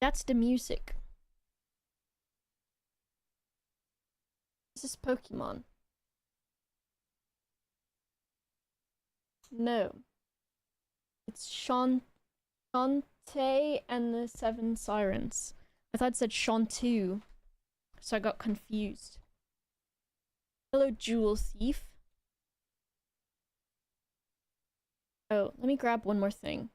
That's the music. This is Pokemon. No. It's Shantae and the Seven Sirens. I thought it said Shantu, so I got confused. Hello, Jewel Thief. Oh, let me grab one more thing.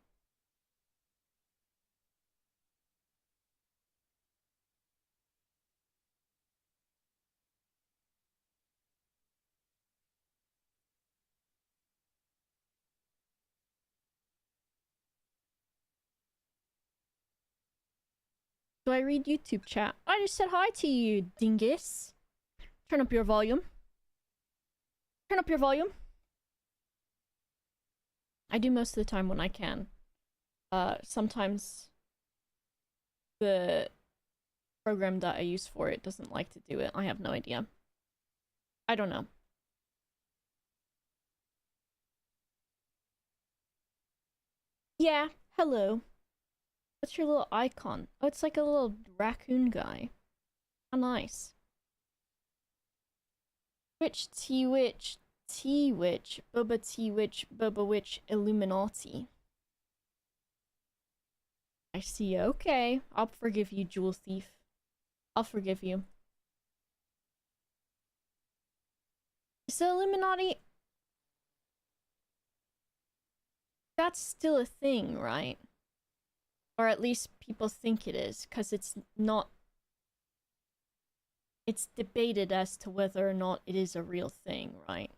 Do I read YouTube chat? I just said hi to you, dingus. Turn up your volume. Turn up your volume. I do most of the time when I can. Sometimes the program that I use for it doesn't like to do it. I have no idea. I don't know. Yeah, hello. What's your little icon? Oh, it's like a little raccoon guy. How nice. Twitch, T-Witch, T-Witch, Bubba T-Witch, Bubba Witch, Illuminati. I see. Okay. I'll forgive you, Jewel Thief. I'll forgive you. Is the Illuminati... That's still a thing, right? Or at least people think it is, because it's not... It's debated as to whether or not it is a real thing, right?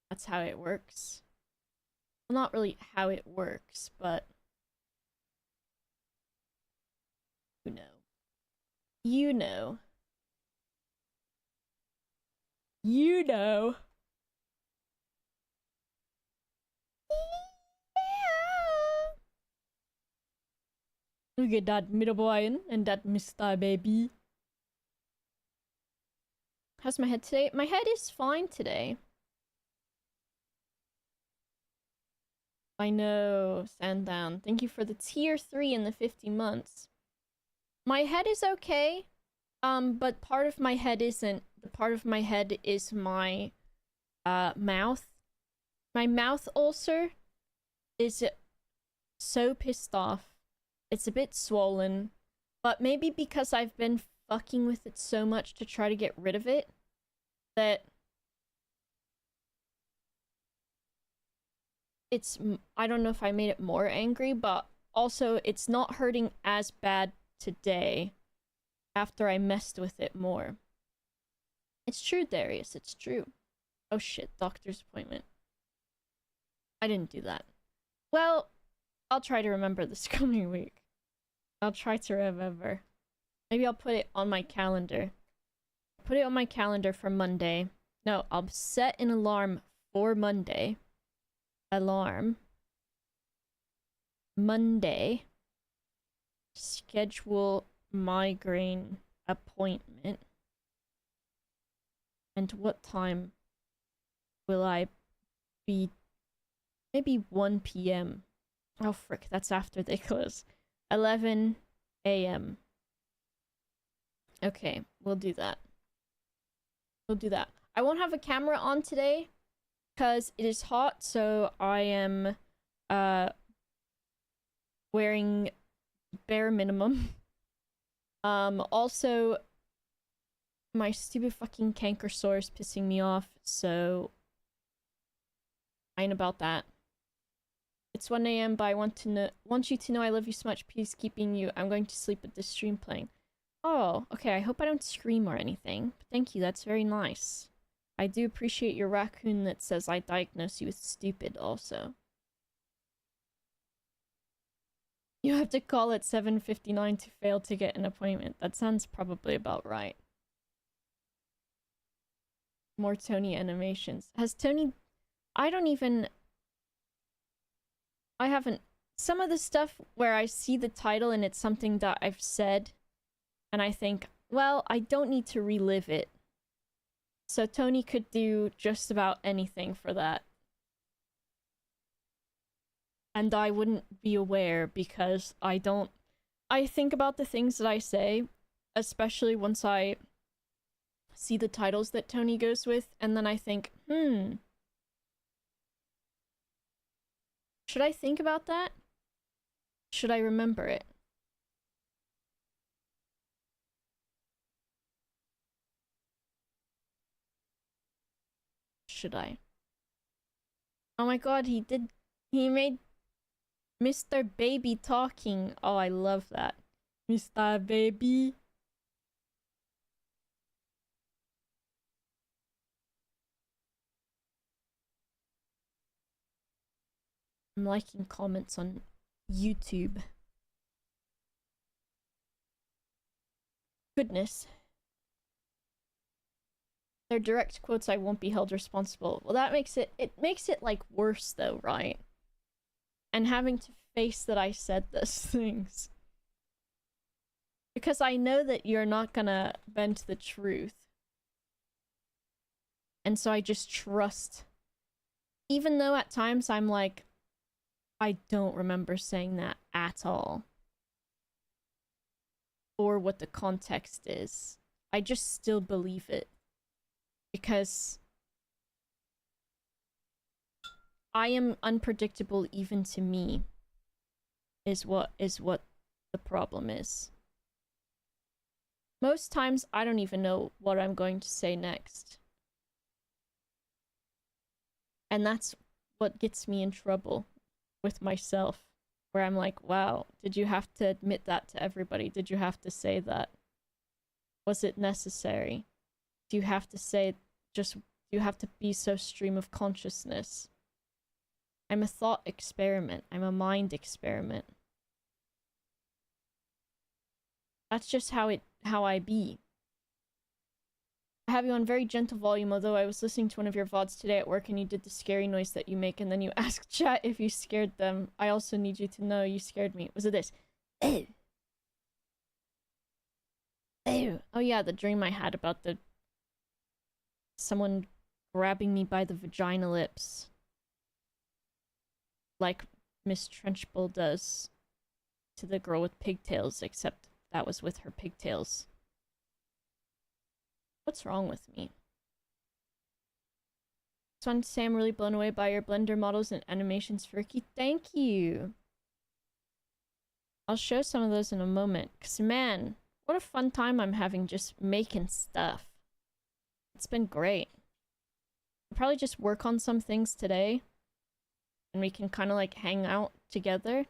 That's how it works. Well, not really how it works, but... You know. You know. You know. Look at that middle boy and that Mr. Baby. How's my head today? My head is fine today. I know, Sandown. Thank you for the tier 3 in the 50 months. My head is okay, but part of my head isn't. The part of my head is my mouth. My mouth ulcer is so pissed off. It's a bit swollen, but maybe because I've been fucking with it so much to try to get rid of it, that it's, I don't know if I made it more angry, but also it's not hurting as bad today after I messed with it more. It's true, Darius, it's true. Oh shit, doctor's appointment. I didn't do that. Well, I'll try to remember this coming week. I'll try to remember. Maybe I'll put it on my calendar. Put it on my calendar for Monday. No, I'll set an alarm for Monday. Alarm. Monday. Schedule migraine appointment. And what time will I be? Maybe 1 p.m. Oh frick, that's after they close. 11 a.m. Okay, we'll do that. We'll do that. I won't have a camera on today because it is hot, so I am wearing bare minimum. Also, my stupid fucking canker sore is pissing me off, so I ain't about that. It's 1 a.m., but I want you to know I love you so much. Peacekeeping you. I'm going to sleep with this stream playing. Oh, okay. I hope I don't scream or anything. But thank you. That's very nice. I do appreciate your raccoon that says I diagnose you with stupid also. You have to call at 7:59 to fail to get an appointment. That sounds probably about right. More Tony animations. Has Tony... I haven't... Some of the stuff where I see the title and it's something that I've said, and I think, well, I don't need to relive it. So Tony could do just about anything for that. And I wouldn't be aware because I think about the things that I say, especially once I see the titles that Tony goes with, and then I think, should I think about that? Should I remember it? Should I? Oh my god, he made Mr. Baby talking. Oh, I love that. Mr. Baby. I'm liking comments on YouTube. Goodness. They're direct quotes, I won't be held responsible. Well, that makes it like worse though, right? And having to face that I said those things. Because I know that you're not gonna bend to the truth. And so I just trust. Even though at times I'm like, I don't remember saying that at all. Or what the context is. I just still believe it. Because I am unpredictable even to me. Is what the problem is. Most times I don't even know what I'm going to say next. And that's what gets me in trouble with myself. Where I'm like, wow, did you have to admit that to everybody? Did you have to say that? Was it necessary? Do you have to say do you have to be so stream of consciousness? I'm a thought experiment. I'm a mind experiment. That's just how I be. I have you on very gentle volume, although I was listening to one of your VODs today at work and you did the scary noise that you make and then you asked chat if you scared them. I also need you to know you scared me. Was it this? Ew. Ew. Oh yeah, the dream I had about someone grabbing me by the vagina lips. Like Miss Trenchbull does to the girl with pigtails, except that was with her pigtails. What's wrong with me? Just wanted to say I'm really blown away by your Blender models and animations, Ricky. Thank you! I'll show some of those in a moment, because man, what a fun time I'm having just making stuff. It's been great. I'll probably just work on some things today, and we can kind of like hang out together.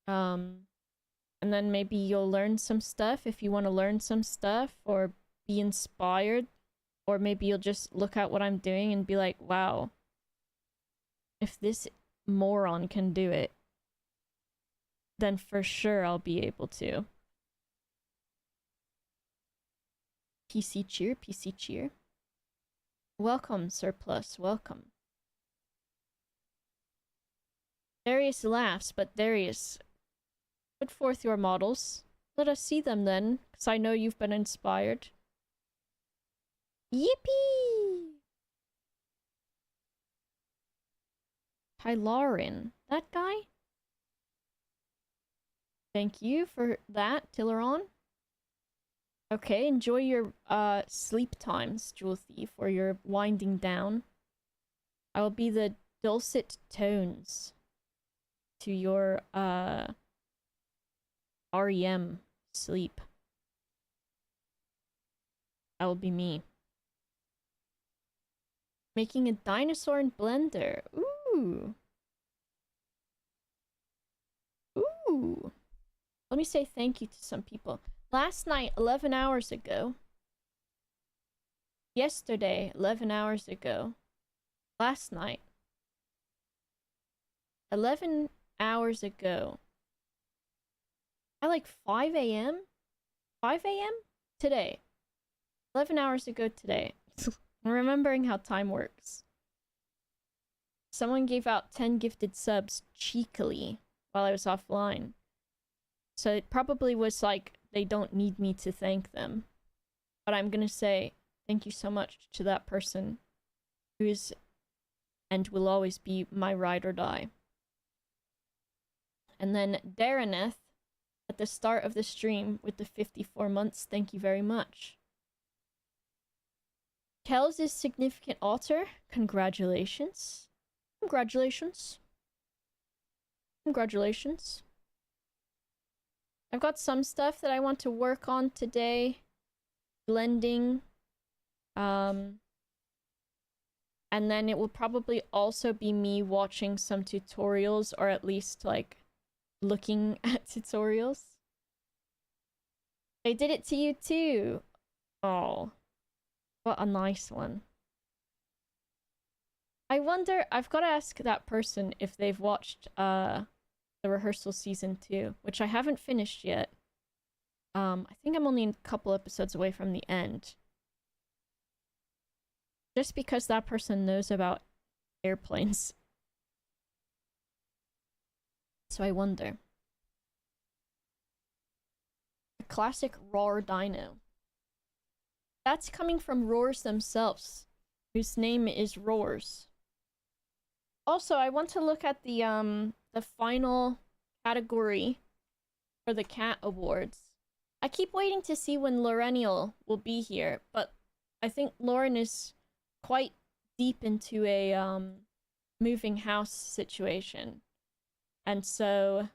And then maybe you'll learn some stuff if you want to learn some stuff or be inspired. Or maybe you'll just look at what I'm doing and be like, wow, if this moron can do it, then for sure I'll be able to. PC cheer, PC cheer. Welcome, Surplus, welcome. Darius laughs, but Darius, put forth your models. Let us see them then, because I know you've been inspired. Yippee! Tylarin, that guy? Thank you for that, Tilleron. Okay, enjoy your sleep times, Jewel Thief, or your winding down. I will be the dulcet tones to your REM sleep. That will be me. Making a dinosaur in Blender. Ooh. Ooh. Let me say thank you to some people. Last night, 11 hours ago. Yesterday, 11 hours ago. Last night. 11 hours ago. At like 5 a.m.? 5 a.m.? Today. 11 hours ago today. I'm remembering how time works. Someone gave out 10 gifted subs cheekily while I was offline. So it probably was like, they don't need me to thank them. But I'm gonna say, Thank you so much to that person who is and will always be my ride or die. And then Dareneth at the start of the stream with the 54 months. Thank you very much. Kells is significant author. Congratulations. Congratulations. Congratulations. I've got some stuff that I want to work on today. Blending. And then it will probably also be me watching some tutorials, or at least like looking at tutorials. They did it to you too. Oh, what a nice one. I wonder, I've got to ask that person if they've watched the rehearsal season 2, which I haven't finished yet. I think I'm only a couple episodes away from the end. Just because that person knows about airplanes. So I wonder. The classic Roar Dino. That's coming from Roars themselves, whose name is Roars. Also, I want to look at the final category for the Cat Awards. I keep waiting to see when Lorenial will be here, but I think Lauren is quite deep into a moving house situation, and so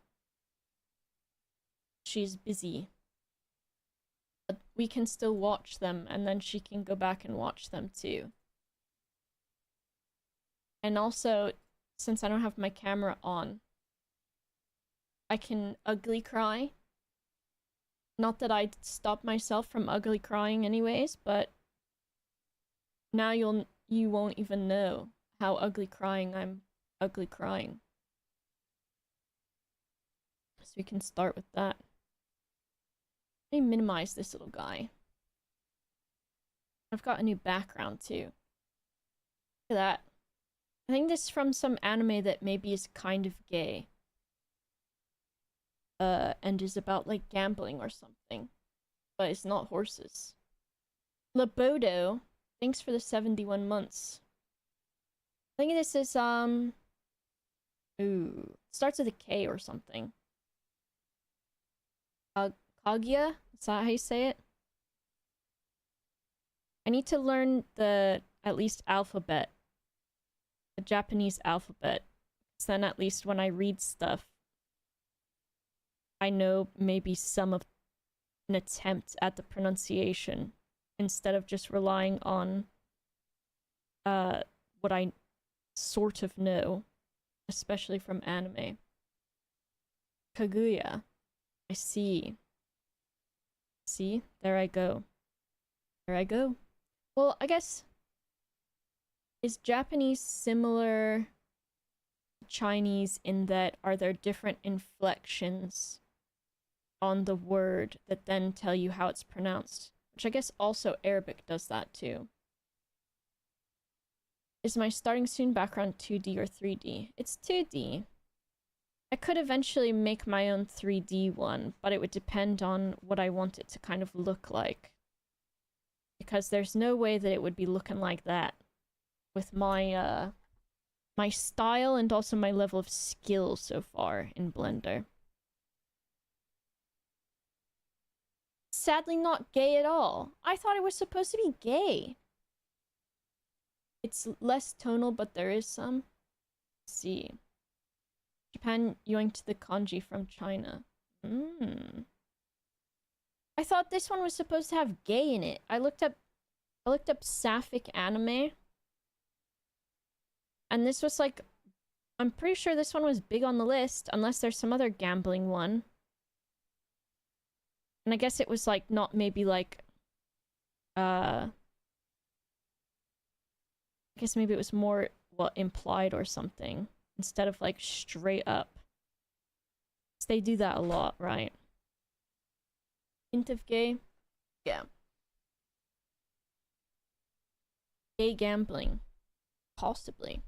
she's busy. But we can still watch them, and then she can go back and watch them too. And also, since I don't have my camera on, I can ugly cry. Not that I'd stop myself from ugly crying anyways, but now you won't even know how ugly crying I'm ugly crying. So we can start with that. Let me minimize this little guy. I've got a new background too. Look at that. I think this is from some anime that maybe is kind of gay. And is about like gambling or something. But it's not horses. Labodo, thanks for the 71 months. I think this is ooh, starts with a K or something. Kaguya? Is that how you say it? I need to learn the, at least alphabet. The Japanese alphabet. Because then at least when I read stuff, I know maybe some of an attempt at the pronunciation, instead of just relying on what I sort of know, especially from anime. Kaguya. I see. See? There I go. There I go. Well, I guess... Is Japanese similar to Chinese in that are there different inflections on the word that then tell you how it's pronounced? Which I guess also Arabic does that too. Is my starting soon background 2D or 3D? It's 2D. I could eventually make my own 3D one, but it would depend on what I want it to kind of look like. Because there's no way that it would be looking like that with my my style and also my level of skill so far in Blender. Sadly not gay at all. I thought it was supposed to be gay. It's less tonal, but there is some. Let's see. Japan yoinked the kanji from China. I thought this one was supposed to have gay in it. I looked up sapphic anime. And this was like, I'm pretty sure this one was big on the list, unless there's some other gambling one. And I guess it was like not maybe like I guess maybe it was more, well, implied or something, instead of like straight up. 'Cause they do that a lot, right? Hint of gay? Yeah. Gay gambling. Possibly.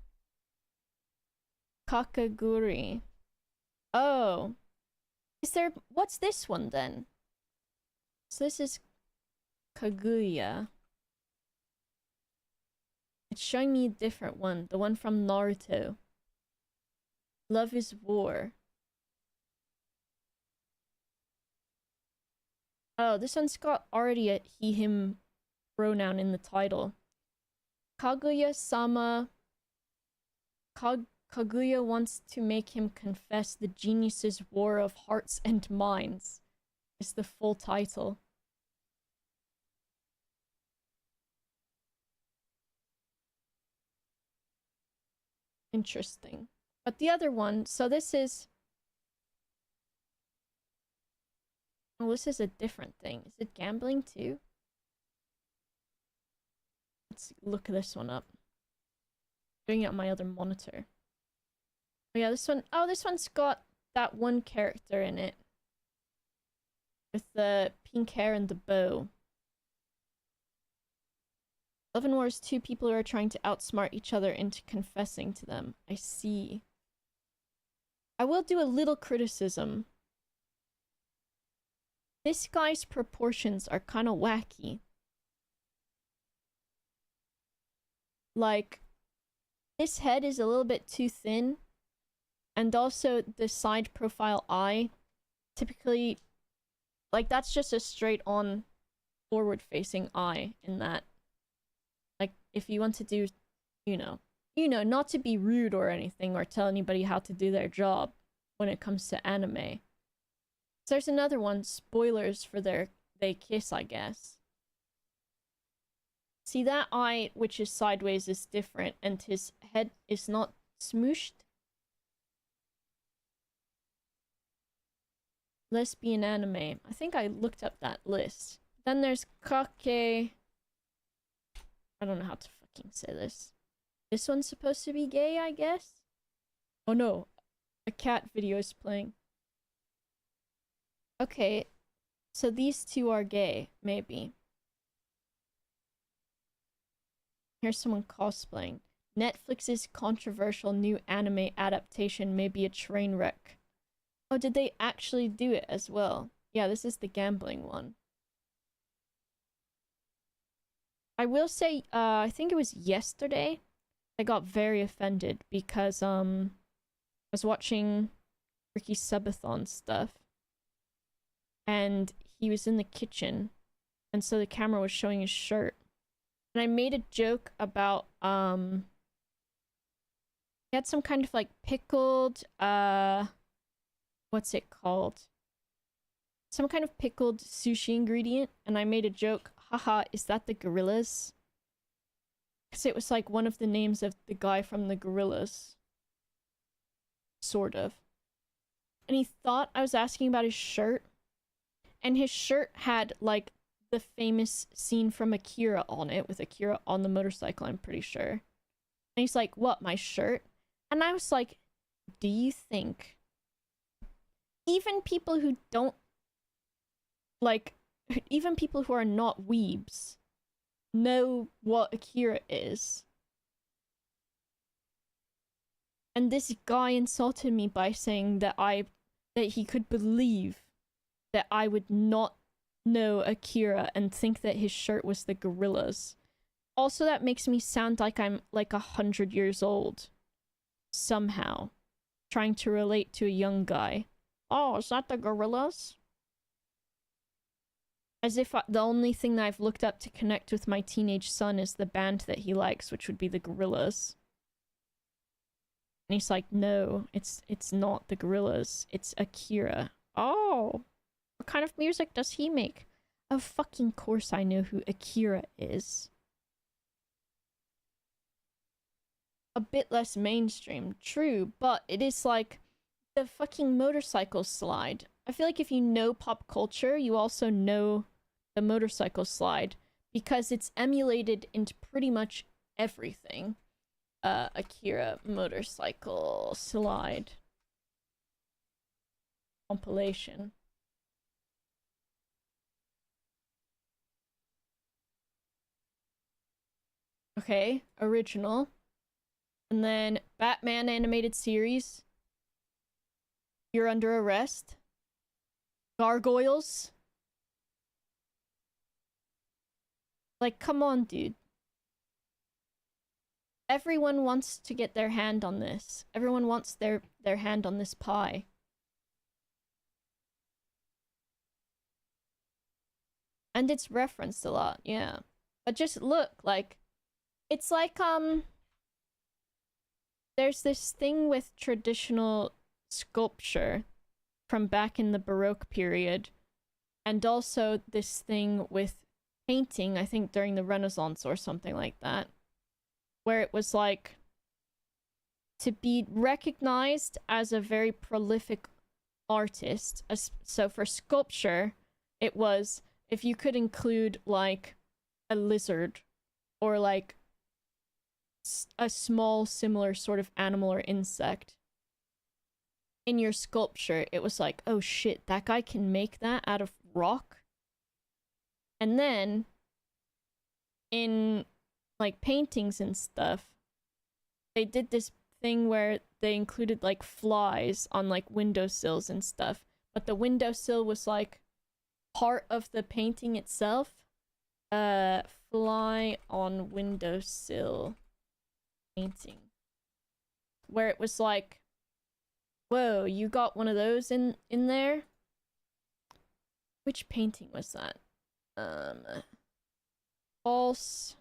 Kakaguri. Oh. Is there... What's this one then? So this is Kaguya. It's showing me a different one. The one from Naruto. Love is War. Oh, this one's got already a he, him pronoun in the title. Kaguya-sama. Kaguya wants to make him confess the genius's war of hearts and minds. Is the full title. Interesting. But the other one, so this is... Oh, this is a different thing. Is it gambling too? Let's look this one up. Doing it on my other monitor. Oh yeah, this one... Oh, this one's got that one character in it. With the pink hair and the bow. Love and War is two people who are trying to outsmart each other into confessing to them. I see. I will do a little criticism. This guy's proportions are kind of wacky. Like, his head is a little bit too thin. And also the side profile eye. Typically, like, that's just a straight on forward facing eye in that. Like, if you want to do, you know, not to be rude or anything or tell anybody how to do their job when it comes to anime. So there's another one, spoilers for they kiss, I guess. See, that eye, which is sideways, is different, and his head is not smooshed. Lesbian anime. I think I looked up that list. Then there's Kake. I don't know how to fucking say this. This one's supposed to be gay, I guess? Oh no. A cat video is playing. Okay. So these two are gay, maybe. Here's someone cosplaying. Netflix's controversial new anime adaptation may be a train wreck. Oh, did they actually do it as well? Yeah, this is the gambling one. I will say, I think it was yesterday, I got very offended because, I was watching Ricky Subathon stuff, and he was in the kitchen, and so the camera was showing his shirt. And I made a joke about, he had some kind of, like, pickled, what's it called? Some kind of pickled sushi ingredient, and I made a joke, haha, is that the Gorillas? Because it was like one of the names of the guy from the Gorillas. Sort of. And he thought I was asking about his shirt, and his shirt had, like, the famous scene from Akira on it, with Akira on the motorcycle, I'm pretty sure. And he's like, what, my shirt? And I was like, do you think even people who don't, like, even people who are not weebs know what Akira is? And this guy insulted me by saying that he could believe that I would not know Akira and think that his shirt was the Gorillas. Also, that makes me sound like I'm like 100 years old. Somehow. Trying to relate to a young guy. Oh, is that the Gorillas? As if the only thing that I've looked up to connect with my teenage son is the band that he likes, which would be the Gorillas. And he's like, no, it's not the Gorillas. It's Akira. Oh, what kind of music does he make? Of fucking course I know who Akira is. A bit less mainstream, true, but it is like the fucking motorcycle slide. I feel like if you know pop culture, you also know the motorcycle slide, because it's emulated into pretty much everything. Akira motorcycle slide compilation. Okay, original. And then Batman animated series. You're under arrest. Gargoyles. Like, come on, dude. everyone wants to get their hand on this. Everyone wants their hand on this pie. And it's referenced a lot, yeah. But just look, like, it's like, there's this thing with traditional sculpture from back in the Baroque period, and also this thing with painting, I think during the Renaissance or something like that, where it was like, to be recognized as a very prolific artist. So for sculpture, it was if you could include like a lizard or like a small similar sort of animal or insect in your sculpture, it was like, oh shit, that guy can make that out of rock. And then in like paintings and stuff, they did this thing where they included like flies on like windowsills and stuff, but the windowsill was like part of the painting itself. Fly on windowsill painting, where it was like, whoa, you got one of those in there. Which painting was that? False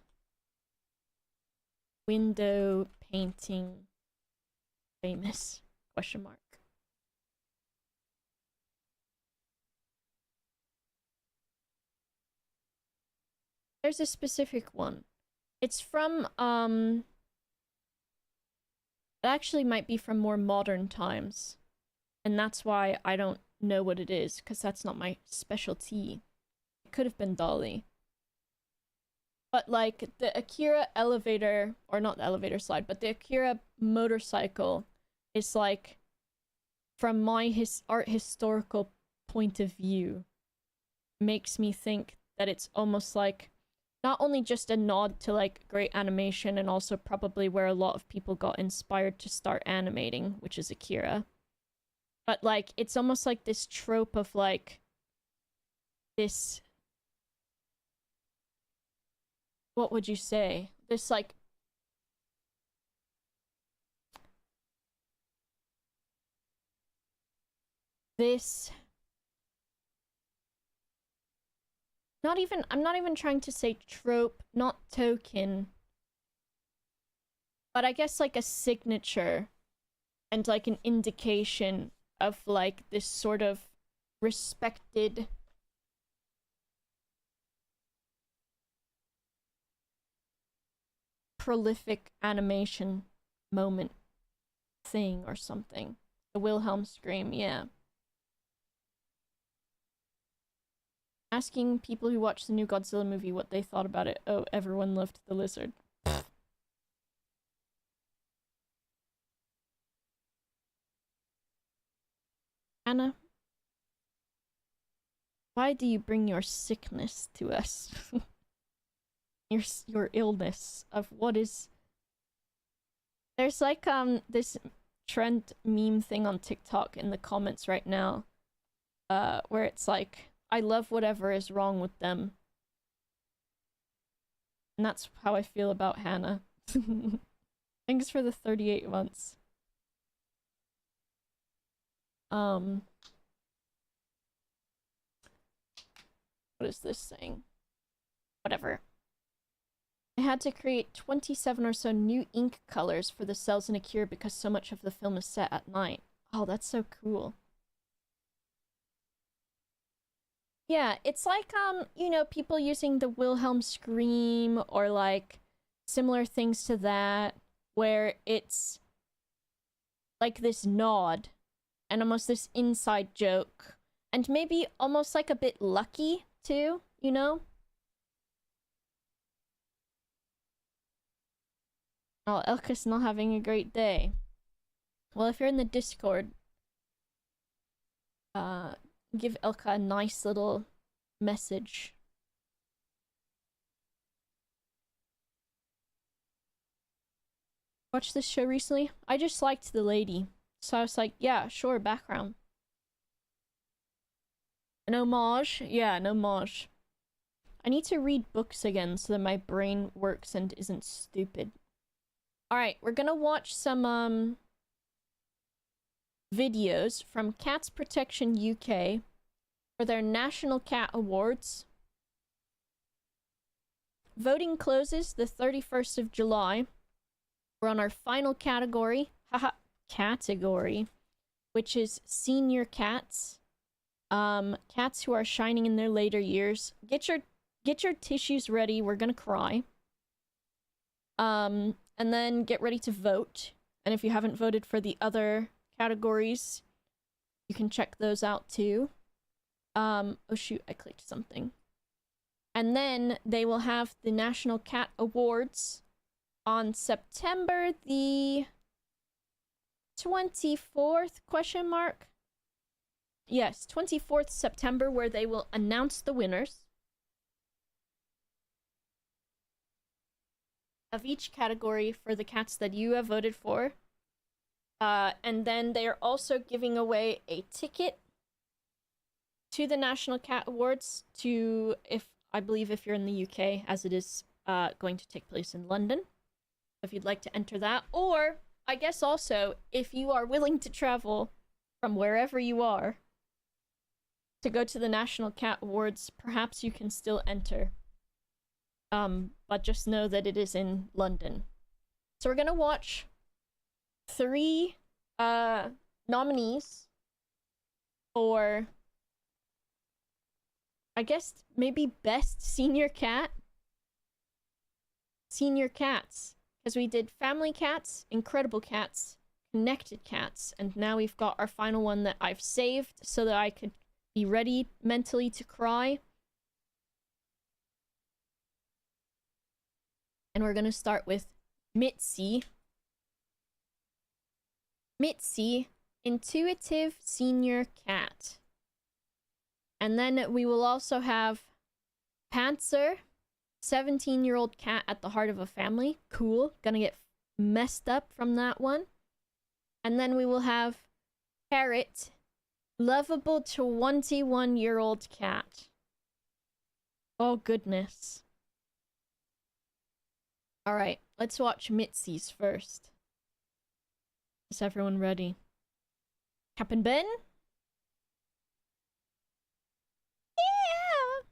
window painting famous question mark. There's a specific one. It's from it actually might be from more modern times, and that's why I don't know what it is, because that's not my specialty. It could have been Dolly. But like the Akira elevator, or not the elevator slide, but the Akira motorcycle is like, from my art historical point of view, makes me think that it's almost like not only just a nod to like great animation, and also probably where a lot of people got inspired to start animating, which is Akira, but like it's almost like this trope of like this, what would you say, this like this, not even, I'm not even trying to say trope, not token, but I guess like a signature and like an indication of like this sort of respected prolific animation moment thing or something. The Wilhelm scream, yeah. Asking people who watched the new Godzilla movie what they thought about it. Oh, everyone loved the lizard. Anna, why do you bring your sickness to us? your illness of what is... There's like this trend meme thing on TikTok in the comments right now, where it's like, I love whatever is wrong with them. And that's how I feel about Hannah. Thanks for the 38 months. What is this saying? Whatever. I had to create 27 or so new ink colors for the cells in Akira because so much of the film is set at night. Oh, that's so cool. Yeah, it's like, you know, people using the Wilhelm scream or like similar things to that, where it's like this nod and almost this inside joke, and maybe almost like a bit lucky too, you know? Oh, Elka's not having a great day. Well, if you're in the Discord, give Elka a nice little message. Watched this show recently? I just liked the lady, so I was like, yeah, sure, background. An homage? Yeah, an homage. I need to read books again so that my brain works and isn't stupid. Alright, we're gonna watch some videos from Cats Protection UK for their National Cat Awards. Voting closes the 31st of July. We're on our final category, which is senior cats. Cats who are shining in their later years. Get your tissues ready, we're gonna cry. And then get ready to vote. And if you haven't voted for the other categories, you can check those out too. Oh shoot, I clicked something. And then they will have the National Cat Awards on September the 24th, question mark? Yes, 24th September, where they will announce the winners of each category for the cats that you have voted for. And then they are also giving away a ticket to the National Cat Awards to, I believe if you're in the UK, as it is going to take place in London. If you'd like to enter that. Or, I guess also, if you are willing to travel from wherever you are to go to the National Cat Awards, perhaps you can still enter. But just know that it is in London. So we're gonna watch 3 nominees for, I guess, maybe best senior cat. Senior cats. Because we did family cats, incredible cats, connected cats, and now we've got our final one that I've saved so that I could be ready mentally to cry. And we're gonna start with Mitzi. Mitzi, intuitive senior cat. And then we will also have Panzer, 17-year-old cat at the heart of a family. Cool. Gonna get messed up from that one. And then we will have Parrot, lovable 21-year-old cat. Oh, goodness. Alright, let's watch Mitzi's first. Is everyone ready? Captain Ben? Yeah!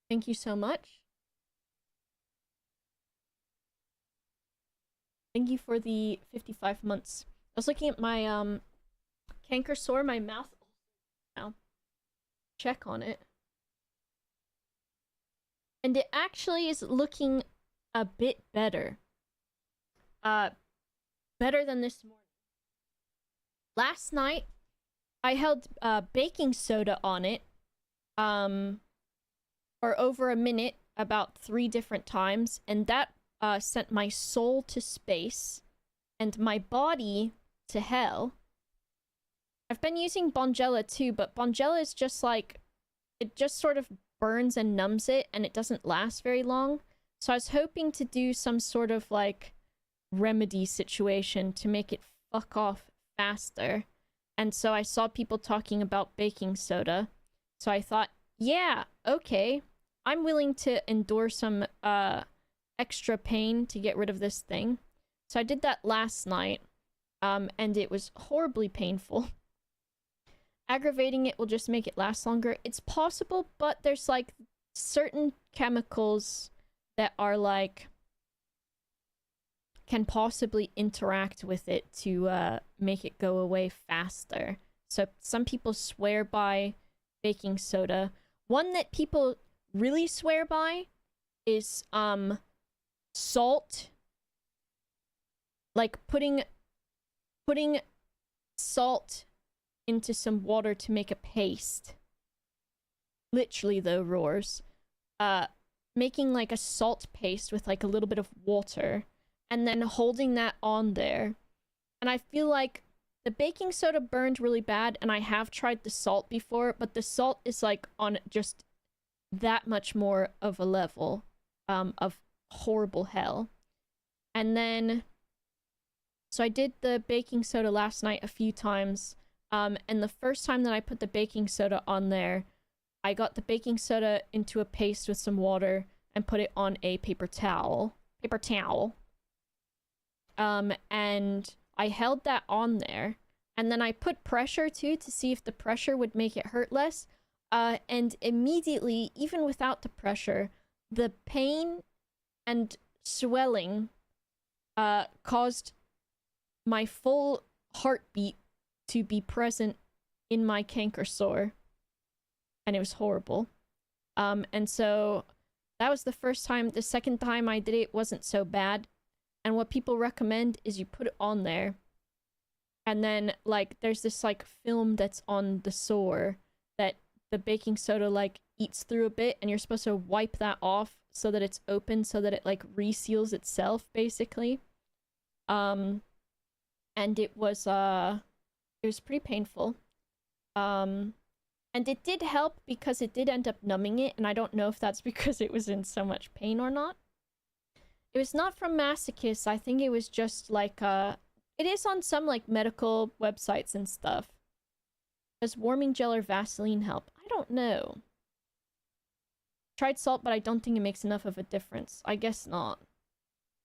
Thank you so much. Thank you for the 55 months. I was looking at my canker sore, my mouth now. Check on it. And it actually is looking a bit better. Better than this morning. Last night, I held baking soda on it. For over a minute, about 3 different times, and that sent my soul to space and my body to hell. I've been using Bonjela too, but Bonjela is just like, it just sort of burns and numbs it, and it doesn't last very long. So I was hoping to do some sort of like remedy situation to make it fuck off faster. And so I saw people talking about baking soda. So I thought, yeah, okay. I'm willing to endure some extra pain to get rid of this thing. So I did that last night, and it was horribly painful. Aggravating it will just make it last longer. It's possible, but there's like certain chemicals that are like can possibly interact with it to make it go away faster. So some people swear by baking soda. One that people really swear by is salt. Like putting salt into some water to make a paste. Literally though, roars. Making like a salt paste with like a little bit of water and then holding that on there. And I feel like the baking soda burned really bad, and I have tried the salt before, but the salt is like on just that much more of a level of horrible hell. And then so I did the baking soda last night a few times, and the first time that I put the baking soda on there, I got the baking soda into a paste with some water and put it on a paper towel. And I held that on there, and then I put pressure too to see if the pressure would make it hurt less. And immediately, even without the pressure, the pain and swelling caused my full heartbeat to be present in my canker sore, and it was horrible. And so that was the first time. The second time I did it wasn't so bad. And what people recommend is you put it on there, and then like there's this like film that's on the sore that the baking soda like eats through a bit, and you're supposed to wipe that off so that it's open, so that it like reseals itself basically. And it was pretty painful. And it did help because it did end up numbing it, and I don't know if that's because it was in so much pain or not. It was not from Masochist. I think it was just like it is on some like medical websites and stuff. Does warming gel or Vaseline help? I don't know. Tried salt, but I don't think it makes enough of a difference. I guess not.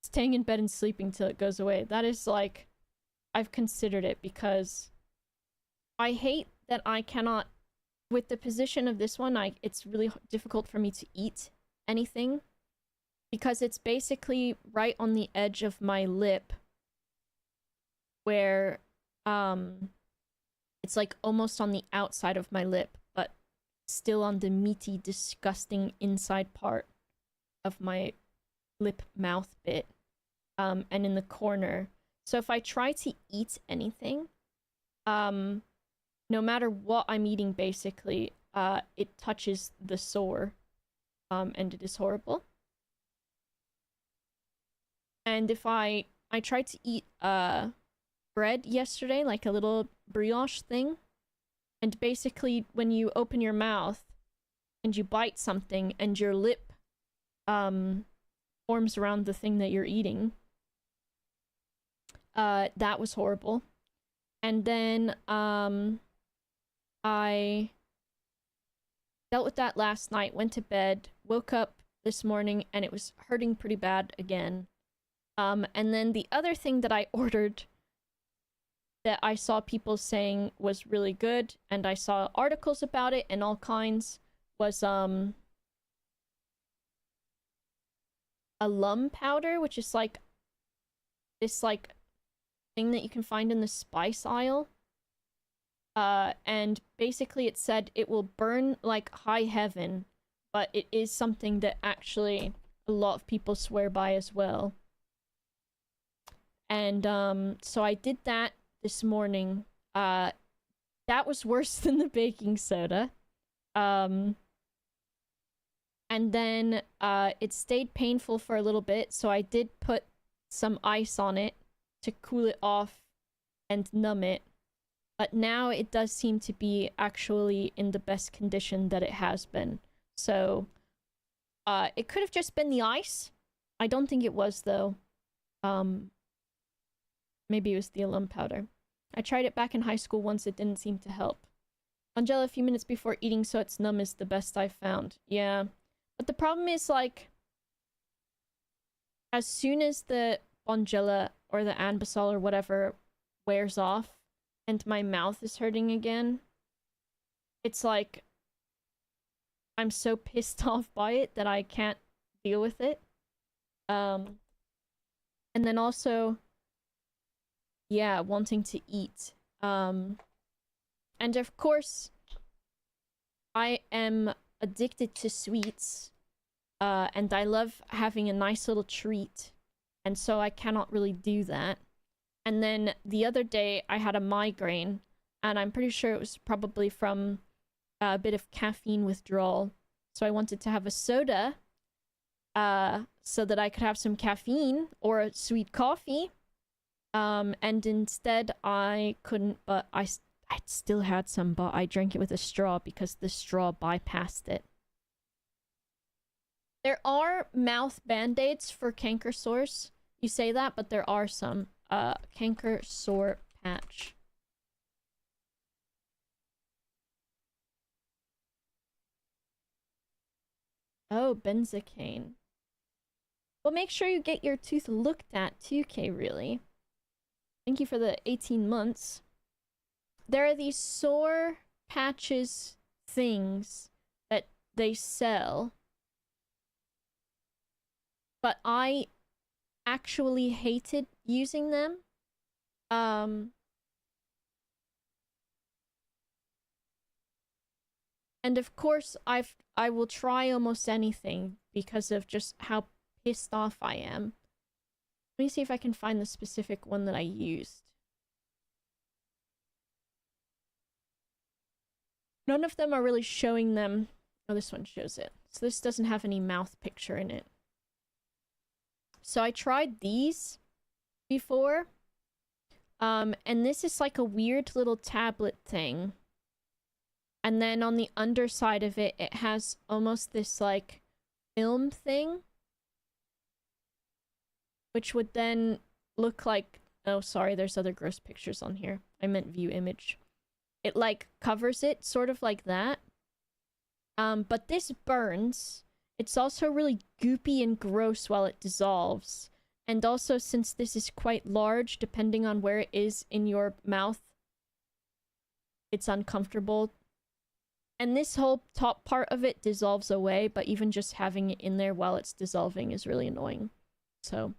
Staying in bed and sleeping till it goes away. That is like, I've considered it because I hate that I cannot, with the position of this one, it's really difficult for me to eat anything because it's basically right on the edge of my lip where it's like almost on the outside of my lip, but still on the meaty, disgusting inside part of my lip mouth bit, and in the corner. So if I try to eat anything, no matter what I'm eating, basically, it touches the sore, and it is horrible. And if I tried to eat bread yesterday, like a little brioche thing, and basically when you open your mouth and you bite something and your lip forms around the thing that you're eating, that was horrible. And then I dealt with that last night, went to bed, woke up this morning, and it was hurting pretty bad again. And then the other thing that I ordered that I saw people saying was really good, and I saw articles about it and all kinds, was a lum powder, which is like this like thing that you can find in the spice aisle. And basically it said it will burn like high heaven, but it is something that actually a lot of people swear by as well. And so I did that this morning. That was worse than the baking soda. And then it stayed painful for a little bit, so I did put some ice on it to cool it off and numb it. But now it does seem to be actually in the best condition that it has been. So it could have just been the ice. I don't think it was, though. Maybe it was the alum powder. I tried it back in high school once. It didn't seem to help. Angela, a few minutes before eating so it's numb is the best I've found. Yeah. But the problem is, like, as soon as the Bongella or the Anbesol or whatever wears off and my mouth is hurting again, it's like I'm so pissed off by it that I can't deal with it. And then also, yeah, wanting to eat. And of course, I am addicted to sweets, and I love having a nice little treat, and so I cannot really do that. And then the other day I had a migraine, and I'm pretty sure it was probably from a bit of caffeine withdrawal, so I wanted to have a soda so that I could have some caffeine or a sweet coffee, and instead I couldn't, but I still had some, but I drank it with a straw because the straw bypassed it. There are mouth band-aids for canker sores. You say that, but there are some. Canker sore patch. Oh, benzocaine. Well, make sure you get your tooth looked at too, K, really. Thank you for the 18 months. There are these sore patches things that they sell. But I actually hated using them. And of course, I will try almost anything because of just how pissed off I am. Let me see if I can find the specific one that I used. None of them are really showing them. Oh, this one shows it. So this doesn't have any mouth picture in it. So I tried these before. And this is like a weird little tablet thing. And then on the underside of it, it has almost this like film thing. Which would then look like... Oh, sorry, there's other gross pictures on here. I meant view image. It like covers it, sort of like that. But this burns. It's also really goopy and gross while it dissolves. And also, since this is quite large, depending on where it is in your mouth, it's uncomfortable. And this whole top part of it dissolves away, but even just having it in there while it's dissolving is really annoying. So,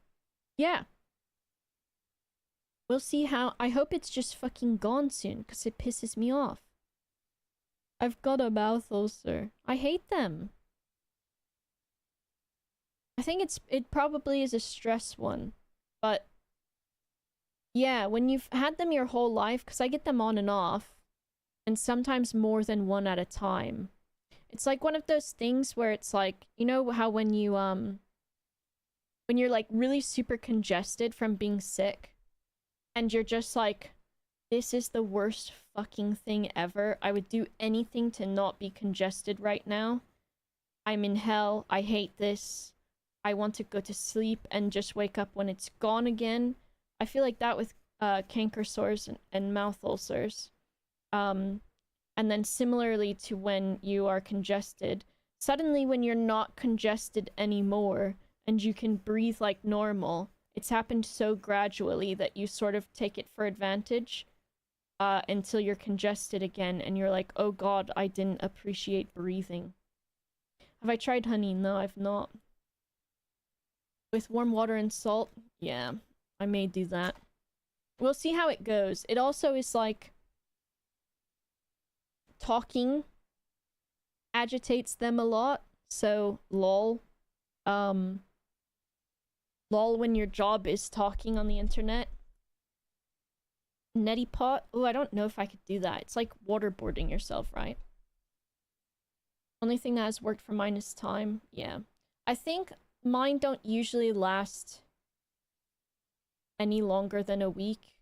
yeah. We'll see how... I hope it's just fucking gone soon, because it pisses me off. I've got a mouth ulcer. I hate them. I think it probably is a stress one. But, yeah, when you've had them your whole life, because I get them on and off, and sometimes more than one at a time. It's like one of those things where it's like, you know how when you, when you're like really super congested from being sick, and you're just like, this is the worst fucking thing ever. I would do anything to not be congested right now. I'm in hell. I hate this. I want to go to sleep and just wake up when it's gone again. I feel like that with canker sores and mouth ulcers. And then similarly to when you are congested, suddenly when you're not congested anymore and you can breathe like normal, it's happened so gradually that you sort of take it for advantage until you're congested again and you're like, oh god, I didn't appreciate breathing. Have I tried honey? No, I've not. With warm water and salt? Yeah, I may do that. We'll see how it goes. It also is like... talking agitates them a lot, so lol. Lol when your job is talking on the internet. Neti pot? Oh, I don't know if I could do that. It's like waterboarding yourself, right? Only thing that has worked for mine is time. Yeah. I think mine don't usually last any longer than a week.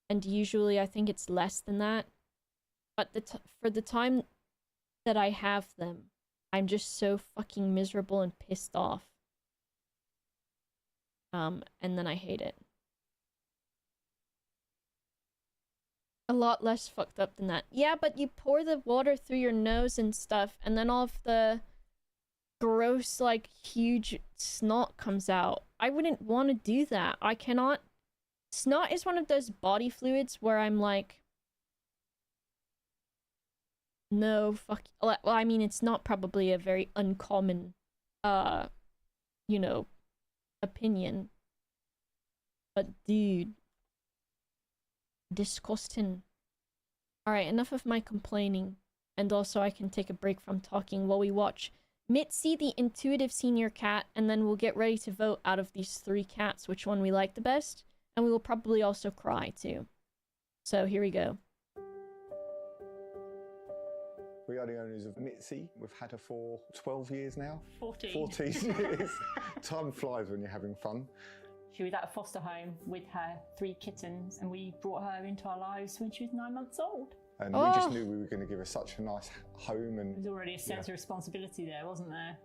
And usually I think it's less than that. But for the time that I have them, I'm just so fucking miserable and pissed off. And then I hate it. A lot less fucked up than that. Yeah, but you pour the water through your nose and stuff, and then all of the gross, like, huge snot comes out. I wouldn't want to do that. I cannot... Snot is one of those body fluids where I'm like... No, fuck... Well, I mean, it's not probably a very uncommon, you know, opinion. But dude... Disgusting. Alright, enough of my complaining. And also I can take a break from talking while we watch Mitzi, the intuitive senior cat, and then we'll get ready to vote out of these 3 cats which one we like the best. And we will probably also cry too. So here we go. We are the owners of Mitzi. We've had her for 12 years now. 14. 14 years. Time flies when you're having fun. She was at a foster home with her 3 kittens, and we brought her into our lives when she was 9 months old. And we just knew we were going to give her such a nice home. And there was already a sense of responsibility there, wasn't there?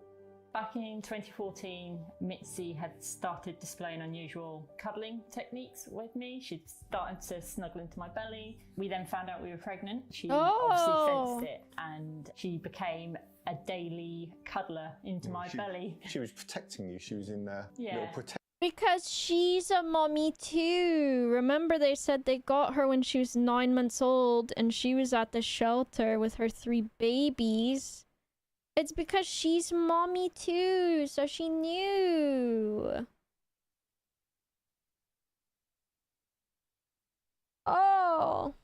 Back in 2014, Mitzi had started displaying unusual cuddling techniques with me. She'd started to snuggle into my belly. We then found out we were pregnant. She obviously sensed it, and she became a daily cuddler into my belly. She was protecting you. She was in there. Yeah. Because she's a mommy too. Remember they said they got her when she was 9 months old and she was at the shelter with her 3 babies. It's because she's mommy too, so she knew. Oh.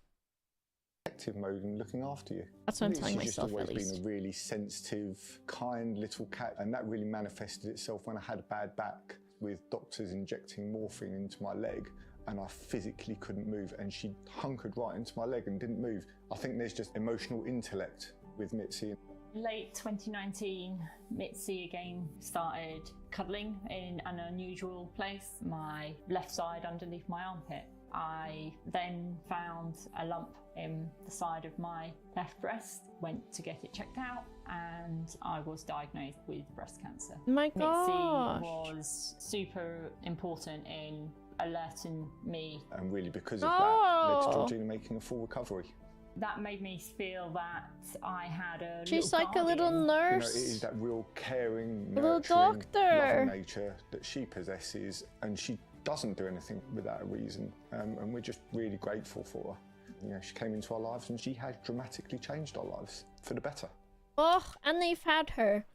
Protective mode and looking after you. That's what I'm telling myself, She's at just always least. been a really sensitive, kind little cat, and that really manifested itself when I had a bad back with doctors injecting morphine into my leg, and I physically couldn't move, and she hunkered right into my leg and didn't move. I think there's just emotional intellect with Mitzi. Late 2019, Mitzi again started cuddling in an unusual place, my left side underneath my armpit. I then found a lump in the side of my left breast, went to get it checked out, and I was diagnosed with breast cancer. My gosh. Mitzi was super important in alerting me. And really because of that, led to Oh. Georgina making a full recovery. That made me feel that I had a She's little like a little guardian. nurse. You know, it is that real caring, A little nurturing, doctor. loving nature that she possesses, and she doesn't do anything without a reason. And we're just really grateful for her. You know, she came into our lives and she has dramatically changed our lives for the better. Oh, and they've had her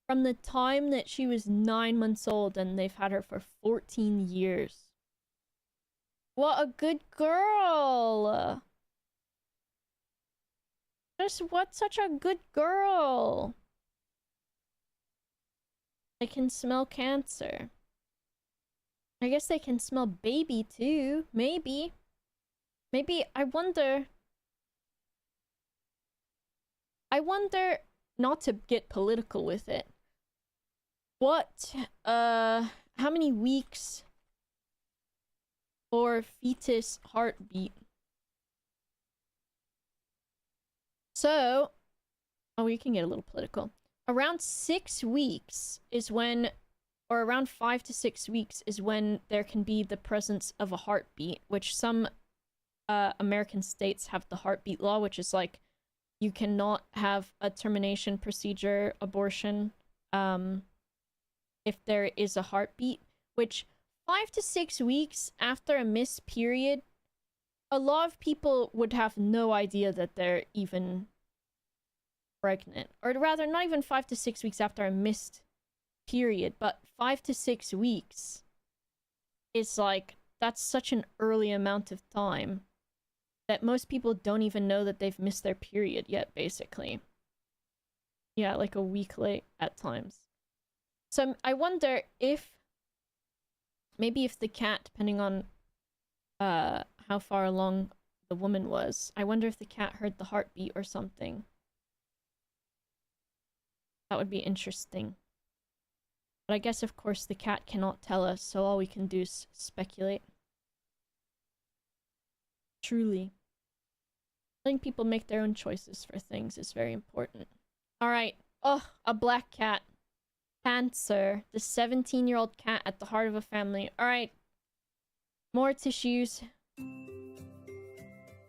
from the time that she was 9 months old, and they've had her for 14 years. What a good girl! Just what such a good girl! They can smell cancer. I guess they can smell baby too. Maybe. Maybe, I wonder, not to get political with it, how many weeks for fetus heartbeat? So, oh, we can get a little political. Around 6 weeks is when, or around 5 to 6 weeks is when there can be the presence of a heartbeat, which some American states have the heartbeat law, which is like you cannot have a termination procedure abortion if there is a heartbeat, which 5 to 6 weeks after a missed period, a lot of people would have no idea that they're even pregnant. Or rather, not even 5 to 6 weeks after a missed period, but 5 to 6 weeks is like, that's such an early amount of time that most people don't even know that they've missed their period yet, basically. Yeah, like a week late at times. So I wonder if, maybe if the cat, depending on how far along the woman was, I wonder if the cat heard the heartbeat or something. That would be interesting. But I guess, of course, the cat cannot tell us, so all we can do is speculate. Truly. Letting people make their own choices for things is very important. Alright. Oh, a black cat. Cancer. The 17-year-old cat at the heart of a family. Alright. More tissues.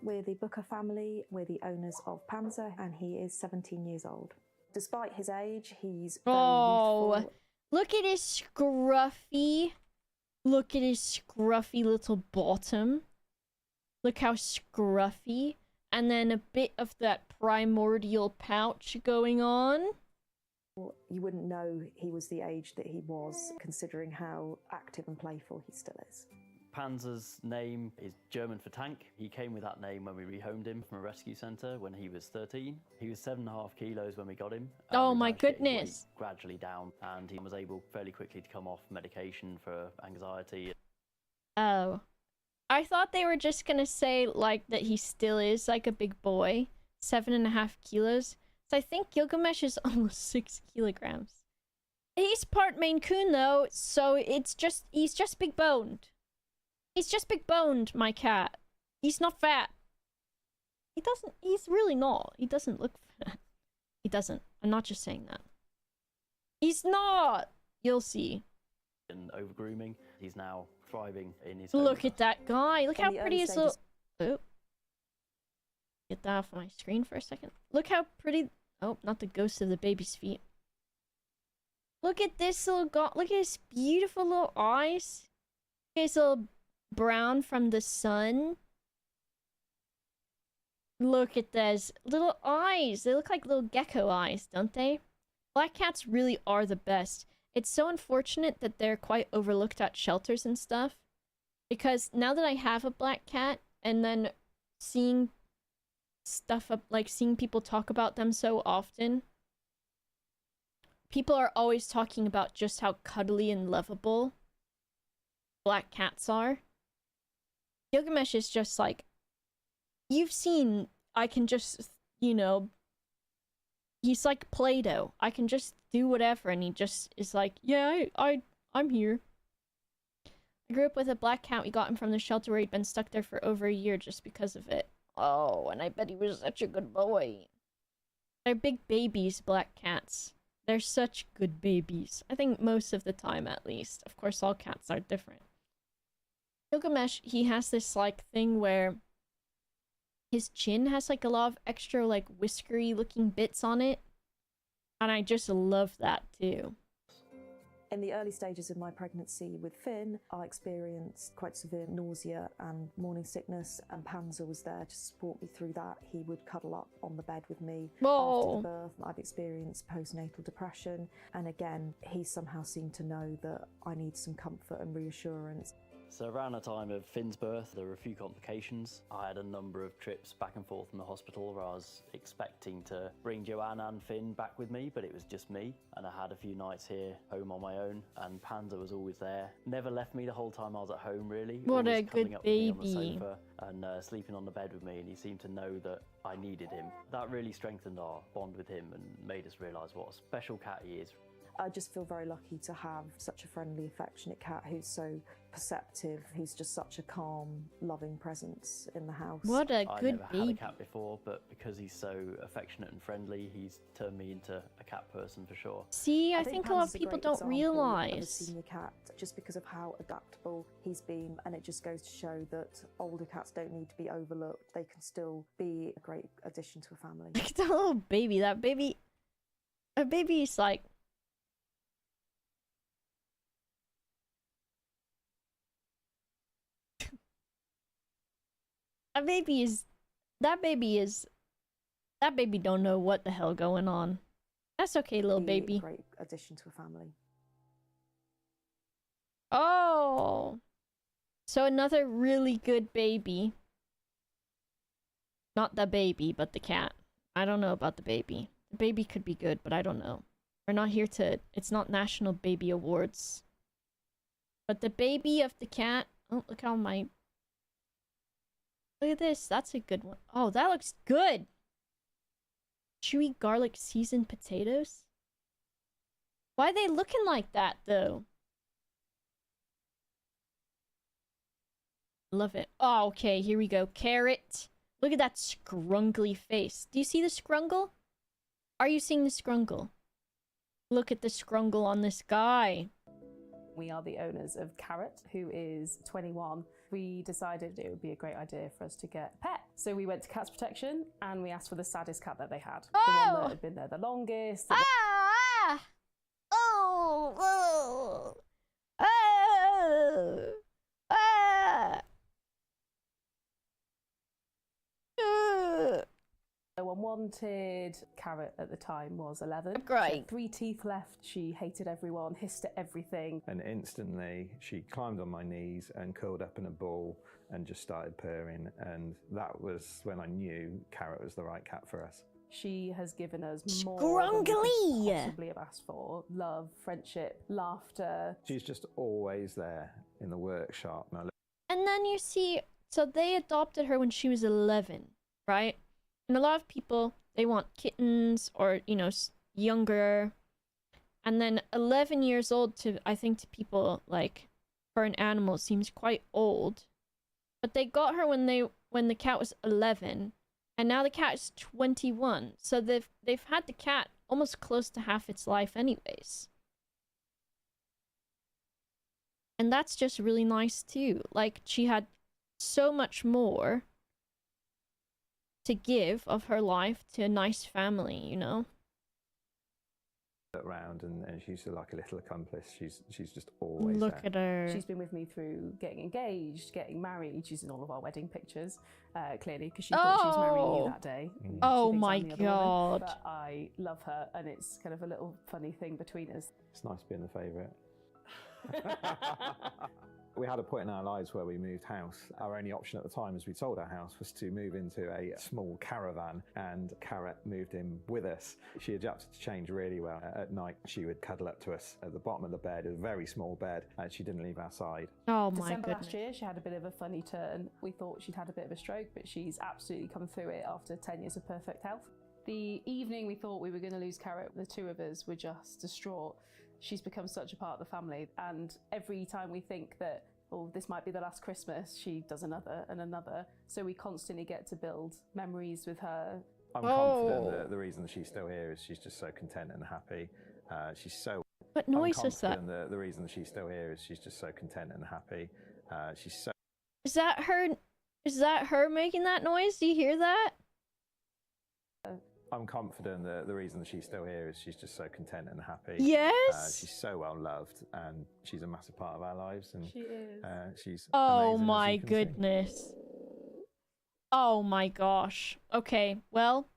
We're the Booker family. We're the owners of Panzer, and he is 17 years old. Despite his age, he's very youthful. Look at his scruffy. Look at his scruffy little bottom. Look how scruffy. And then a bit of that primordial pouch going on. You wouldn't know he was the age that he was, considering how active and playful he still is. Panzer's name is German for tank. He came with that name when we rehomed him from a rescue centre when he was 13. He was 7.5 kilos when we got him. Oh We my managed to get his weight goodness. gradually down, and he was able fairly quickly to come off medication for anxiety. Oh. I thought they were just gonna say, like, that he still is, like, a big boy. 7.5 kilos. So I think Gilgamesh is almost 6 kilograms. He's part Maine Coon, though, so he's just big boned. He's just big boned, my cat. He's not fat. He's really not. He doesn't look fat. He doesn't. I'm not just saying that. He's not! You'll see. And over grooming, he's now thriving in his. Look at that guy. Look In how the pretty early his little... stages- Oh. Get that off my screen for a second. Look how pretty... Oh, not the ghost of the baby's feet. Look at this little look at his beautiful little eyes. His little brown from the sun. Look at those little eyes. They look like little gecko eyes, don't they? Black cats really are the best. It's so unfortunate that they're quite overlooked at shelters and stuff. Because now that I have a black cat, and then seeing stuff up, like seeing people talk about them so often, people are always talking about just how cuddly and lovable black cats are. Gilgamesh is just like, you've seen, I can just, you know, he's like Play-Doh. I can just do whatever, and he just is like, yeah, I'm here. I grew up with a black cat. We got him from the shelter where he'd been stuck there for over a year just because of it. Oh, and I bet he was such a good boy. They're big babies, black cats. They're such good babies. I think most of the time, at least. Of course, all cats are different. Gilgamesh, he has this, like, thing where his chin has, like, a lot of extra, like, whiskery-looking bits on it. And I just love that, too. In the early stages of my pregnancy with Finn, I experienced quite severe nausea and morning sickness, and Panzer was there to support me through that. He would cuddle up on the bed with me. Whoa. After the birth. I've experienced postnatal depression, and again, he somehow seemed to know that I need some comfort and reassurance. So around the time of Finn's birth, there were a few complications. I had a number of trips back and forth from the hospital where I was expecting to bring Joanna and Finn back with me, but it was just me. And I had a few nights here, home on my own, and Panzer was always there. Never left me the whole time I was at home, really. What Always a cuddling good up with me on the baby. sofa and sleeping on the bed with me, and he seemed to know that I needed him. That really strengthened our bond with him and made us realise what a special cat he is. I just feel very lucky to have such a friendly, affectionate cat who's so perceptive, who's just such a calm, loving presence in the house. What a I good never baby. had a cat before, but because he's so affectionate and friendly, he's turned me into a cat person for sure. See, I think a lot of Panzer's a people great don't example of a realize. senior cat, just because of how adaptable he's been, and it just goes to show that older cats don't need to be overlooked. They can still be a great addition to a family. Look at that little baby. That baby is like, that baby don't know what the hell going on. That's okay, little Be baby. a great addition to a family. Oh, so another really good baby. Not the baby, but the cat. I don't know about the baby. The baby could be good, but I don't know. We're not here to, it's not National Baby Awards. But the baby of the cat, oh, look how my, look at this, that's a good one. Oh, that looks good. Chewy garlic seasoned potatoes? Why are they looking like that, though? Love it. Oh, okay, here we go. Carrot. Look at that scrungly face. Do you see the scrungle? Are you seeing the scrungle? Look at the scrungle on this guy. We are the owners of Carrot, who is 21. We decided it would be a great idea for us to get a pet. So we went to Cats Protection and we asked for the saddest cat that they had. The one that had been there the longest. Ah! Oh! Oh! Oh! Ah! No one wanted. Carrot at the time was 11. Great. She had 3 teeth left. She hated everyone, hissed at everything. And instantly she climbed on my knees and curled up in a ball and just started purring. And that was when I knew Carrot was the right cat for us. She has given us more Scrungly! than we could possibly have asked for. Love, friendship, laughter. She's just always there in the workshop. And then you see, so they adopted her when she was 11, right? And a lot of people, they want kittens or, you know, younger. And then 11 years old to, I think to people, like, for an animal seems quite old. But they got her when the cat was 11. And now the cat is 21. So they've had the cat almost close to half its life anyways. And that's just really nice too. Like, she had so much more to give of her life to a nice family, you know? Around, and she's like a little accomplice. She's just always Look there. at her. She's been with me through getting engaged, getting married. She's in all of our wedding pictures, clearly, because she thought she was marrying you that day. She Oh thinks my I'm the other woman. god. But I love her, and it's kind of a little funny thing between us. It's nice being the favourite. We had a point in our lives where we moved house. Our only option at the time as we sold our house was to move into a small caravan, and Carrot moved in with us. She adapted to change really well. At night, she would cuddle up to us at the bottom of the bed, a very small bed, and she didn't leave our side. Oh my December goodness. last year, she had a bit of a funny turn. We thought she'd had a bit of a stroke, but she's absolutely come through it after 10 years of perfect health. The evening we thought we were going to lose Carrot, the two of us were just distraught. She's become such a part of the family, and every time we think that, oh, this might be the last Christmas, she does another and another. So we constantly get to build memories with her. I'm confident that the reason that she's still here is she's just so content and happy. She's so... What noise is that? I'm confident that the reason that she's still here is she's just so content and happy. She's so... Is that her? Is that her making that noise? Do you hear that? I'm confident that the reason that she's still here is she's just so content and happy. Yes. She's so well loved, and she's a massive part of our lives. And She is. She's Oh amazing, as my you can see. goodness. Oh my gosh. Okay, well.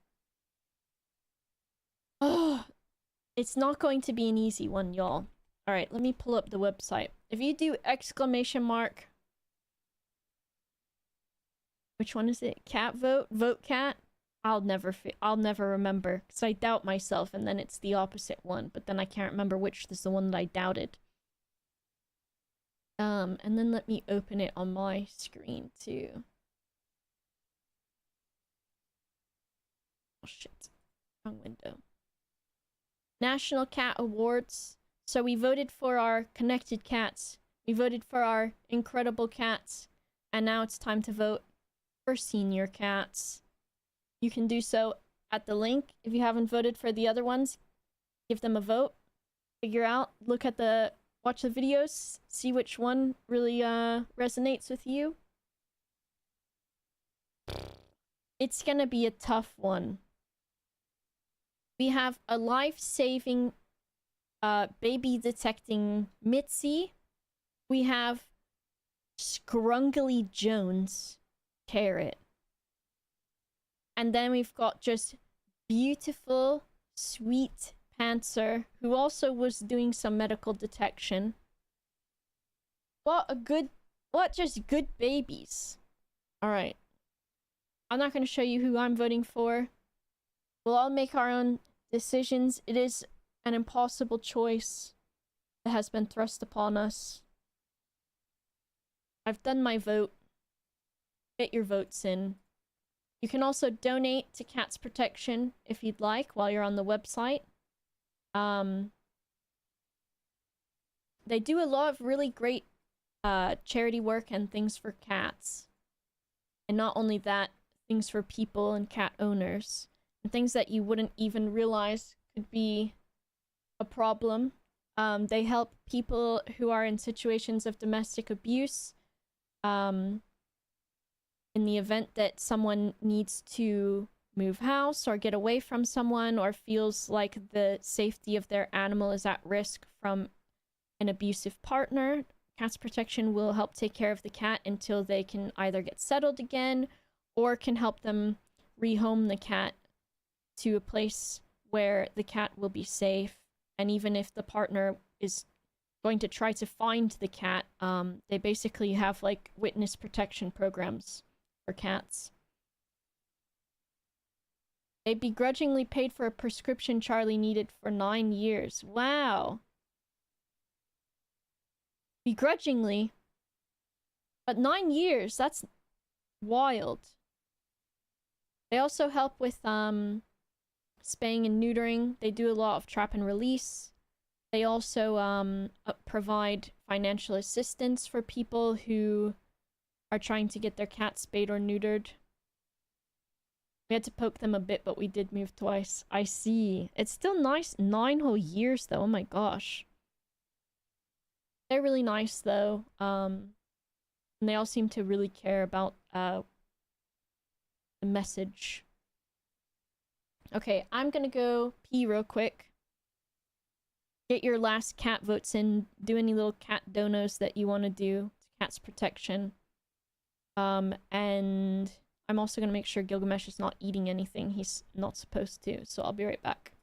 It's not going to be an easy one, y'all. Alright, let me pull up the website. If you do exclamation mark... Which one is it? Cat vote? Vote cat? I'll never remember, because I doubt myself, and then it's the opposite one, but then I can't remember which is the one that I doubted. And then let me open it on my screen, too. Oh, shit. Wrong window. National Cat Awards. So we voted for our connected cats. We voted for our incredible cats. And now it's time to vote for senior cats. You can do so at the link. If you haven't voted for the other ones, give them a vote. Figure out, watch the videos, see which one really resonates with you. It's gonna be a tough one. We have a life-saving baby detecting Mitzi. We have Scrungly Jones Carrot. And then we've got just beautiful, sweet Panther, who also was doing some medical detection. What just good babies. Alright. I'm not going to show you who I'm voting for. We'll all make our own decisions. It is an impossible choice that has been thrust upon us. I've done my vote. Get your votes in. You can also donate to Cats Protection if you'd like while you're on the website. They do a lot of really great charity work and things for cats. And not only that, things for people and cat owners. And things that you wouldn't even realize could be a problem. They help people who are in situations of domestic abuse. In the event that someone needs to move house or get away from someone or feels like the safety of their animal is at risk from an abusive partner, Cats Protection will help take care of the cat until they can either get settled again or can help them rehome the cat to a place where the cat will be safe. And even if the partner is going to try to find the cat, they basically have like witness protection programs for cats. They begrudgingly paid for a prescription Charlie needed for 9 years. Wow. Begrudgingly? But 9 years, that's wild. They also help with spaying and neutering. They do a lot of trap and release. They also provide financial assistance for people who are trying to get their cat spayed or neutered. We had to poke them a bit, but we did move twice. I see. It's still nice. 9 whole years, though. Oh my gosh. They're really nice, though. And they all seem to really care about the message. Okay, I'm gonna go pee real quick. Get your last cat votes in. Do any little cat donos that you want to do to cat's protection. And I'm also gonna make sure Gilgamesh is not eating anything he's not supposed to, so I'll be right back.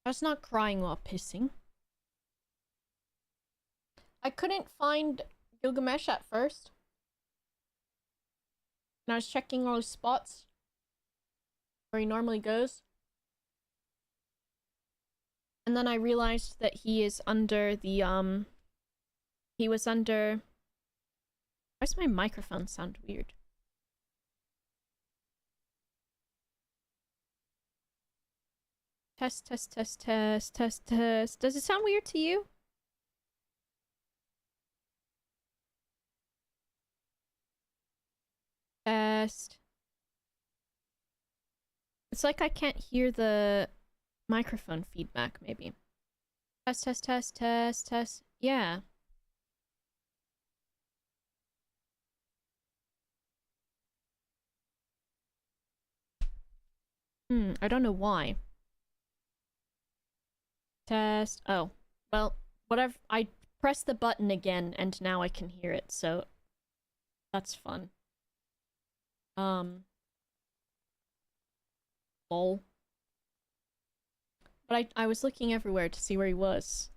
I was not crying while pissing. I couldn't find Gilgamesh at first. And I was checking all his spots where he normally goes. And then I realized that he is under the, he was under... Why does my microphone sound weird? Test, test, test, test, test, test. Does it sound weird to you? Test. It's like I can't hear the microphone feedback, maybe. Test, test, test, test, test. Yeah. I don't know why. Test. Oh. Well, whatever. I pressed the button again, and now I can hear it, so... That's fun. Lol. But I was looking everywhere to see where he was.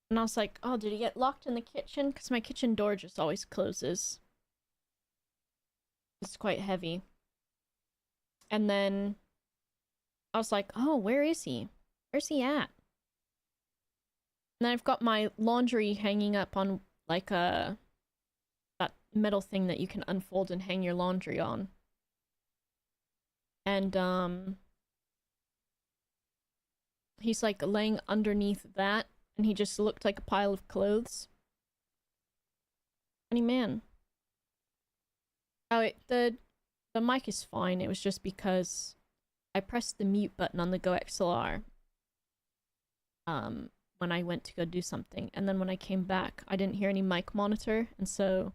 And I was like, oh, did he get locked in the kitchen? Because my kitchen door just always closes. It's quite heavy. And then I was like, oh, where is he? Where's he at? And then I've got my laundry hanging up on, like, that metal thing that you can unfold and hang your laundry on. And, he's, like, laying underneath that, and he just looked like a pile of clothes. Funny man. Oh, the mic is fine. It was just because I pressed the mute button on the Go XLR. When I went to go do something, and then when I came back, I didn't hear any mic monitor, and so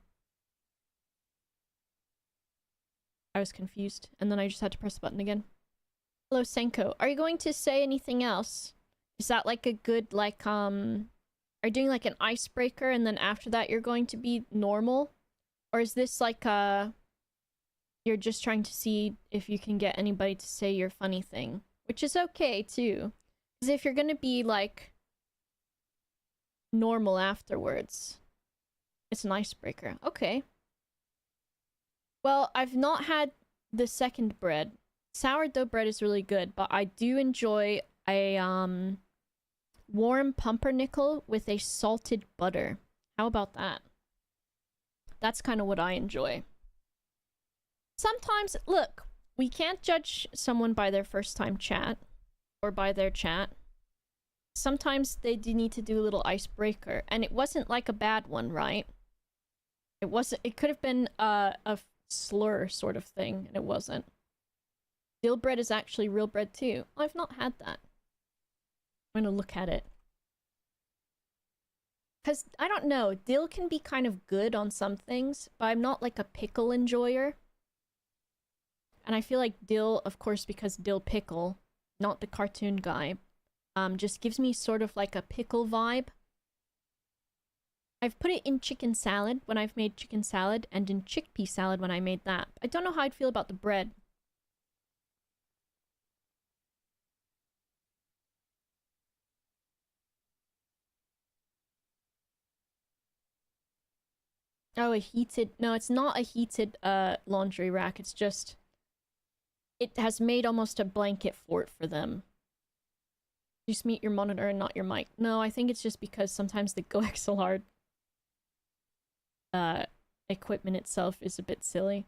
I was confused, and then I just had to press the button again. Hello, Senko. Are you going to say anything else? Is that like a good, like, are you doing like an icebreaker, and then after that you're going to be normal? Or is this like you're just trying to see if you can get anybody to say your funny thing? Which is okay, too. Because if you're gonna be, like, normal afterwards, it's an icebreaker. Okay. Well, I've not had the second bread. Sourdough bread is really good, but I do enjoy a, warm pumpernickel with a salted butter. How about that? That's kind of what I enjoy. Sometimes, look, we can't judge someone by their first time chat or by their chat. Sometimes they do need to do a little icebreaker, and it wasn't like a bad one, right? It could have been a slur sort of thing, and it wasn't. Dill bread is actually real bread too. I've not had that. I'm gonna look at it. Because, I don't know, dill can be kind of good on some things, but I'm not like a pickle enjoyer. And I feel like dill, of course, because dill pickle, not the cartoon guy, just gives me sort of like a pickle vibe. I've put it in chicken salad when I've made chicken salad, and in chickpea salad when I made that. I don't know how I'd feel about the bread. Oh, a heated... No, it's not a heated laundry rack. It's just... It has made almost a blanket fort for them. Just mute your monitor and not your mic. No, I think it's just because sometimes the GoXLR equipment itself is a bit silly.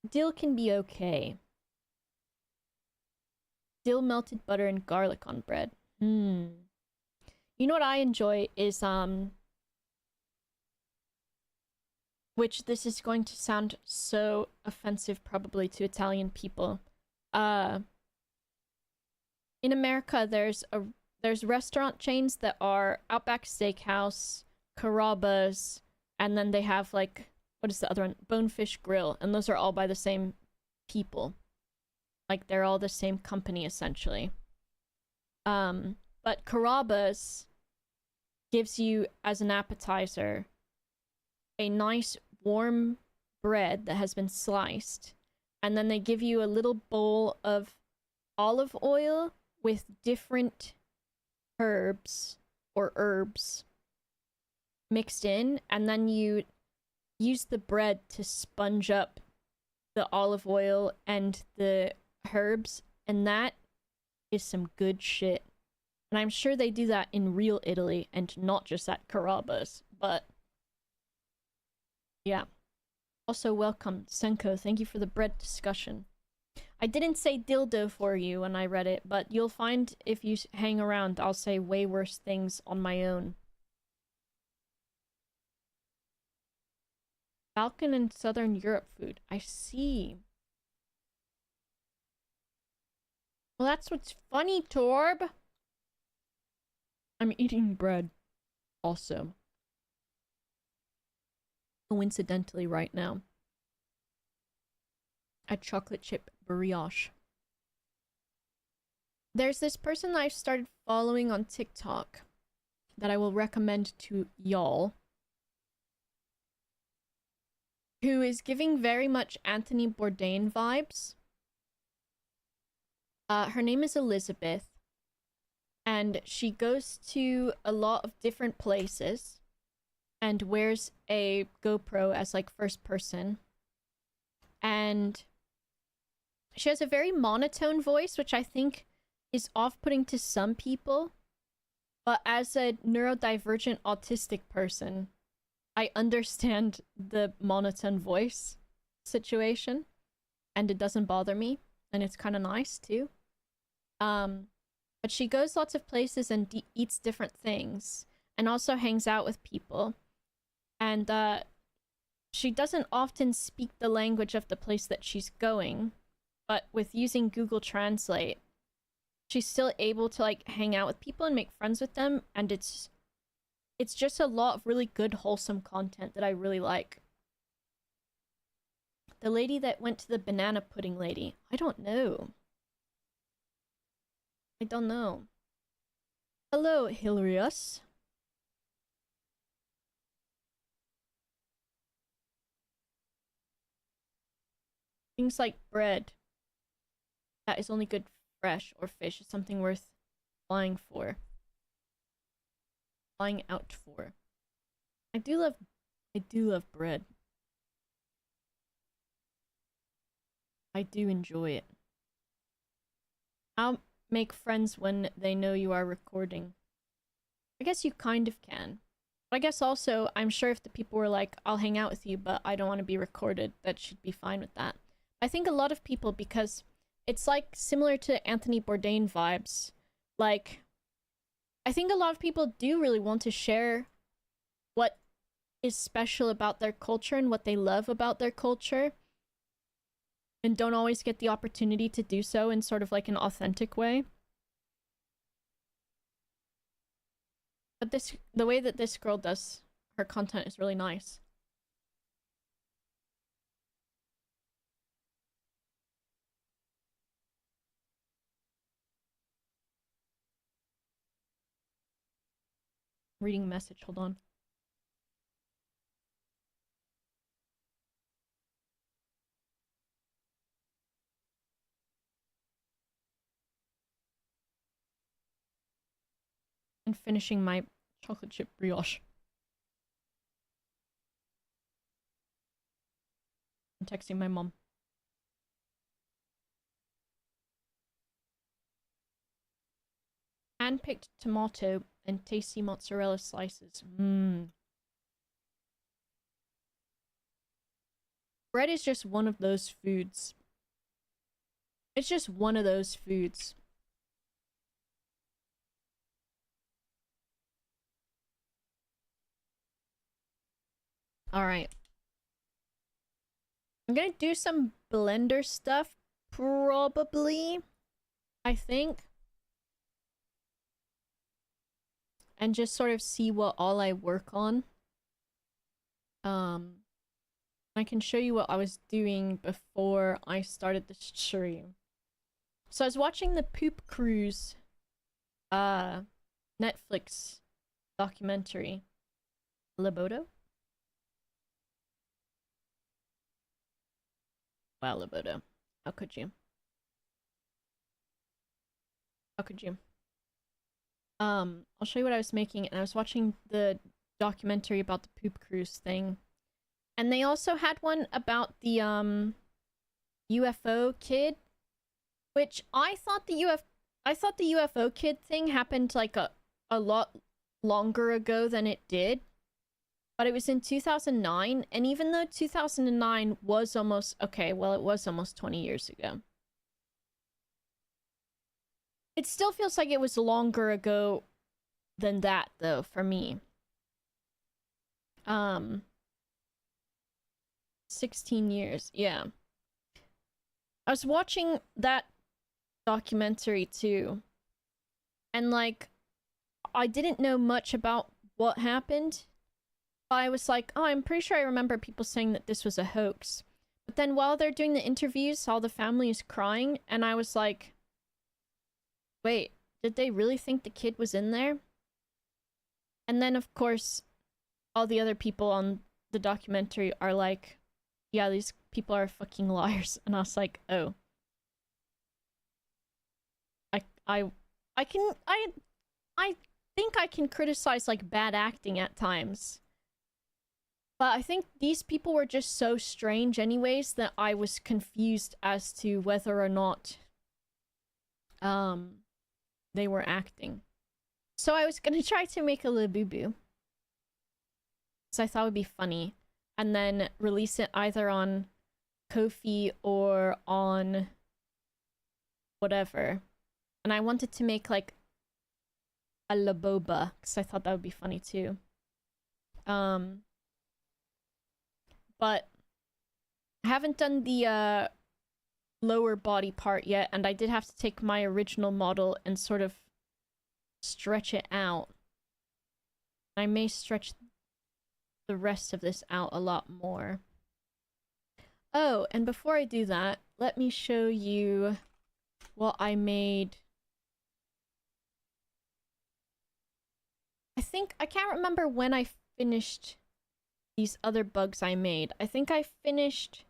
Dill can be okay. Dill melted butter and garlic on bread. You know what I enjoy is, which this is going to sound so offensive probably to Italian people. In America, there's restaurant chains that are Outback Steakhouse, Carrabba's, and then they have like, what is the other one? Bonefish Grill, and those are all by the same people. Like, they're all the same company, essentially. But Carrabba's gives you, as an appetizer, a nice warm bread that has been sliced, and then they give you a little bowl of olive oil with different herbs or herbs mixed in, and then you use the bread to sponge up the olive oil and the herbs, and that is some good shit. And I'm sure they do that in real Italy and not just at Carrabba's, but yeah. Also, welcome, Senko. Thank you for the bread discussion. I didn't say dildo for you when I read it, but you'll find if you hang around, I'll say way worse things on my own. Balkan and Southern Europe food. I see. Well, that's what's funny, Torb. I'm eating bread. Also. Coincidentally right now. A chocolate chip brioche. There's this person that I've started following on TikTok that I will recommend to y'all, who is giving very much Anthony Bourdain vibes. Her name is Elizabeth, and she goes to a lot of different places and wears a GoPro as like first person. And she has a very monotone voice, which I think is off-putting to some people. But as a neurodivergent autistic person, I understand the monotone voice situation, and it doesn't bother me, and it's kind of nice too. But she goes lots of places and eats different things, and also hangs out with people. And she doesn't often speak the language of the place that she's going, but with using Google Translate, she's still able to like hang out with people and make friends with them, and it's just a lot of really good wholesome content that I really like. The lady that went to the banana pudding lady, I don't know. Hello, Hilarious. Things like bread that is only good fresh or fish is something worth flying for. Flying out for. I do love bread. I do enjoy it. I'll make friends when they know you are recording. I guess you kind of can. But I guess also, I'm sure if the people were like, I'll hang out with you, but I don't want to be recorded, that should be fine with that. I think a lot of people, because it's like similar to Anthony Bourdain vibes, like, I think a lot of people do really want to share what is special about their culture and what they love about their culture, and don't always get the opportunity to do so in sort of like an authentic way. But the way that this girl does her content is really nice. Reading a message, hold on. And finishing my chocolate chip brioche. I'm texting my mom. Hand-picked tomato and tasty mozzarella slices. Mmm. Bread is just one of those foods. It's just one of those foods. Alright. I'm gonna do some Blender stuff, probably. I think. And just sort of see what all I work on. I can show you what I was doing before I started the stream. So I was watching the Poop Cruise Netflix documentary. Libodo? Wow, Libodo. How could you? How could you? I'll show you what I was making, and I was watching the documentary about the Poop Cruise thing. And they also had one about the UFO kid, which I thought the UFO kid thing happened like a lot longer ago than it did. But it was in 2009, and even though 2009 was almost, okay, well, it was almost 20 years ago. It still feels like it was longer ago than that, though, for me. 16 years, yeah. I was watching that documentary, too. And, like, I didn't know much about what happened. But I was like, oh, I'm pretty sure I remember people saying that this was a hoax. But then while they're doing the interviews, all the family is crying, and I was like, wait, did they really think the kid was in there? And then, of course, all the other people on the documentary are like, yeah, these people are fucking liars. And I was like, oh. I think I can criticize, like, bad acting at times. But I think these people were just so strange anyways that I was confused as to whether or not they were acting. So I was gonna try to make a Labubu. So I thought it would be funny. And then release it either on Ko-fi or on whatever. And I wanted to make like a Laboba, because I thought that would be funny too. But I haven't done the lower body part yet, and I did have to take my original model and sort of stretch it out. I may stretch the rest of this out a lot more. Oh, and before I do that, let me show you what I made. I can't remember when I finished these other bugs I made. I think I finished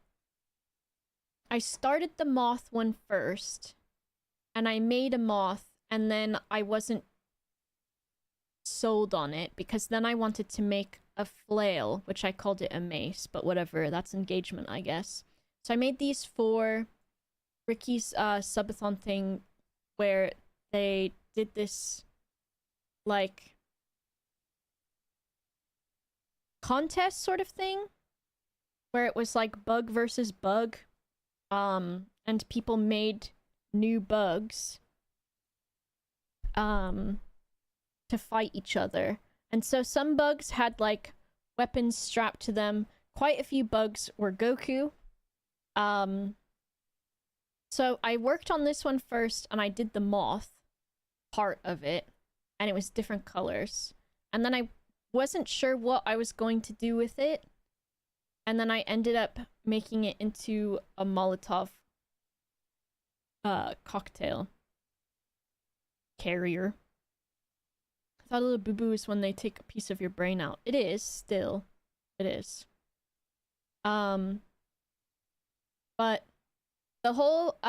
I started the moth one first, and I made a moth, and then I wasn't sold on it because then I wanted to make a flail, which I called it a mace, but whatever, that's engagement, I guess. So I made these for Ricky's subathon thing where they did this like contest sort of thing where it was like bug versus bug, and people made new bugs to fight each other. And so some bugs had like weapons strapped to them. Quite a few bugs were Goku. So I worked on this one first, and I did the moth part of it, and it was different colors. And then I wasn't sure what I was going to do with it, and then I ended up making it into a Molotov cocktail carrier. I thought a little boo-boo is when they take a piece of your brain out. It is, still. It is. But the whole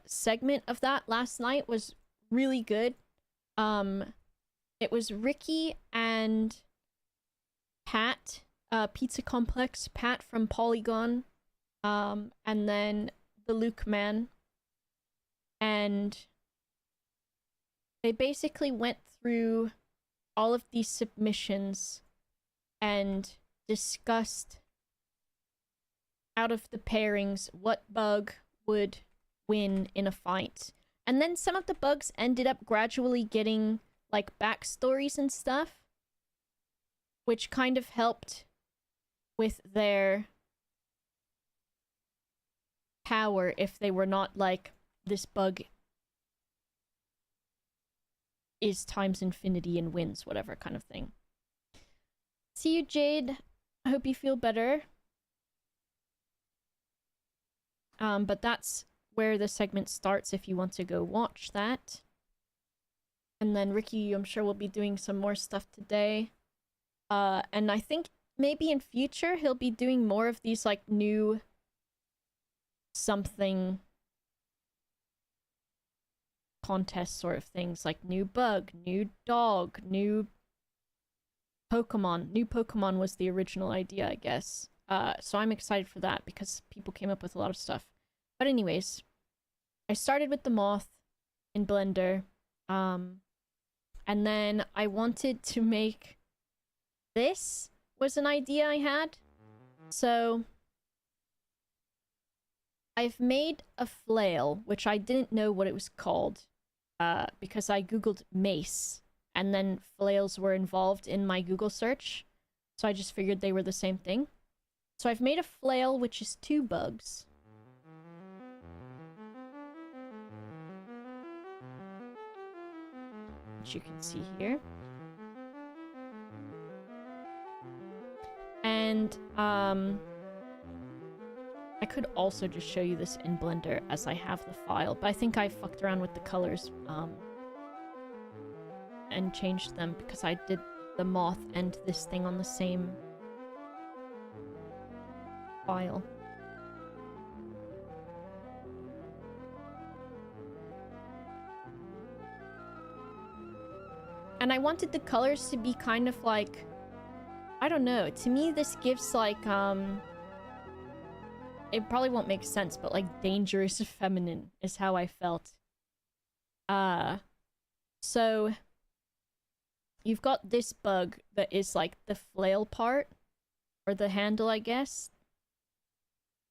segment of that last night was really good. It was Ricky and Pat, Pizza Complex, Pat from Polygon, and then the Luke Man. And they basically went through all of these submissions and discussed out of the pairings what bug would win in a fight. And then some of the bugs ended up gradually getting like backstories and stuff, which kind of helped with their power if they were not like, this bug is times infinity and wins, whatever kind of thing. See you, Jade. I hope you feel better. But that's where the segment starts if you want to go watch that. And then Ricky, I'm sure, will be doing some more stuff today. And I think maybe in future he'll be doing more of these like new something contest sort of things, like new bug, new dog, new Pokemon. New Pokemon was the original idea, I guess. So I'm excited for that because people came up with a lot of stuff. But anyways, I started with the moth in Blender, and then I wanted to make this was an idea I had. So I've made a flail, which I didn't know what it was called, because I googled mace, and then flails were involved in my Google search, so I just figured they were the same thing. So I've made a flail, which is 2 bugs. Which you can see here. And, I could also just show you this in Blender as I have the file, but I think I fucked around with the colors, and changed them because I did the moth and this thing on the same file. And I wanted the colors to be kind of like, I don't know, to me this gives like, it probably won't make sense, but like dangerous feminine is how I felt. So you've got this bug that is like the flail part, or the handle, I guess.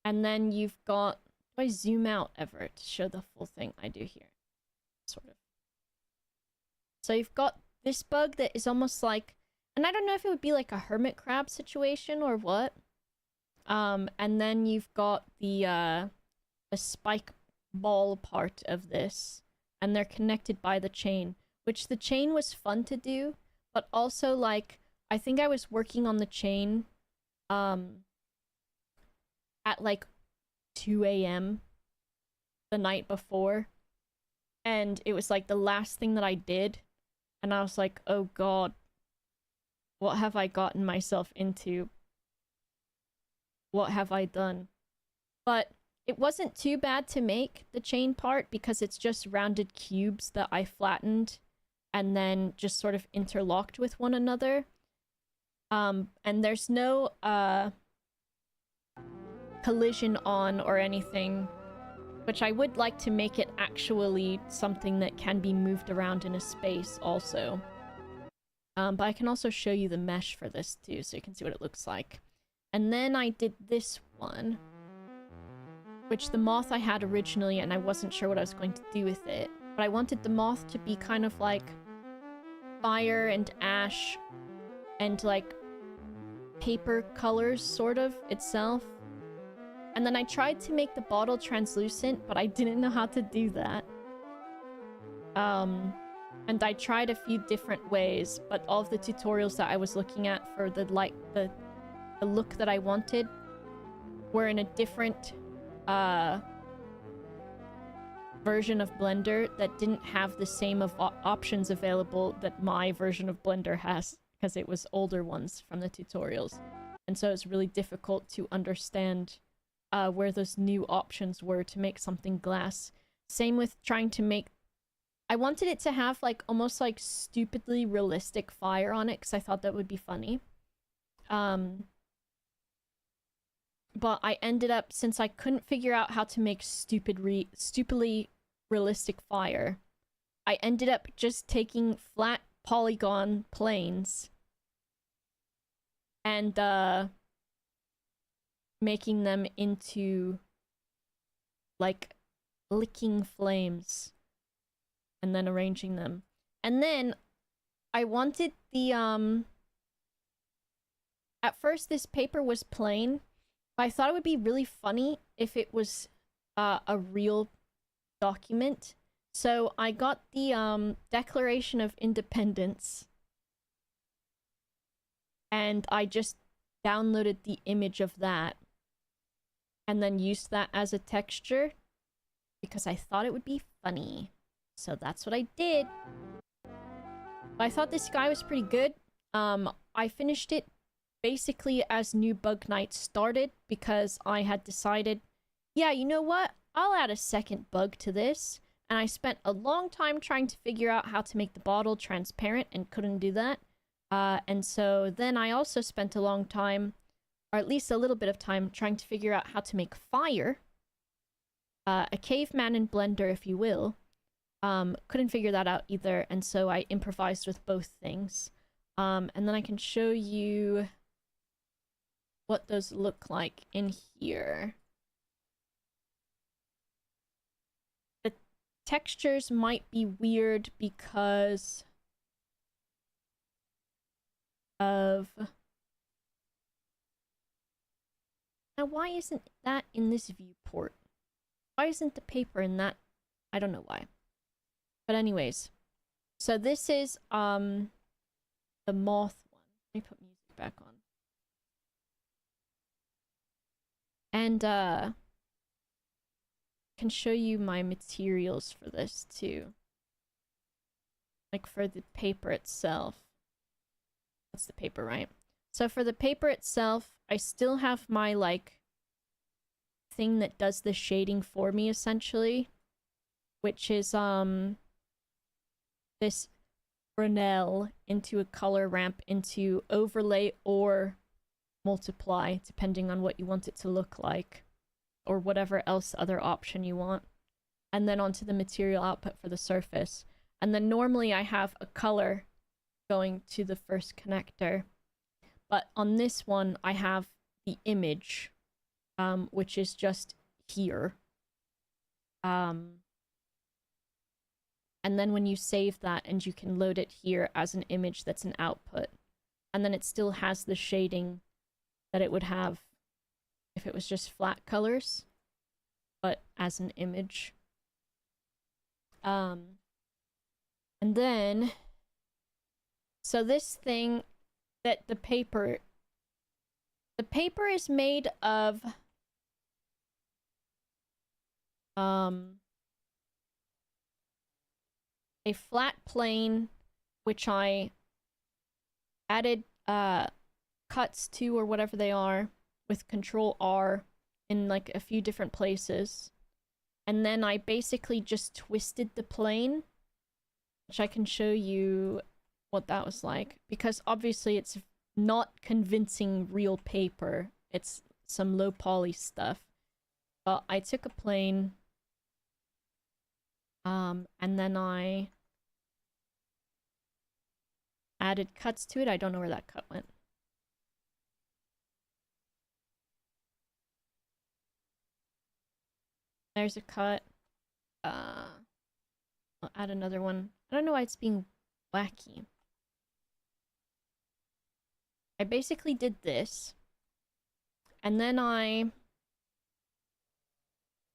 And then you've got, do I zoom out ever to show the full thing? I do here, sort of. So you've got this bug that is almost like, and I don't know if it would be like a hermit crab situation or what. And then you've got the spike ball part of this, and they're connected by the chain, which the chain was fun to do, but also like, I think I was working on the chain, at like 2 a.m. the night before, and it was like the last thing that I did, and I was like, oh god, what have I gotten myself into? What have I done? But it wasn't too bad to make the chain part because it's just rounded cubes that I flattened and then just sort of interlocked with one another. And there's no collision on or anything, which I would like to make it actually something that can be moved around in a space also. But I can also show you the mesh for this too, so you can see what it looks like. And then I did this one, which the moth I had originally, and I wasn't sure what I was going to do with it. But I wanted the moth to be kind of like fire and ash and like paper colors sort of itself. And then I tried to make the bottle translucent, but I didn't know how to do that. And I tried a few different ways, but all of the tutorials that I was looking at for the look that I wanted were in a different version of Blender that didn't have the same options available that my version of Blender has, because it was older ones from the tutorials. And so it's really difficult to understand where those new options were to make something glass. Same with trying to make... I wanted it to have like almost like stupidly realistic fire on it because I thought that would be funny. But I ended up, since I couldn't figure out how to make stupidly realistic fire, I ended up just taking flat polygon planes and making them into like licking flames and then arranging them. And then I wanted the at first this paper was plain, but I thought it would be really funny if it was a real document. So I got the Declaration of Independence and I just downloaded the image of that and then used that as a texture because I thought it would be funny. So that's what I did. But I thought this guy was pretty good. I finished it basically as New Bug Night started because I had decided, yeah, you know what? I'll add a second bug to this. And I spent a long time trying to figure out how to make the bottle transparent and couldn't do that. And so then I also spent a long time, or at least a little bit of time, trying to figure out how to make fire. A caveman in Blender, if you will. Couldn't figure that out either, and so I improvised with both things. And then I can show you what those look like in here. The textures might be weird because of... Now, why isn't that in this viewport? Why isn't the paper in that? I don't know why. But anyways, so this is the moth one. Let me put music back on. And I can show you my materials for this too. Like for the paper itself. That's the paper, right? So for the paper itself, I still have my like thing that does the shading for me essentially, which is this Fresnel into a color ramp into overlay or multiply, depending on what you want it to look like, or whatever else other option you want. And then onto the material output for the surface. And then normally I have a color going to the first connector. But on this one, I have the image, which is just here. And then when you save that, and you can load it here as an image that's an output. And then it still has the shading that it would have if it was just flat colors, but as an image. And then, so this thing that the paper is made of a flat plane, which I added cuts to, or whatever they are, with Control R in like a few different places. And then I basically just twisted the plane, which I can show you what that was like. Because obviously it's not convincing real paper. It's some low poly stuff. But I took a plane, and then I added cuts to it. I don't know where that cut went. There's a cut. I'll add another one. I don't know why it's being wacky. I basically did this, and then I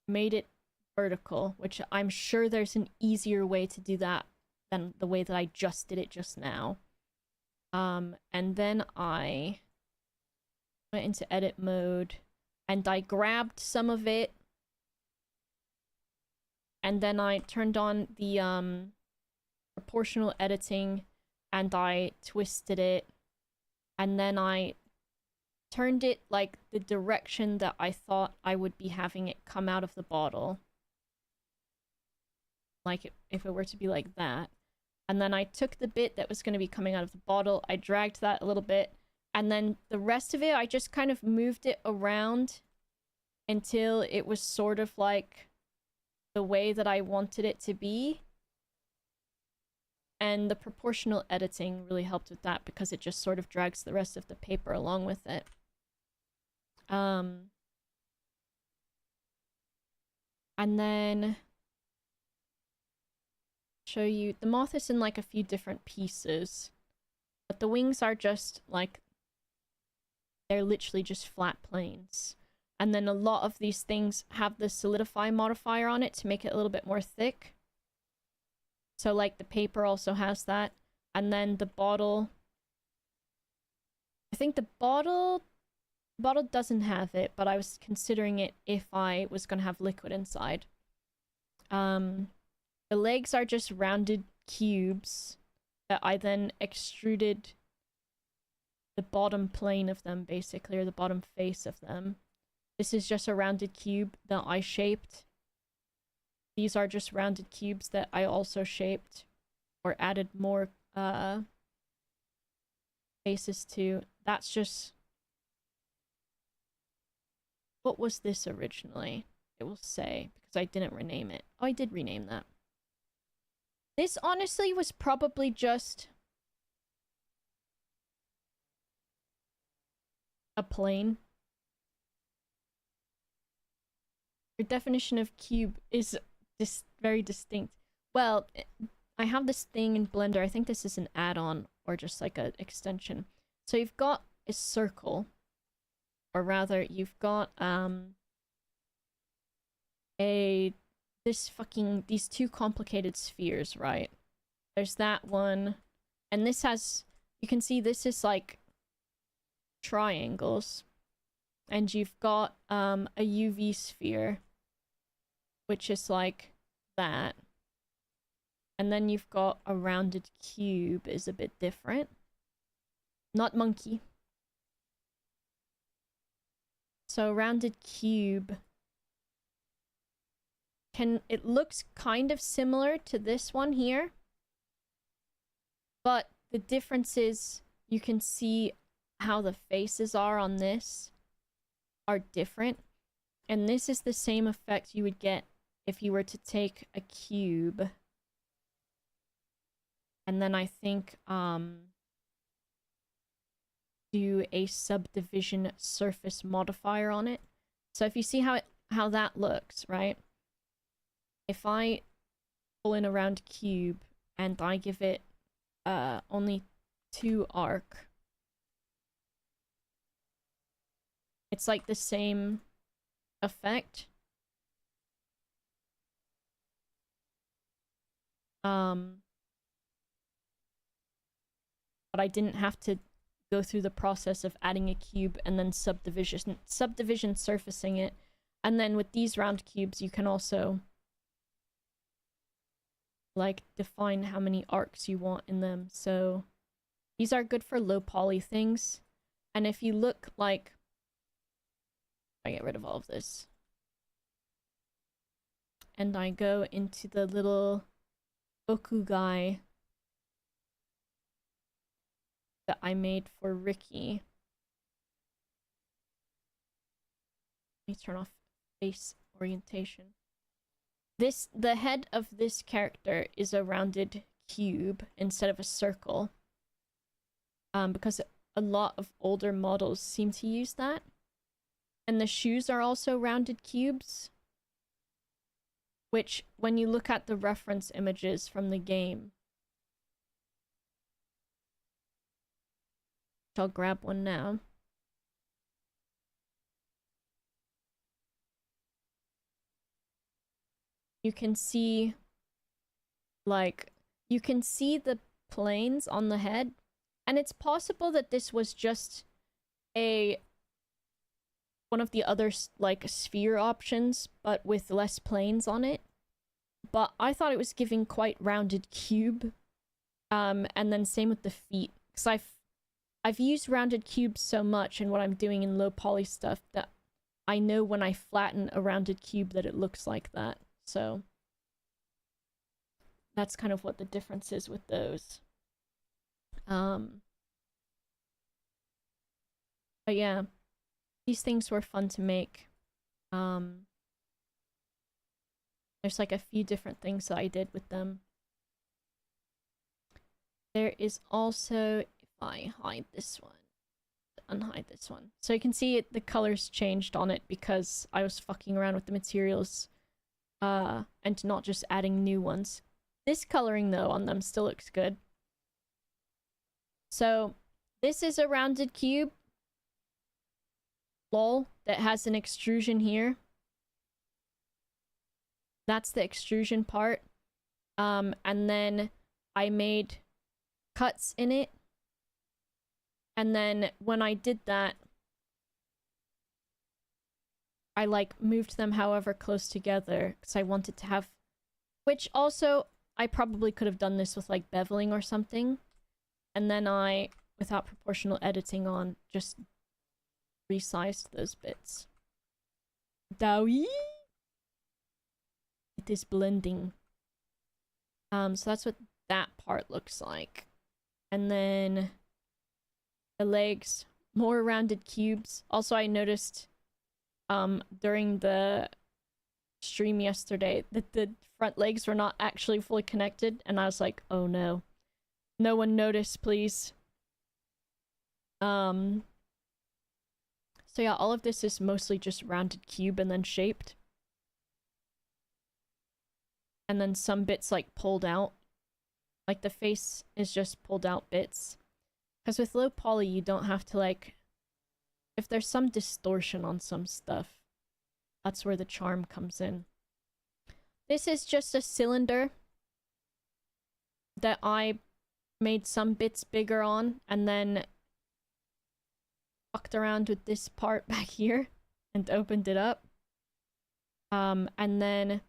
made it vertical, which I'm sure there's an easier way to do that than the way that I just did it just now. And then I went into edit mode, and I grabbed some of it, and then I turned on the proportional editing, and I twisted it, and then I turned it like the direction that I thought I would be having it come out of the bottle. Like if it were to be like that. And then I took the bit that was going to be coming out of the bottle, I dragged that a little bit, and then the rest of it, I just kind of moved it around until it was sort of like the way that I wanted it to be. And the proportional editing really helped with that because it just sort of drags the rest of the paper along with it. And then show you the moth is in like a few different pieces, but the wings are just like, they're literally just flat planes. And then a lot of these things have the solidify modifier on it to make it a little bit more thick. So like the paper also has that. And then the bottle, I think the bottle doesn't have it, but I was considering it if I was going to have liquid inside. The legs are just rounded cubes that I then extruded the bottom plane of them, basically, or the bottom face of them. This is just a rounded cube that I shaped. These are just rounded cubes that I also shaped or added more faces to. That's just... What was this originally? It will say, because I didn't rename it. Oh, I did rename that. This honestly was probably just a plane. Your definition of cube is very distinct. Well, I have this thing in Blender. I think this is an add-on or just like an extension. So you've got a circle, or rather, you've got these two complicated spheres, right? There's that one, and this has, you can see this is like triangles, and you've got a UV sphere, which is like that, and then you've got a rounded cube is a bit different. Not monkey. So rounded cube it looks kind of similar to this one here, but the difference is you can see how the faces are on this are different, and this is the same effect you would get if you were to take a cube and then I think do a subdivision surface modifier on it. So if you see how that looks, right? If I pull in a round cube and I give it only 2 arc, it's like the same effect. But I didn't have to go through the process of adding a cube and then subdivision surfacing it. And then with these round cubes, you can also like define how many arcs you want in them. So these are good for low poly things. And if you look like, I get rid of all of this. And I go into the little boku guy that I made for Ricky. Let me turn off face orientation. The head of this character is a rounded cube instead of a circle. Because a lot of older models seem to use that. And the shoes are also rounded cubes. Which, when you look at the reference images from the game, I'll grab one now. You can see, like, you can see the planes on the head, and it's possible that this was just one of the other, like, sphere options, but with less planes on it. But I thought it was giving quite rounded cube. And then same with the feet. Because I've used rounded cubes so much in what I'm doing in low poly stuff that I know when I flatten a rounded cube that it looks like that. So that's kind of what the difference is with those. But yeah. These things were fun to make. There's like a few different things that I did with them. There is also, if I hide this one, unhide this one. So you can see the colors changed on it because I was fucking around with the materials and not just adding new ones. This coloring though on them still looks good. So this is a rounded cube. Lol, that has an extrusion here. That's the extrusion part. And then I made cuts in it. And then when I did that, I like moved them however close together because I wanted to have, which also I probably could have done this with like beveling or something. And then I, without proportional editing on, just resized those bits. Dowie? It is blending. So that's what that part looks like. And then the legs, more rounded cubes. Also, I noticed during the stream yesterday that the front legs were not actually fully connected, and I was like, oh no. No one noticed, please. So yeah, all of this is mostly just rounded cube and then shaped. And then some bits like pulled out. Like the face is just pulled out bits. Because with low poly you don't have to like... If there's some distortion on some stuff, that's where the charm comes in. This is just a cylinder that I made some bits bigger on and then fucked around with this part back here and opened it up. And then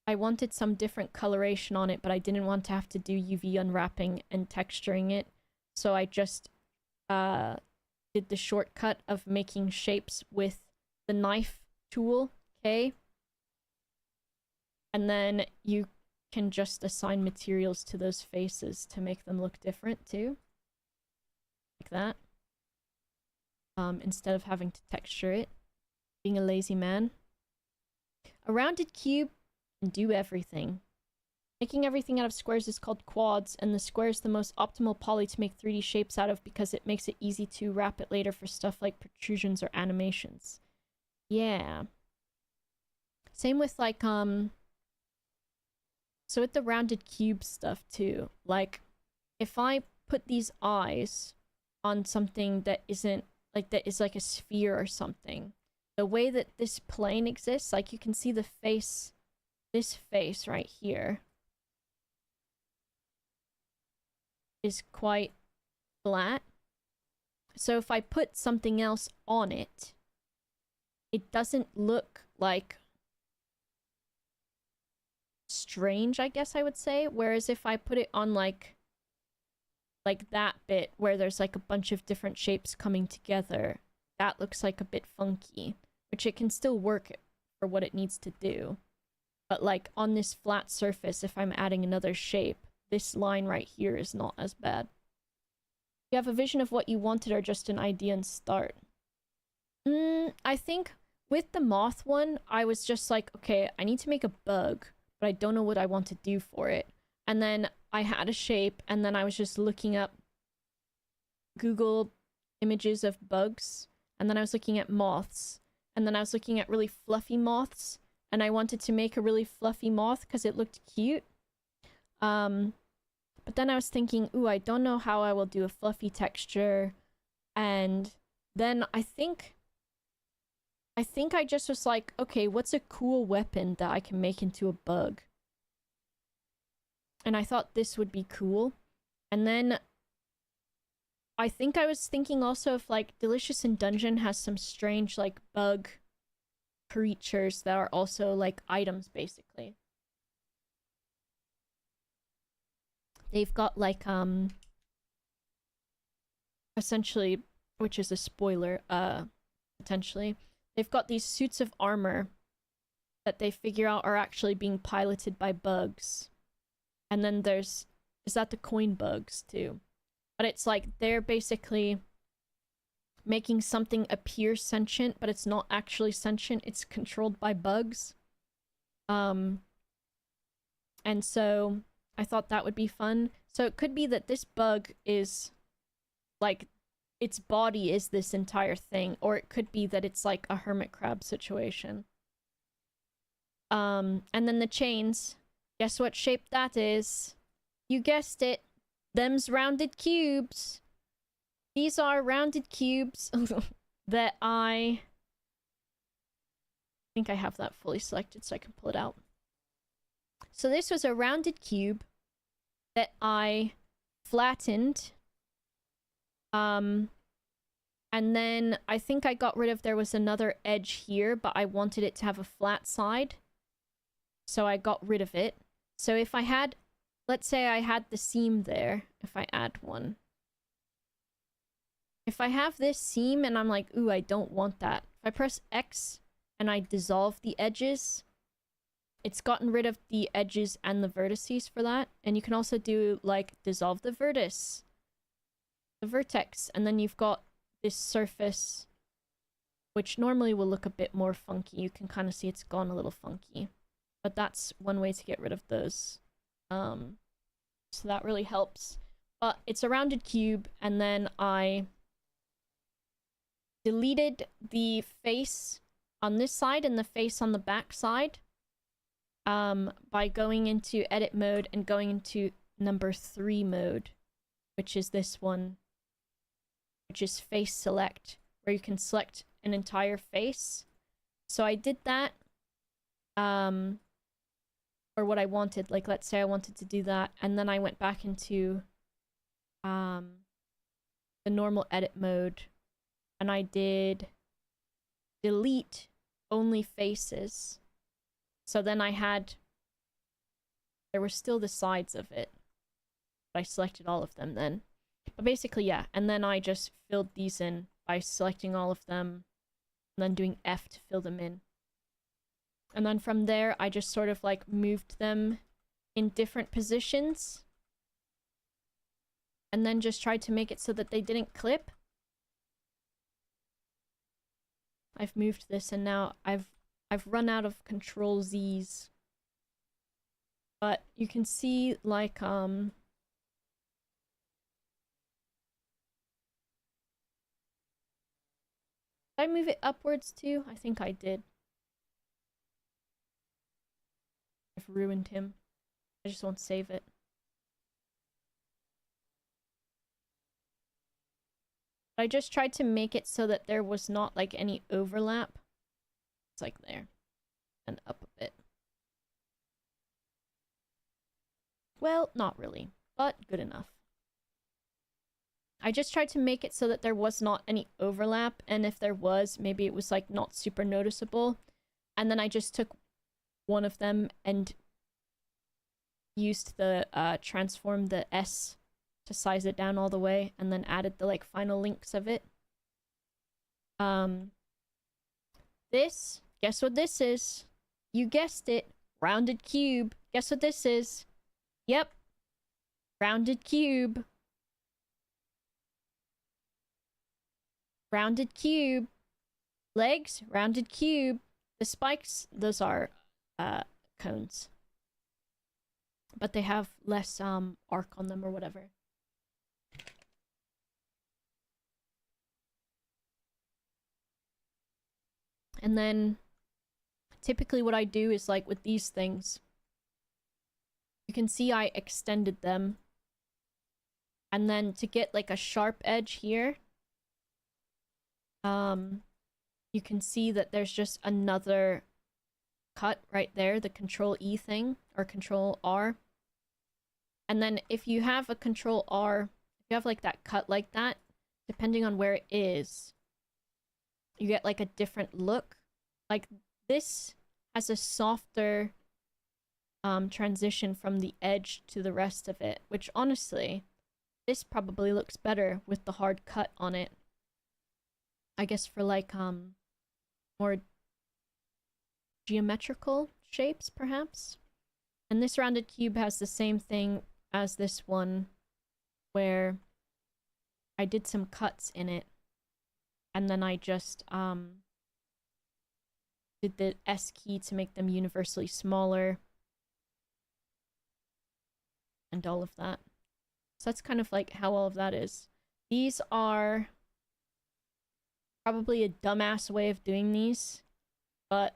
I wanted some different coloration on it, but I didn't want to have to do UV unwrapping and texturing it. So I just did the shortcut of making shapes with the knife tool, okay? And then you can just assign materials to those faces to make them look different too. Like that. Instead of having to texture it. Being a lazy man. A rounded cube can do everything. Making everything out of squares is called quads, and the square is the most optimal poly to make 3D shapes out of because it makes it easy to wrap it later for stuff like protrusions or animations. Yeah. Same with like, so with the rounded cube stuff too, like, if I put these eyes on something that isn't, like, that is like a sphere or something, the way that this plane exists, like, you can see the face, this face right here, is quite flat. So if I put something else on it, it doesn't look like strange, I guess I would say. Whereas if I put it on like that bit where there's like a bunch of different shapes coming together, that looks like a bit funky. which it can still work for what it needs to do. But like on this flat surface, if I'm adding another shape, this line right here is not as bad. You have a vision of what you wanted or just an idea and start? I think with the moth one, I was just like, okay, I need to make a bug, but I don't know what I want to do for it. And then I had a shape, and then I was just looking up Google images of bugs, and then I was looking at moths, and then I was looking at really fluffy moths, and I wanted to make a really fluffy moth because it looked cute. But then I was thinking, ooh, I don't know how I will do a fluffy texture. And then I think I just was like, okay, what's a cool weapon that I can make into a bug? And I thought this would be cool. And then I think I was thinking also if like Delicious in Dungeon has some strange like bug creatures that are also like items basically. They've got like essentially, which is a spoiler, potentially, they've got these suits of armor that they figure out are actually being piloted by bugs. And then is that the coin bugs too? But it's like they're basically making something appear sentient, but it's not actually sentient, it's controlled by bugs. And so I thought that would be fun. So it could be that this bug is like its body is this entire thing, or it could be that it's like a hermit crab situation. And then the chains, guess what shape that is? You guessed it. Them's rounded cubes. These are rounded cubes that I think I have that fully selected so I can pull it out. So this was a rounded cube that I flattened. And then I think I got rid of, there was another edge here, but I wanted it to have a flat side. So I got rid of it. So if I had, let's say I had the seam there, if I add one. If I have this seam and I'm like, ooh, I don't want that. If I press X and I dissolve the edges, it's gotten rid of the edges and the vertices for that. And you can also do like dissolve the vertex, and then you've got this surface, which normally will look a bit more funky. You can kind of see it's gone a little funky, but that's one way to get rid of those. So that really helps. But it's a rounded cube, and then I deleted the face on this side and the face on the back side by going into edit mode and going into number 3 mode, which is this one, which is face select, where you can select an entire face. So I did that, or what I wanted, like let's say I wanted to do that, and then I went back into the normal edit mode, and I did delete only faces. So then there were still the sides of it, but I selected all of them then. But basically, yeah, and then I just filled these in by selecting all of them, and then doing F to fill them in. And then from there, I just sort of like moved them in different positions, and then just tried to make it so that they didn't clip. I've moved this, and now I've run out of Control Z's. But you can see like did I move it upwards too? I think I did. I've ruined him. I just won't save it. I just tried to make it so that there was not like any overlap. It's like there. And up a bit. Well, not really, but good enough. I just tried to make it so that there was not any overlap, and if there was, maybe it was like not super noticeable. And then I just took one of them and used the transform the S to size it down all the way, and then added the like final links of it. this, guess what this is? You guessed it, rounded cube. Guess what this is? Yep, rounded cube. Rounded cube. Legs, rounded cube. The spikes, those are cones. But they have less arc on them or whatever. And then typically what I do is like with these things, you can see I extended them. And then to get like a sharp edge here, you can see that there's just another cut right there, the Control E thing, or Control R. And then if you have a Control R, if you have like that cut like that, depending on where it is, you get like a different look. Like this has a softer transition from the edge to the rest of it, which honestly, this probably looks better with the hard cut on it. I guess for like more geometrical shapes perhaps. And this rounded cube has the same thing as this one, where I did some cuts in it and then I just did the S key to make them universally smaller and all of that. So that's kind of like how all of that is. These are probably a dumbass way of doing these, but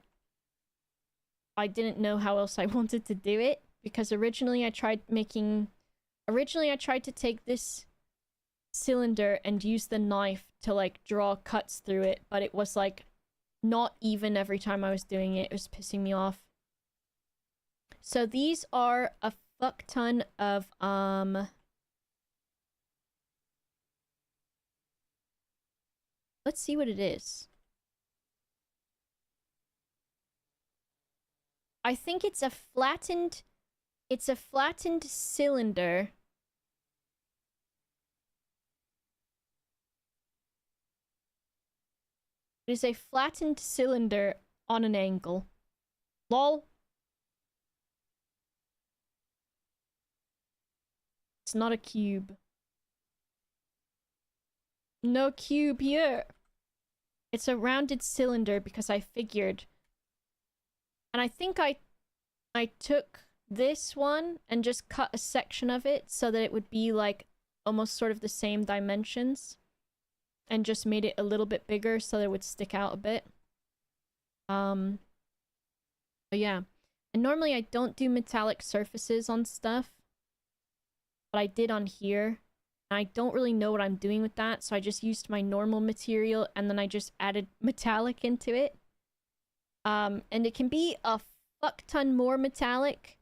I didn't know how else I wanted to do it, because originally I tried to take this cylinder and use the knife to like draw cuts through it, but it was like not even every time I was doing it. It was pissing me off. So these are a fuck ton of let's see what it is. I think it's a flattened cylinder. It is a flattened cylinder on an angle. Lol. It's not a cube. No cube here. It's a rounded cylinder because I figured. And I think I took this one and just cut a section of it so that it would be like almost sort of the same dimensions, and just made it a little bit bigger so that it would stick out a bit. But yeah. And normally I don't do metallic surfaces on stuff, but I did on here. And I don't really know what I'm doing with that, so I just used my normal material and then I just added metallic into it. And it can be a fuck ton more metallic,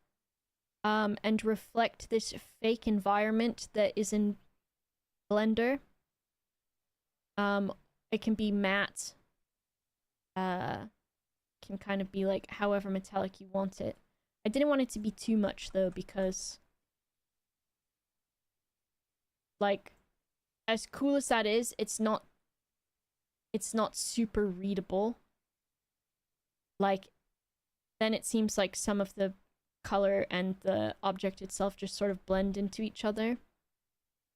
and reflect this fake environment that is in Blender. It can be matte. Can kind of be like however metallic you want it. I didn't want it to be too much though, because like, as cool as that is, it's not super readable. Like, then it seems like some of the color and the object itself just sort of blend into each other.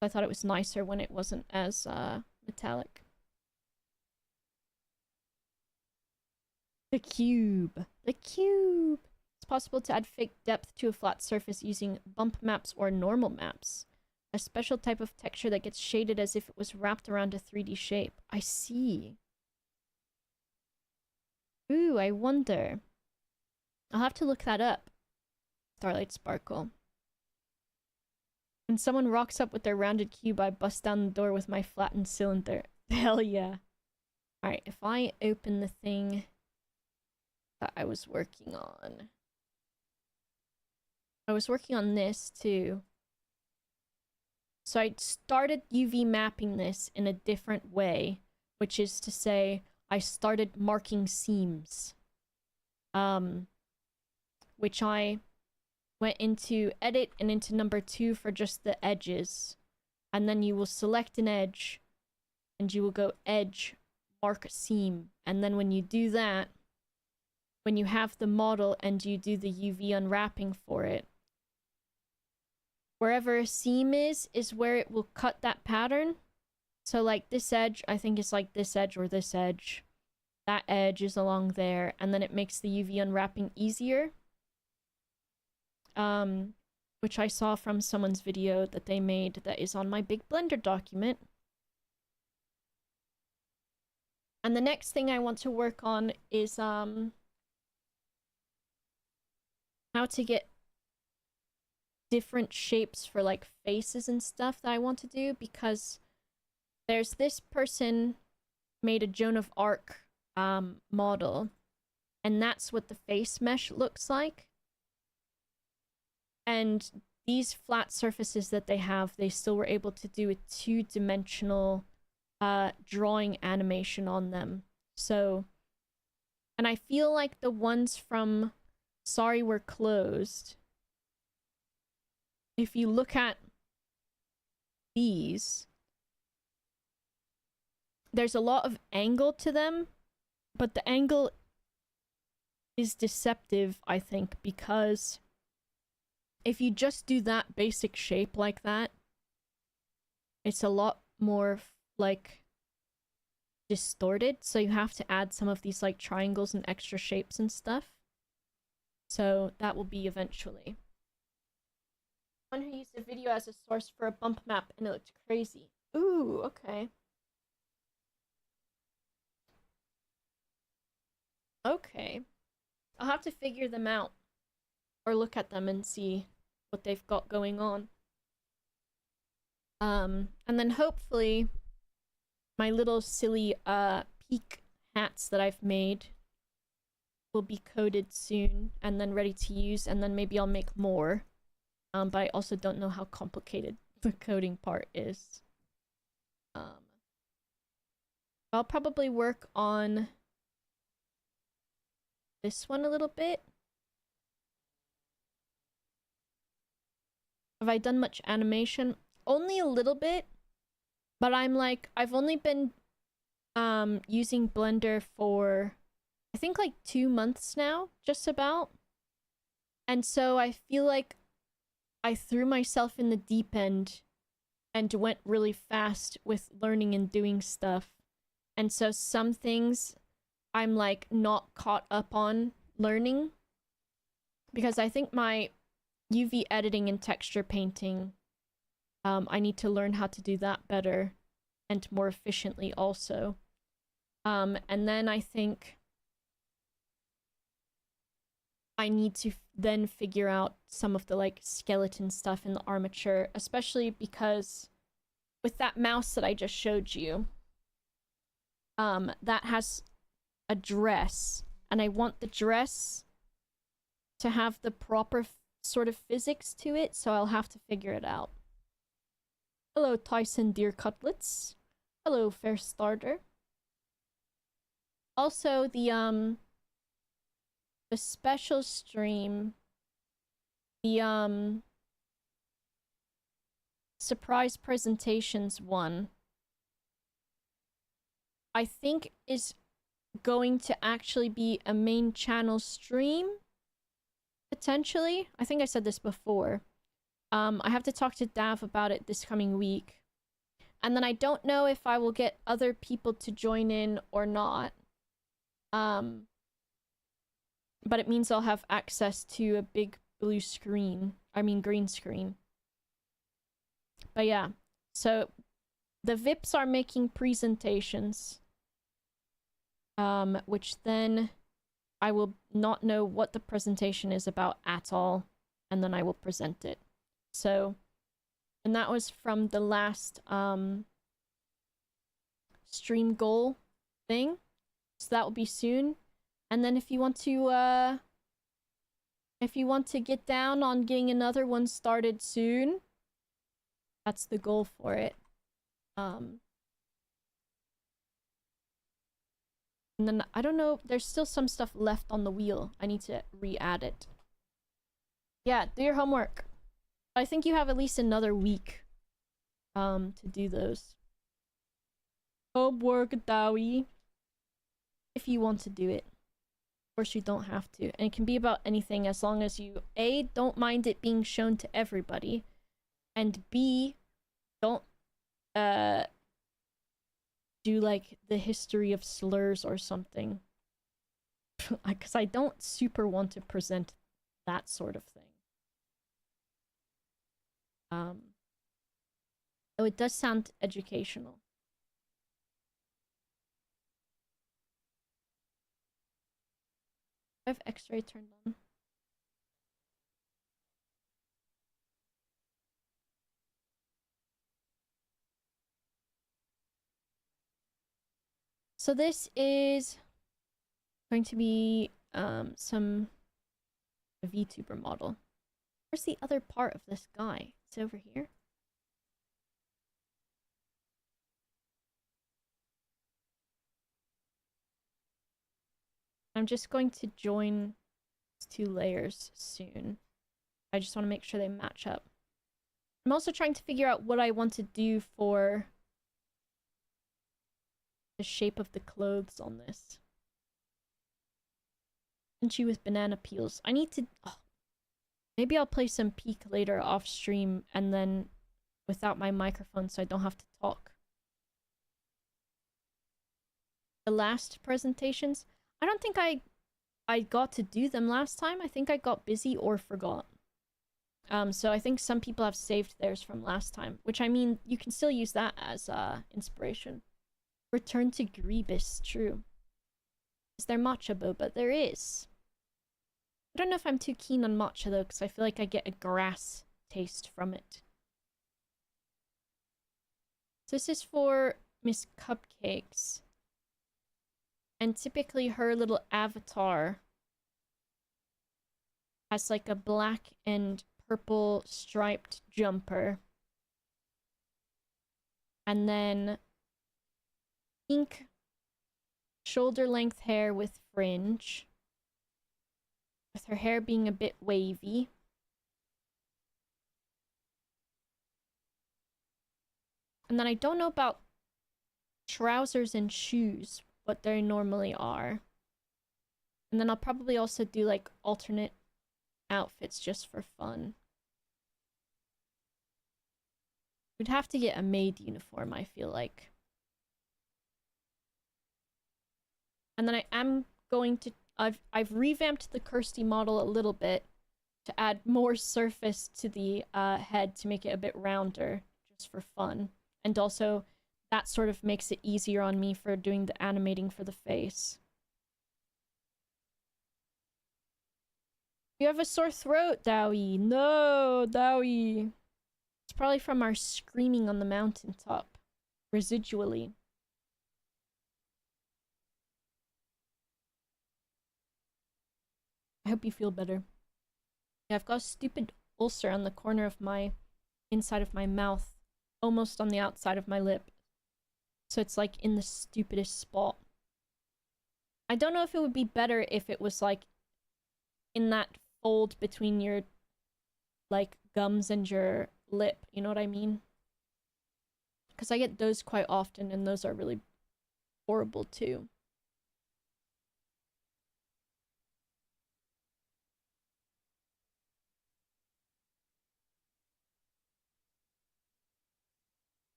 I thought it was nicer when it wasn't as metallic. The cube. The cube! It's possible to add fake depth to a flat surface using bump maps or normal maps. A special type of texture that gets shaded as if it was wrapped around a 3D shape. I see. Ooh, I wonder. I'll have to look that up. Starlight Sparkle. When someone rocks up with their rounded cube, I bust down the door with my flattened cylinder. Hell yeah. Alright, if I open the thing that I was working on. I was working on this too. So I started UV mapping this in a different way, which is to say, I started marking seams. Which I went into edit and into number 2 for just the edges. And then you will select an edge, and you will go edge mark a seam. And then when you do that, when you have the model and you do the UV unwrapping for it, wherever a seam is where it will cut that pattern. So like this edge, I think it's like this edge or this edge. That edge is along there, and then it makes the UV unwrapping easier. Which I saw from someone's video that they made that is on my big Blender document. And the next thing I want to work on is how to get different shapes for like faces and stuff that I want to do, because there's this person made a Joan of Arc model, and that's what the face mesh looks like. And these flat surfaces that they have, they still were able to do a 2-dimensional drawing animation on them. So, and I feel like the ones from Sorry We're Closed, if you look at these, there's a lot of angle to them, but the angle is deceptive, I think, because if you just do that basic shape like that, it's a lot more like distorted, so you have to add some of these like triangles and extra shapes and stuff. So that will be eventually. One who used a video as a source for a bump map and it looked crazy. Ooh, okay. Okay. I'll have to figure them out. Or look at them and see what they've got going on. And then hopefully my little silly peak hats that I've made will be coded soon and then ready to use, and then maybe I'll make more. But I also don't know how complicated the coding part is. I'll probably work on this one a little bit. Have I done much animation? Only a little bit, but I've only been using Blender for I think like 2 months now, just about. And so I feel like I threw myself in the deep end and went really fast with learning and doing stuff. And so some things I'm like not caught up on learning, because I think my UV editing and texture painting, I need to learn how to do that better and more efficiently also. And then I think I need to then figure out some of the like skeleton stuff in the armature, especially because with that mouse that I just showed you, that has a dress, and I want the dress to have the proper sort of physics to it, so I'll have to figure it out. Hello, Tyson Deer Cutlets. Hello, Fair Starter. Also, the special stream, the surprise presentations one, I think is going to actually be a main channel stream, potentially. I think I said this before. I have to talk to Dav about it this coming week. And then I don't know if I will get other people to join in or not. But it means I'll have access to a big blue screen. I mean green screen. But yeah, so the VIPs are making presentations. Which then I will not know what the presentation is about at all, and then I will present it. So, and that was from the last stream goal thing. So that will be soon. And then if you want to get down on getting another one started soon, that's the goal for it. And then, I don't know, there's still some stuff left on the wheel. I need to re-add it. Yeah, do your homework. I think you have at least another week to do those. Homework, Dowie. if you want to do it. Of course, you don't have to. And it can be about anything as long as you, A, don't mind it being shown to everybody, and B, don't do like the history of slurs or something. Because I don't super want to present that sort of thing. Oh, it does sound educational. I have X-ray turned on. So this is going to be some VTuber model. Where's the other part of this guy? It's over here. I'm just going to join these 2 layers soon. I just want to make sure they match up. I'm also trying to figure out what I want to do for the shape of the clothes on this. Kimchi with banana peels. I need to... Oh. Maybe I'll play some Peek later off stream and then without my microphone so I don't have to talk. The last presentations, I don't think I got to do them last time. I think I got busy or forgot. So I think some people have saved theirs from last time, which I mean, you can still use that as inspiration. Return to Grebus, true. Is there matcha boba? There is. I don't know if I'm too keen on matcha though, because I feel like I get a grass taste from it. So this is for Miss Cupcakes. And typically her little avatar has like a black and purple striped jumper. And then pink shoulder length hair with fringe. With her hair being a bit wavy. And then I don't know about trousers and shoes, what they normally are. And then I'll probably also do like alternate outfits just for fun. We'd have to get a maid uniform, I feel like. And then I am going to... I've revamped the Kirsty model a little bit to add more surface to the head to make it a bit rounder, just for fun. And also, that sort of makes it easier on me for doing the animating for the face. You have a sore throat, Dowie. No, Dowie. It's probably from our screaming on the mountaintop. Residually. I hope you feel better. Yeah, I've got a stupid ulcer on the corner of my... inside of my mouth. Almost on the outside of my lip. So it's like in the stupidest spot. I don't know if it would be better if it was like... in that fold between your... like, gums and your lip. You know what I mean? Because I get those quite often and those are really horrible too.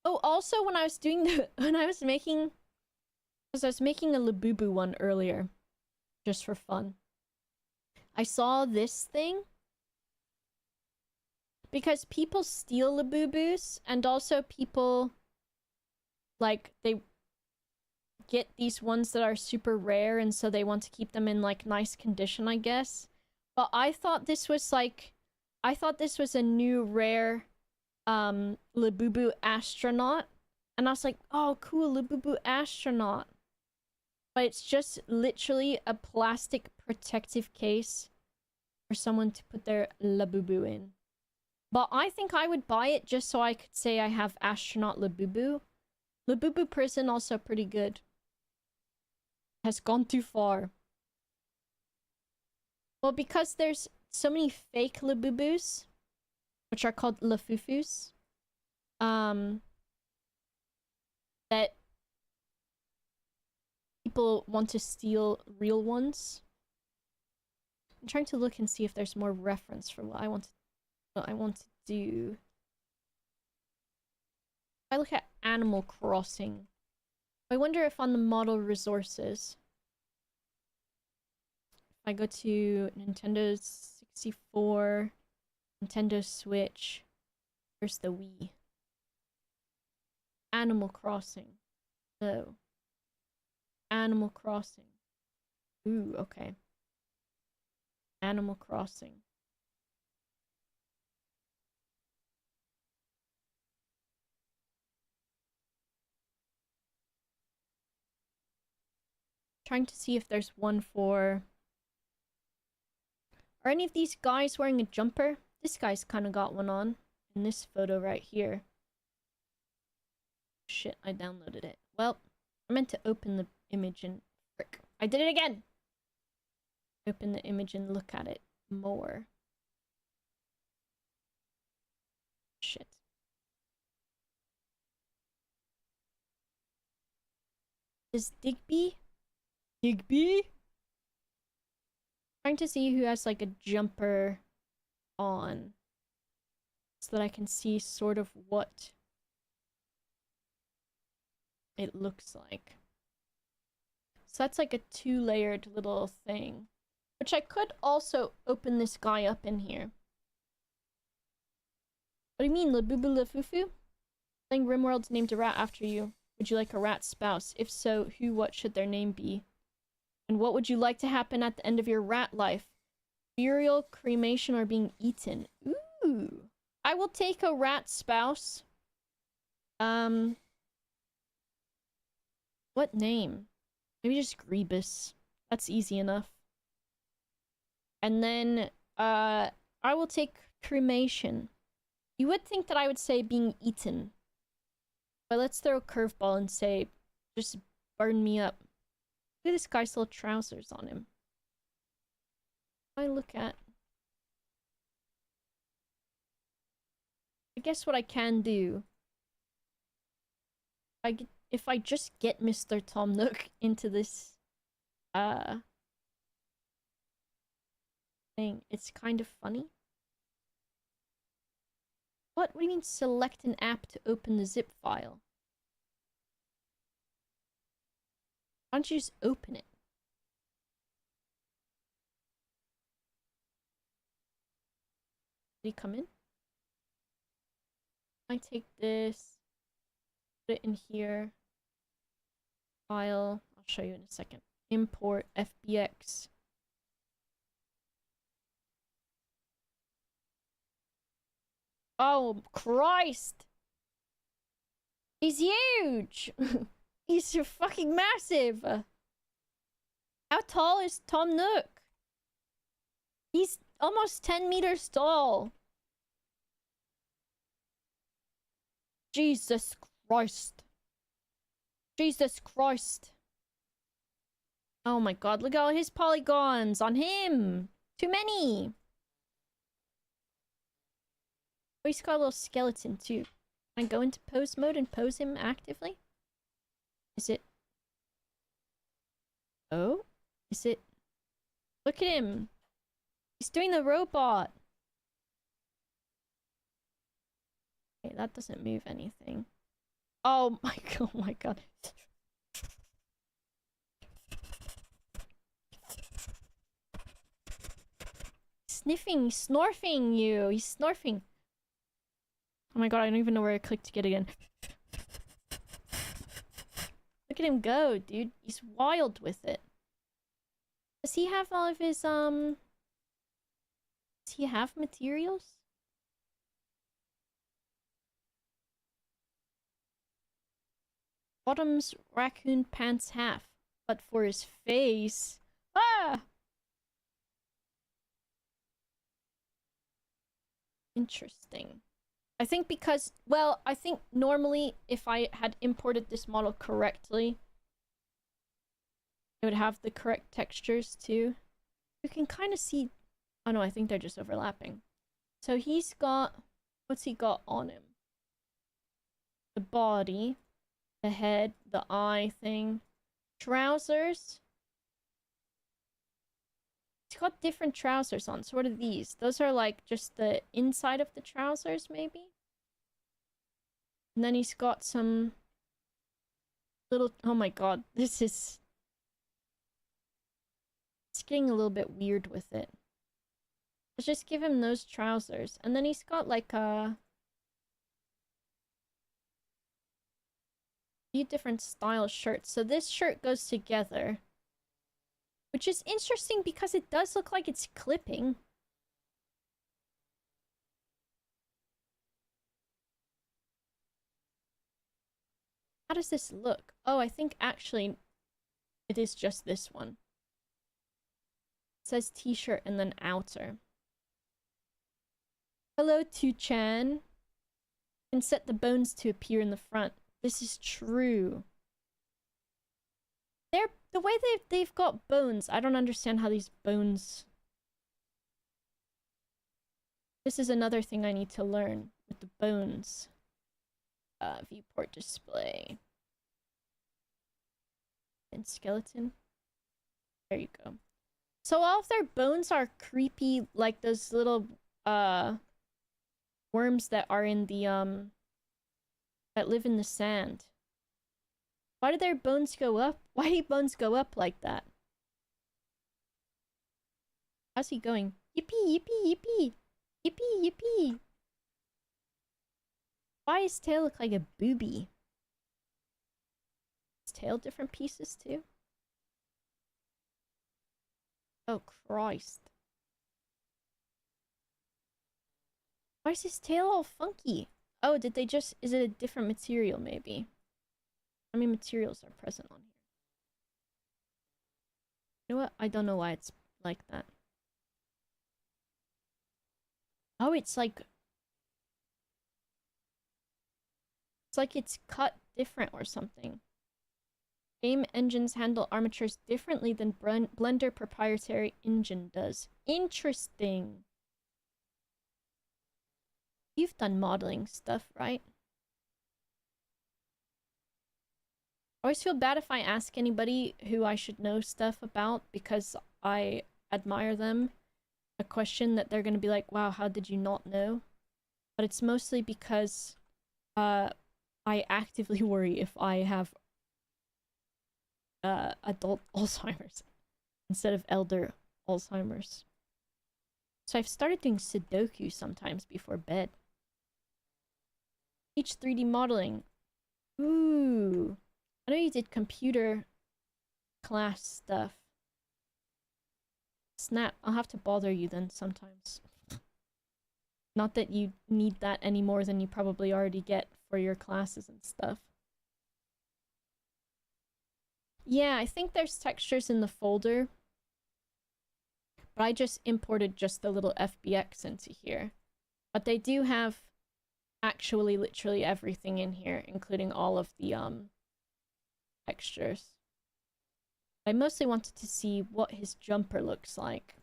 Oh, also when I was doing the... when I was making... because I was making a Labubu one earlier. Just for fun. I saw this thing. Because people steal Labubus. And also people... like, they... get these ones that are super rare. And so they want to keep them in, like, nice condition, I guess. But I thought this was, like... I thought this was a new rare... Labubu astronaut, and I was like, oh cool, Labubu astronaut, but it's just literally a plastic protective case for someone to put their Labubu in. But I think I would buy it just so I could say I have astronaut Labubu. Labubu prison also pretty good. Has gone too far. Well, because there's so many fake Labubus, which are called Lafufus, that people want to steal real ones. I'm trying to look and see if there's more reference for what I want to do. If I look at Animal Crossing, I wonder if on the model resources, if I go to Nintendo 64, Nintendo Switch, where's the Wii? Animal Crossing. No. Animal Crossing. Ooh, okay. Animal Crossing. Trying to see if there's one for... Are any of these guys wearing a jumper? This guy's kind of got one on in this photo right here. Shit, I downloaded it. Well, I meant to open the image and... Frick. I did it again! Open the image and look at it more. Shit. Is Digby? Digby? Trying to see who has like a jumper on. So that I can see sort of what it looks like. So that's like a 2-layered little thing. Which I could also open this guy up in here. What do you mean, Labubu Lafufu? Playing Rimworld's named a rat after you. Would you like a rat spouse? If so, who, what should their name be? And what would you like to happen at the end of your rat life? Burial, cremation, or being eaten? Ooh. I will take a rat spouse. What name? Maybe just Griebus. That's easy enough. And then, I will take cremation. You would think that I would say being eaten. But let's throw a curveball and say, just burn me up. Look at this guy's little trousers on him. I look at... I guess what I can do... If I just get Mr. Tom Nook into this... thing, it's kind of funny. What do you mean select an app to open the zip file? Why don't you just open it? Did he come in? I take this, put it in here. File, I'll show you in a second. Import FBX. Oh, Christ! He's huge! He's fucking massive! How tall is Tom Nook? He's almost 10 meters tall. Jesus Christ. Jesus Christ. Oh my god, look at all his polygons on him! Too many! Oh, he's got a little skeleton too. Can I go into pose mode and pose him actively? Is it... Oh? Is it... Look at him! He's doing the robot! Okay, that doesn't move anything. Oh my god, oh my god. Sniffing, snorfing you! He's snorfing! Oh my god, I don't even know where I clicked to get again. Look at him go, dude. He's wild with it. Does he have all of his, Does he have materials? Bottoms raccoon pants half, but for his face. Ah! Interesting. I think because, well, I think normally if I had imported this model correctly, it would have the correct textures too. You can kind of see, oh no, I think they're just overlapping. So he's got, what's he got on him? The body, the head, the eye thing. Trousers. He's got different trousers on. So what are these? Those are like just the inside of the trousers, maybe? And then he's got some little... Oh my god, this is... It's getting a little bit weird with it. Let's just give him those trousers. And then he's got like a few different style shirts. So this shirt goes together. Which is interesting because it does look like it's clipping. How does this look? Oh, I think actually it is just this one. It says t-shirt and then outer. Hello, Two-chan. Can set the bones to appear in the front. This is true. The way they've got bones, I don't understand how these bones... This is another thing I need to learn with the bones. Viewport display. And skeleton. There you go. So all of their bones are creepy, like those little worms that are in the that live in the sand. Why do their bones go up? Why do bones go up like that? How's he going? Yippee, yippee, yippee! Yippee, yippee! Why does his tail look like a booby? His tail different pieces too? Oh, Christ. Why is his tail all funky? Oh, did they just... Is it a different material, maybe? How many materials are present on here? You know what? I don't know why it's like that. Oh, it's like... It's like it's cut different or something. Game engines handle armatures differently than Blender proprietary engine does. Interesting. You've done modeling stuff, right? I always feel bad if I ask anybody who I should know stuff about because I admire them a question that they're gonna be like, wow, how did you not know? But it's mostly because I actively worry if I have adult Alzheimer's instead of elder Alzheimer's. So I've started doing Sudoku sometimes before bed. Teach 3D modeling. Ooh. I know you did computer class stuff. Snap, I'll have to bother you then sometimes. Not that you need that any more than you probably already get for your classes and stuff. Yeah, I think there's textures in the folder. But I just imported just the little FBX into here. But they do have actually literally everything in here, including all of the textures. I mostly wanted to see what his jumper looks like.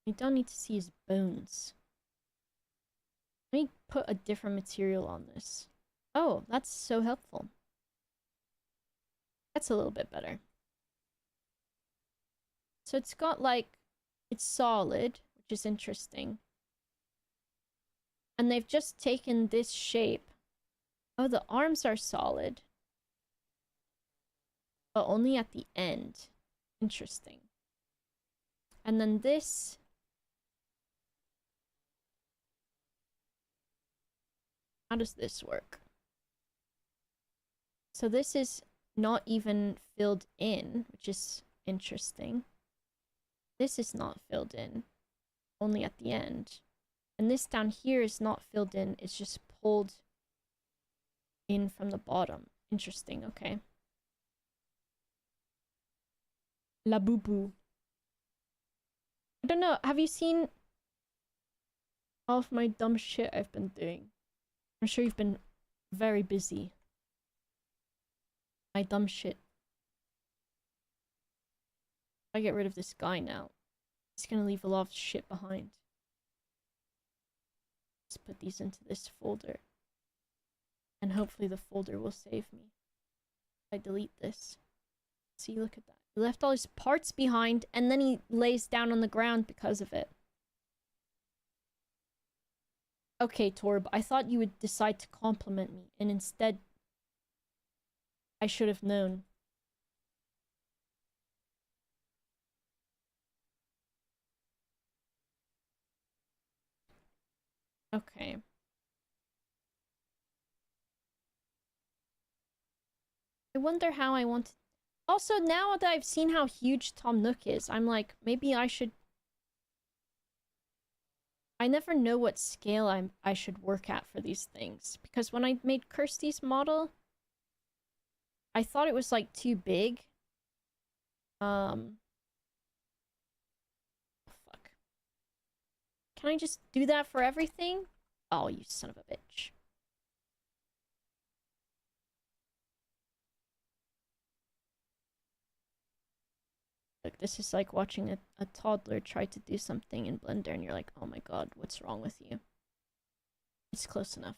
We don't need to see his bones. Let me put a different material on this. Oh, that's so helpful. That's a little bit better. So it's got like, it's solid, which is interesting. And they've just taken this shape. Oh, the arms are solid. But only at the end. Interesting. And then this... How does this work? So this is not even filled in, which is interesting. This is not filled in, only at the end. And this down here is not filled in, it's just pulled in from the bottom. Interesting, okay. La boo boo. I don't know, have you seen all of my dumb shit I've been doing? I'm sure you've been very busy. My dumb shit. If I get rid of this guy now, it's gonna leave a lot of shit behind. Let's put these into this folder. And hopefully the folder will save me. I delete this. See, look at that. He left all his parts behind, and then he lays down on the ground because of it. Okay, Torb, I thought you would decide to compliment me, and instead, I should have known. Okay. I wonder how I want to... Also, now that I've seen how huge Tom Nook is, I'm like, maybe I should... I never know what scale I should work at for these things. Because when I made Kirsty's model, I thought it was, like, too big. Oh, fuck. Can I just do that for everything? Oh, you son of a bitch. Like, this is like watching a toddler try to do something in Blender and you're like, oh my god, what's wrong with you? It's close enough.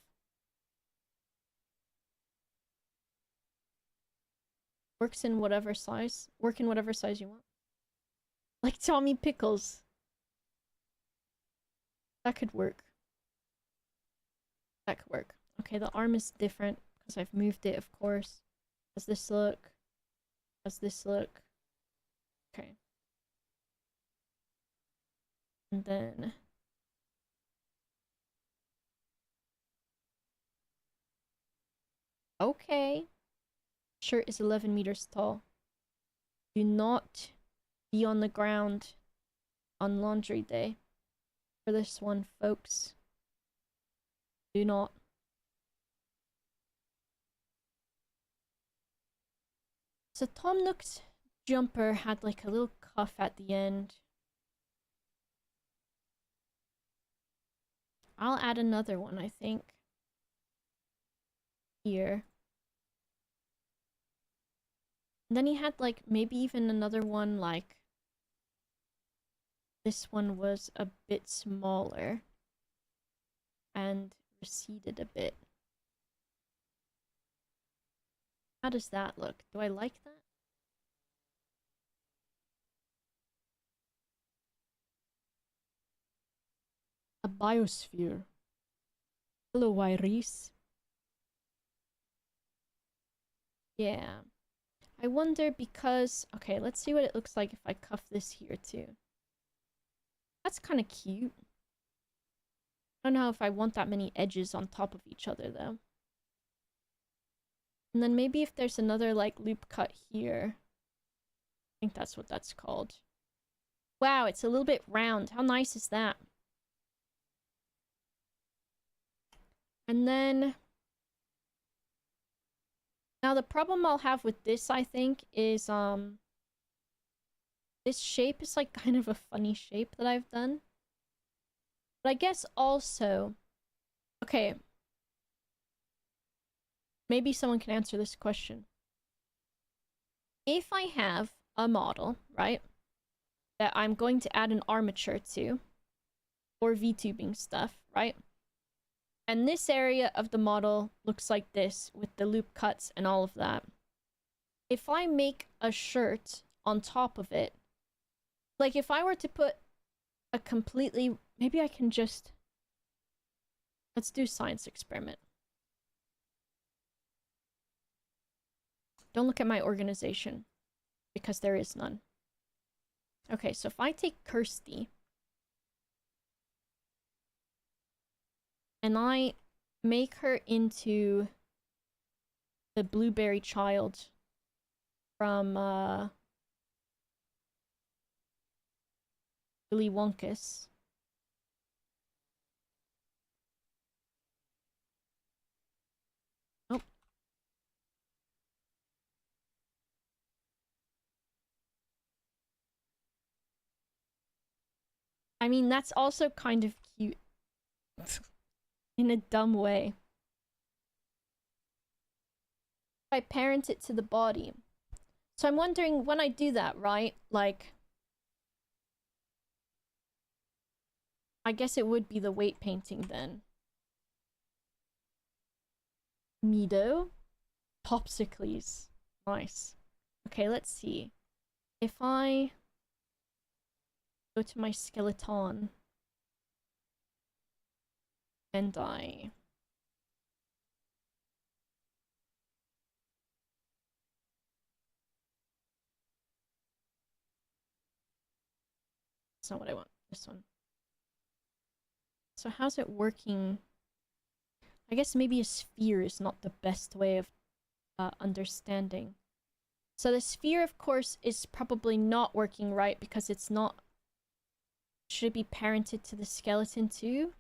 Work in whatever size you want. Like Tommy Pickles. That could work. That could work. Okay, the arm is different because I've moved it, of course. How's this look? How's this look? Okay. And then... Okay. Shirt is 11 meters tall. Do not be on the ground on laundry day. For this one, folks. Do not. So Tom Nook's jumper had like a little cuff at the end. I'll add another one, I think. Here. And then he had like maybe even another one like this one was a bit smaller and receded a bit. How does that look? Do I like that? A biosphere. Hello, Iris. Yeah. I wonder because... Okay, let's see what it looks like if I cuff this here too. That's kind of cute. I don't know if I want that many edges on top of each other though. And then maybe if there's another like loop cut here. I think that's what that's called. Wow, it's a little bit round. How nice is that? And then... Now the problem I'll have with this, I think, is this shape is like kind of a funny shape that I've done. But I guess also... Okay. Maybe someone can answer this question. If I have a model, right, that I'm going to add an armature to, or VTubing stuff, right? And this area of the model looks like this, with the loop cuts and all of that. If I make a shirt on top of it, like if I were to put a completely... Maybe I can just... Let's do science experiment. Don't look at my organization, because there is none. Okay, so if I take Kirsty, and I make her into the blueberry child from Willy Wonkus. Oh. I mean, that's also kind of cute. In a dumb way. I parent it to the body. So I'm wondering, when I do that, right? Like... I guess it would be the weight painting then. Mido. Topsicles. Nice. Okay, let's see. If I go to my skeleton and I that's not what I want. This one. So how's it working? I guess maybe a sphere is not the best way of understanding. So the sphere, of course, is probably not working right because it's not... Should it be parented to the skeleton too?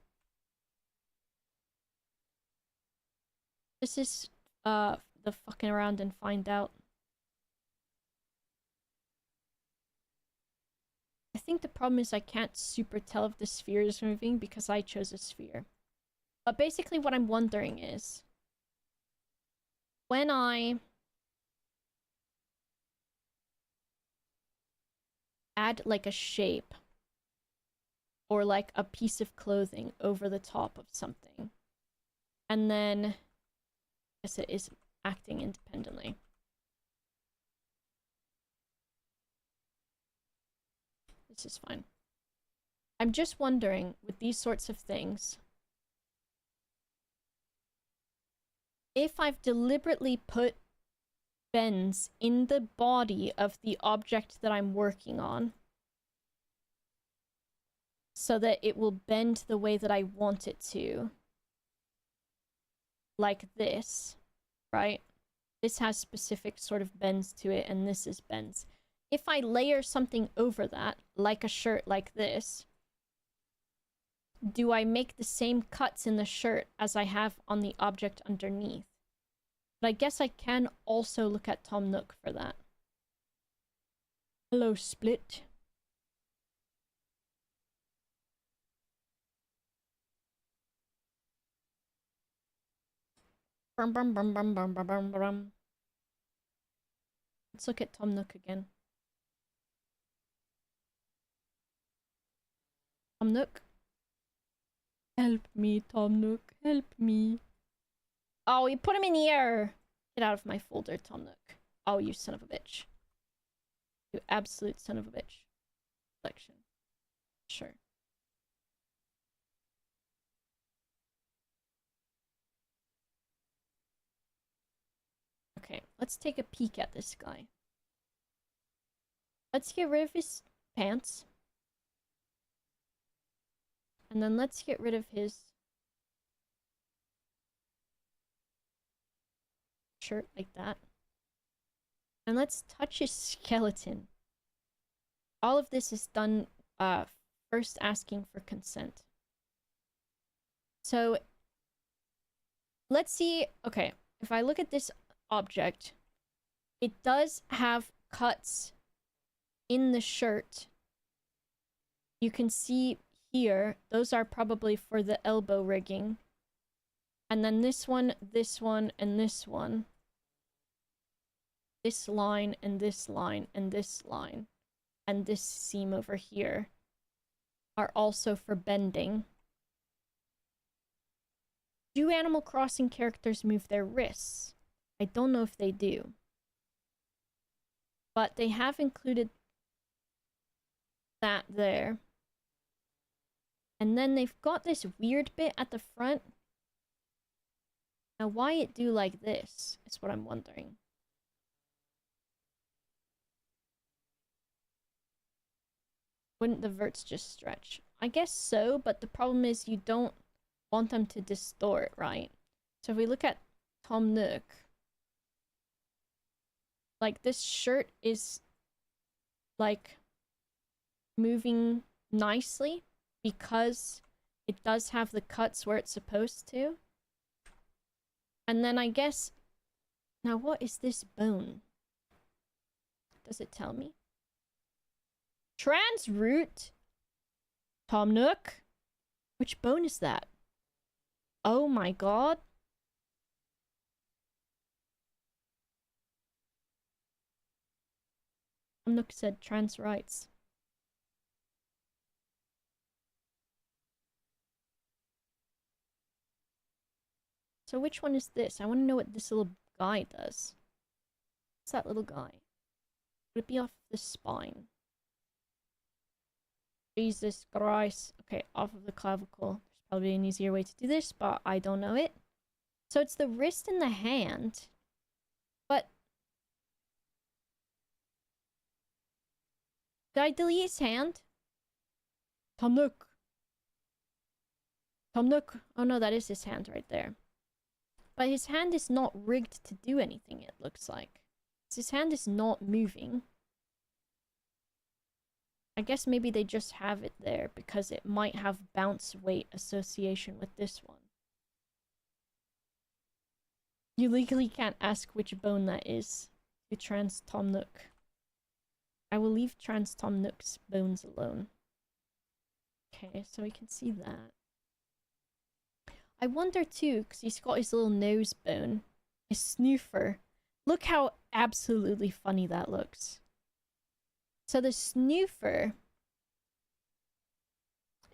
This is the fucking around and find out. I think the problem is I can't super tell if the sphere is moving because I chose a sphere. But basically what I'm wondering is, when I add like a shape or like a piece of clothing over the top of something, and then I guess it is acting independently. This is fine. I'm just wondering, with these sorts of things, if I've deliberately put bends in the body of the object that I'm working on so that it will bend the way that I want it to. Like this, right? This has specific sort of bends to it, and this is bends. If I layer something over that, like a shirt like this, do I make the same cuts in the shirt as I have on the object underneath? But I guess I can also look at Tom Nook for that. Hello, Split. Brum, brum, brum, brum, brum, brum, brum, brum. Let's look at Tom Nook again. Tom Nook. Help me, Tom Nook. Help me. Oh, you put him in the air. Get out of my folder, Tom Nook. Oh, you son of a bitch. You absolute son of a bitch. Selection. Sure. Okay, let's take a peek at this guy. Let's get rid of his pants. And then let's get rid of his shirt like that. And let's touch his skeleton. All of this is done first asking for consent. So let's see. Okay, if I look at this object, it does have cuts in the shirt. You can see here, those are probably for the elbow rigging. And then this one, and this one. This line, and this line, and this line. And this seam over here are also for bending. Do Animal Crossing characters move their wrists? I don't know if they do. But they have included that there. And then they've got this weird bit at the front. Now, why it do like this is what I'm wondering. Wouldn't the verts just stretch? I guess so, but the problem is you don't want them to distort, right? So if we look at Tom Nook, like this shirt is like moving nicely because it does have the cuts where it's supposed to. And then I guess, now what is this bone? Does it tell me? Transroot? Tom Nook? Which bone is that? Oh my god. Tom Nook said trans rights. So which one is this? I want to know what this little guy does. What's that little guy? Would it be off the spine? Jesus Christ. Okay, off of the clavicle. There's probably an easier way to do this, but I don't know it. So it's the wrist and the hand. But did I delete his hand? Tom Nook. Tom Nook. Oh no, that is his hand right there. But his hand is not rigged to do anything, it looks like. His hand is not moving. I guess maybe they just have it there because it might have bounce weight association with this one. You legally can't ask which bone that is to Trans Tom Nook. I will leave Trans Tom Nook's bones alone. Okay, so we can see that. I wonder too, because he's got his little nose bone, his snoofer. Look how absolutely funny that looks. So the snoofer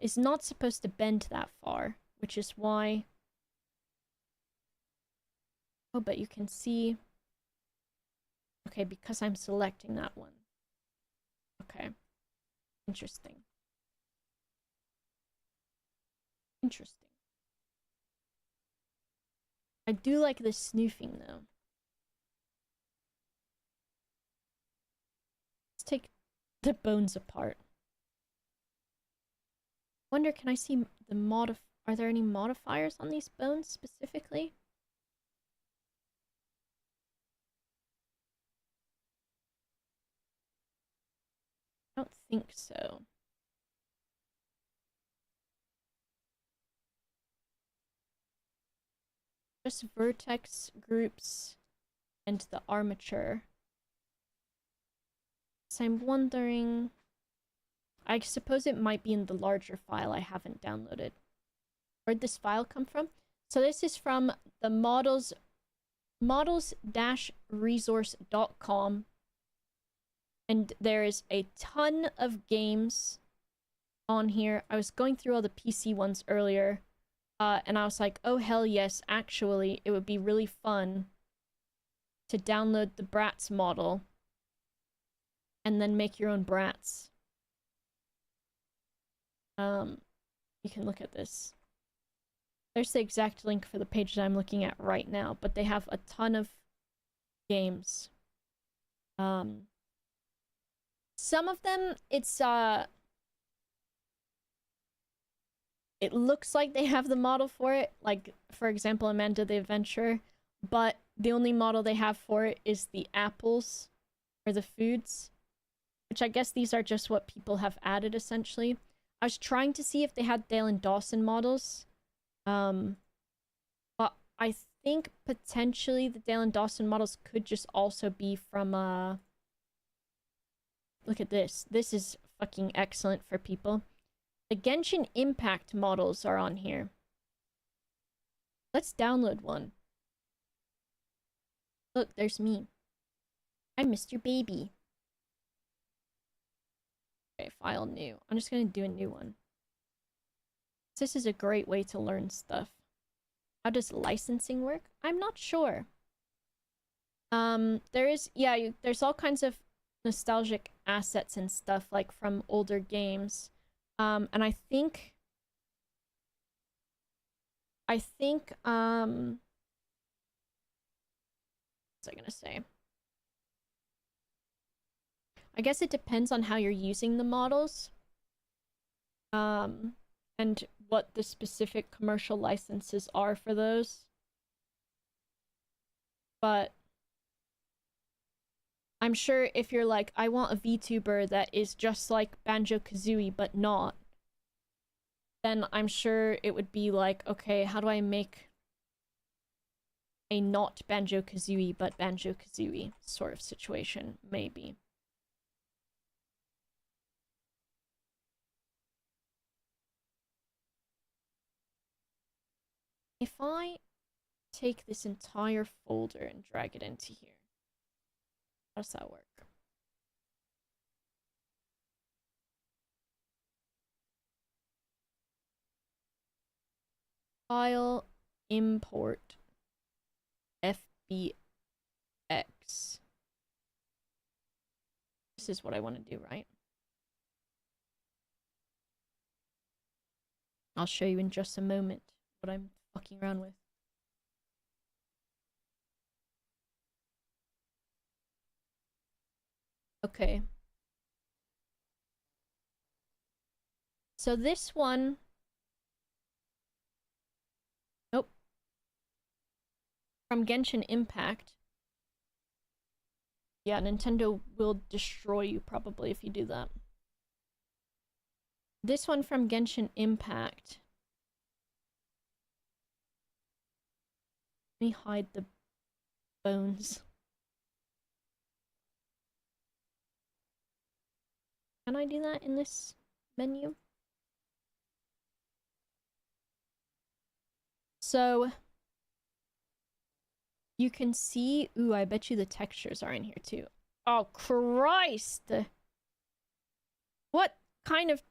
is not supposed to bend that far, which is why... Oh, but you can see... Okay, because I'm selecting that one. Okay. Interesting. Interesting. I do like the snoofing, though. Let's take the bones apart. Wonder, can I see the are there any modifiers on these bones specifically? I don't think so. Just vertex groups and the armature. So I'm wondering... I suppose it might be in the larger file I haven't downloaded. Where'd this file come from? So this is from the models-resource.com. And there is a ton of games on here. I was going through all the PC ones earlier. And I was like, oh hell yes, actually, it would be really fun to download the Bratz model and then make your own Bratz. You can look at this. There's the exact link for the page that I'm looking at right now, but they have a ton of games. Some of them, it's, it looks like they have the model for it, like, for example, Amanda the Adventurer, but the only model they have for it is the apples, or the foods, which I guess these are just what people have added, essentially. I was trying to see if they had Dale and Dawson models, but I think potentially the Dale and Dawson models could just also be from, look at this. This is fucking excellent for people. The Genshin Impact models are on here. Let's download one. Look, there's me. I'm Mr. Baby. Okay, file new. I'm just gonna do a new one. This is a great way to learn stuff. How does licensing work? I'm not sure. There's all kinds of nostalgic assets and stuff, like from older games. And I think, what's I gonna say? I guess it depends on how you're using the models. And what the specific commercial licenses are for those. But I'm sure if you're like, I want a VTuber that is just like Banjo-Kazooie but not, then I'm sure it would be like, okay, how do I make a not Banjo-Kazooie but Banjo-Kazooie sort of situation, maybe. If I take this entire folder and drag it into here, how does that work? File, import be X. This is what I want to do, right? I'll show you in just a moment what I'm fucking around with. Okay. So this one... Nope. From Genshin Impact. Yeah, Nintendo will destroy you probably if you do that. This one from Genshin Impact. Let me hide the bones. Can I do that in this menu? So you can see, ooh, I bet you the textures are in here too. Oh, Christ! What kind of...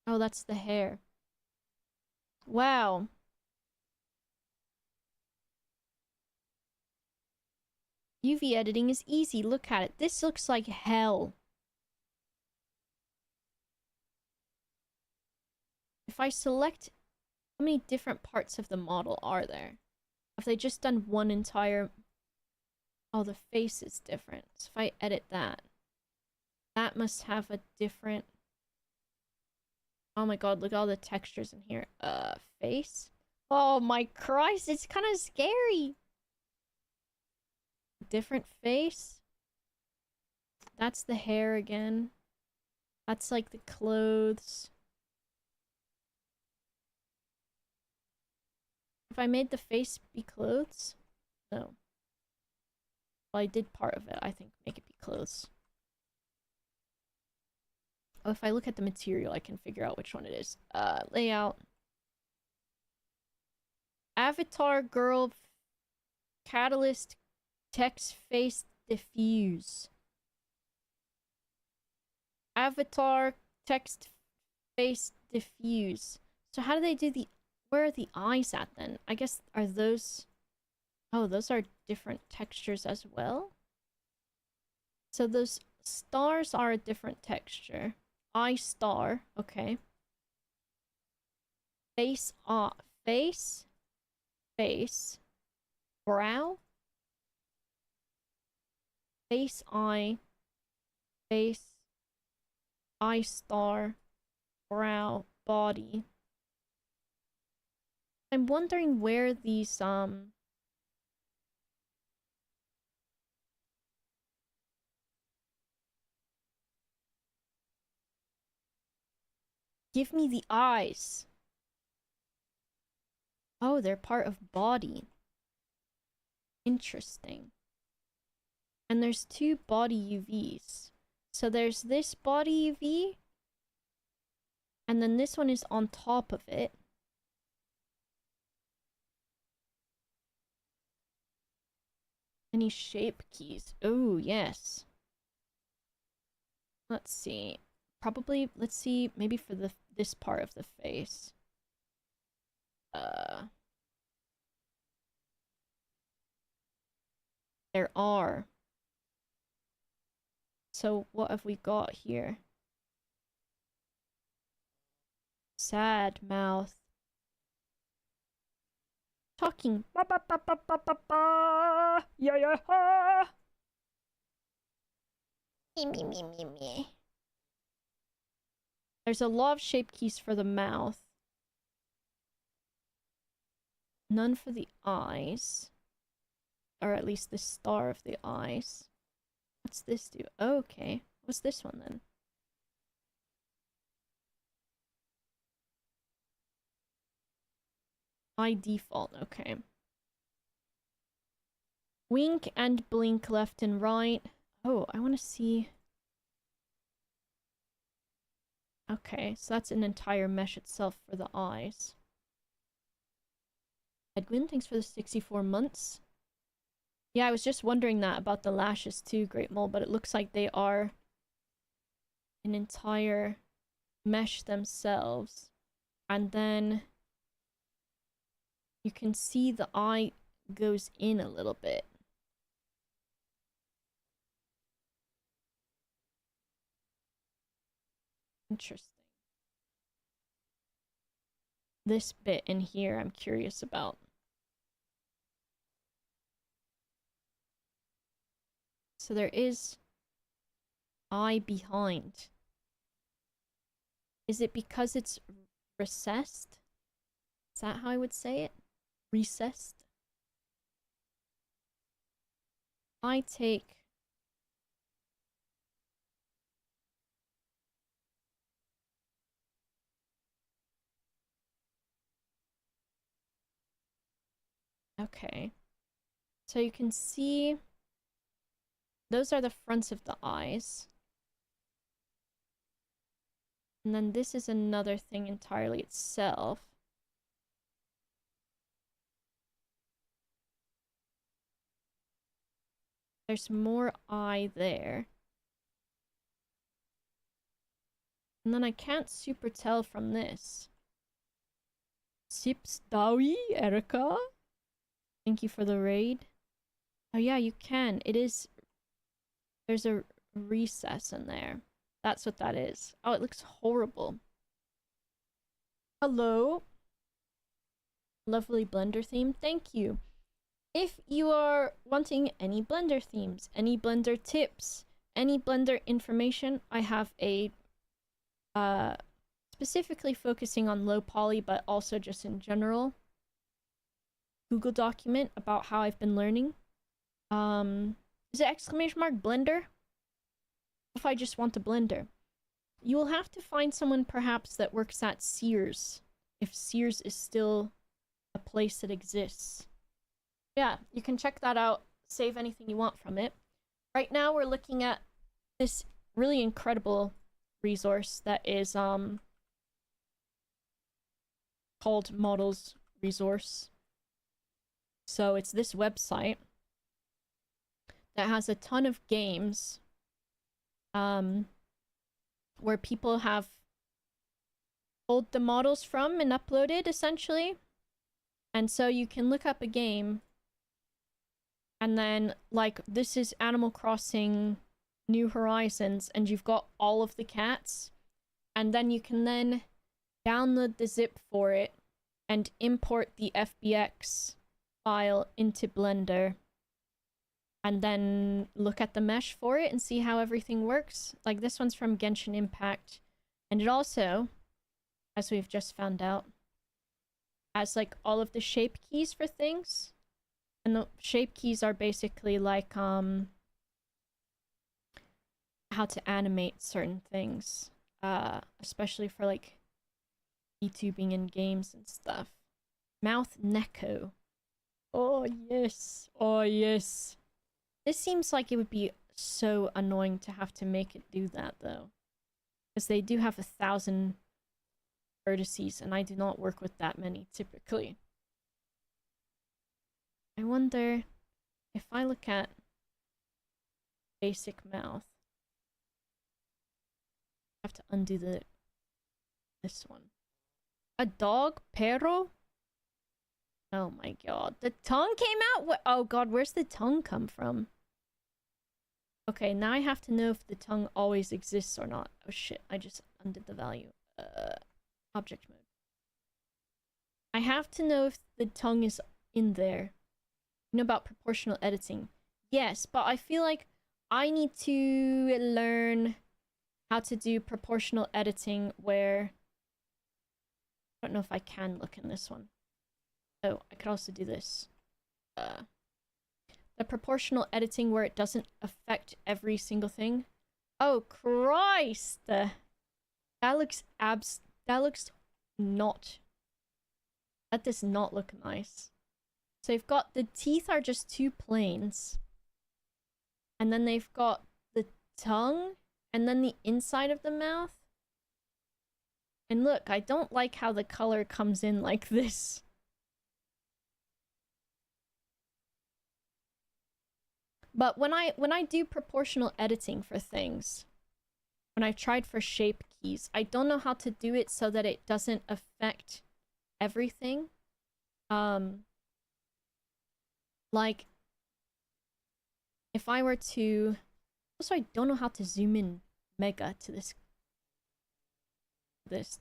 Oh, that's the hair. Wow. UV editing is easy. Look at it. This looks like hell. If I select... How many different parts of the model are there? Have they just done one entire... Oh, the face is different. So if I edit that, that must have a different... Oh my god, look at all the textures in here. Face? Oh my Christ, it's kind of scary! Different face? That's the hair again. That's like the clothes. If I made the face be clothes? No. Well, I did part of it. I think make it be clothes. Oh, if I look at the material, I can figure out which one it is. Layout. Avatar girl catalyst text face diffuse. Avatar text face diffuse. So how do they do the... Where are the eyes at then? I guess, are those... Oh, those are different textures as well? So those stars are a different texture. Eye star, okay. Face, face, face, brow, face, eye star, brow, body. I'm wondering where these, Give me the eyes. Oh, they're part of body. Interesting. And there's two body UVs. So there's this body UV. And then this one is on top of it. Any shape keys? Oh, yes. Let's see. Probably, let's see, maybe for this part of the face. There are. So what have we got here? Sad mouth. Talking. Ba ba ba ba ba ba ba. Yeah yeah ha. Me me me me me. There's a lot of shape keys for the mouth. None for the eyes. Or at least the star of the eyes. What's this do? Oh, okay. What's this one then? By default, okay. Wink and blink left and right. Oh, I want to see... Okay, so that's an entire mesh itself for the eyes. Edwin, thanks for the 64 months. Yeah, I was just wondering that about the lashes too, Great Mole, but it looks like they are an entire mesh themselves. And then you can see the eye goes in a little bit. Interesting. This bit in here I'm curious about. So there is eye behind. Is it because it's recessed? Is that how I would say it? Recessed? I take... Okay. So you can see... Those are the fronts of the eyes. And then this is another thing entirely itself. There's more eye there. And then I can't super tell from this. Sips Dawi, Erica? Thank you for the raid. Oh yeah, you can. It is... There's a recess in there. That's what that is. Oh, it looks horrible. Hello. Lovely Blender theme. Thank you. If you are wanting any Blender themes, any Blender tips, any Blender information, I have a specifically focusing on low poly, but also just in general, Google document about how I've been learning. Is it exclamation mark Blender? If I just want a Blender. You will have to find someone perhaps that works at Sears, if Sears is still a place that exists. Yeah, you can check that out, save anything you want from it. Right now we're looking at this really incredible resource that is called Models Resource. So it's this website that has a ton of games where people have pulled the models from and uploaded, essentially. And so you can look up a game, and then, like, this is Animal Crossing New Horizons, and you've got all of the cats, and then you can then download the zip for it and import the FBX file into Blender, and then look at the mesh for it and see how everything works. Like, this one's from Genshin Impact, and it also, as we've just found out, has like all of the shape keys for things. And the shape keys are basically like how to animate certain things, especially for like YouTubing and games and stuff. Mouth Neko. Oh yes, oh yes. This seems like it would be so annoying to have to make it do that though, because they do have 1,000 vertices, and I do not work with that many typically. I wonder if I look at basic mouth. I have to undo this one. A dog, perro? Oh my god, the tongue came out? Oh god, where's the tongue come from? Okay, now I have to know if the tongue always exists or not. Oh shit, I just undid the value. Object mode. I have to know if the tongue is in there. You know about proportional editing? Yes, but I feel like I need to learn how to do proportional editing where... I don't know if I can look in this one. Oh, I could also do this. The proportional editing where it doesn't affect every single thing. Oh, Christ! That looks that looks not... That does not look nice. So you've got the teeth are just two planes. And then they've got the tongue. And then the inside of the mouth. And look, I don't like how the color comes in like this. But when I do proportional editing for things, when I've tried for shape keys, I don't know how to do it so that it doesn't affect everything. Like, if I were to... Also, I don't know how to zoom in mega to this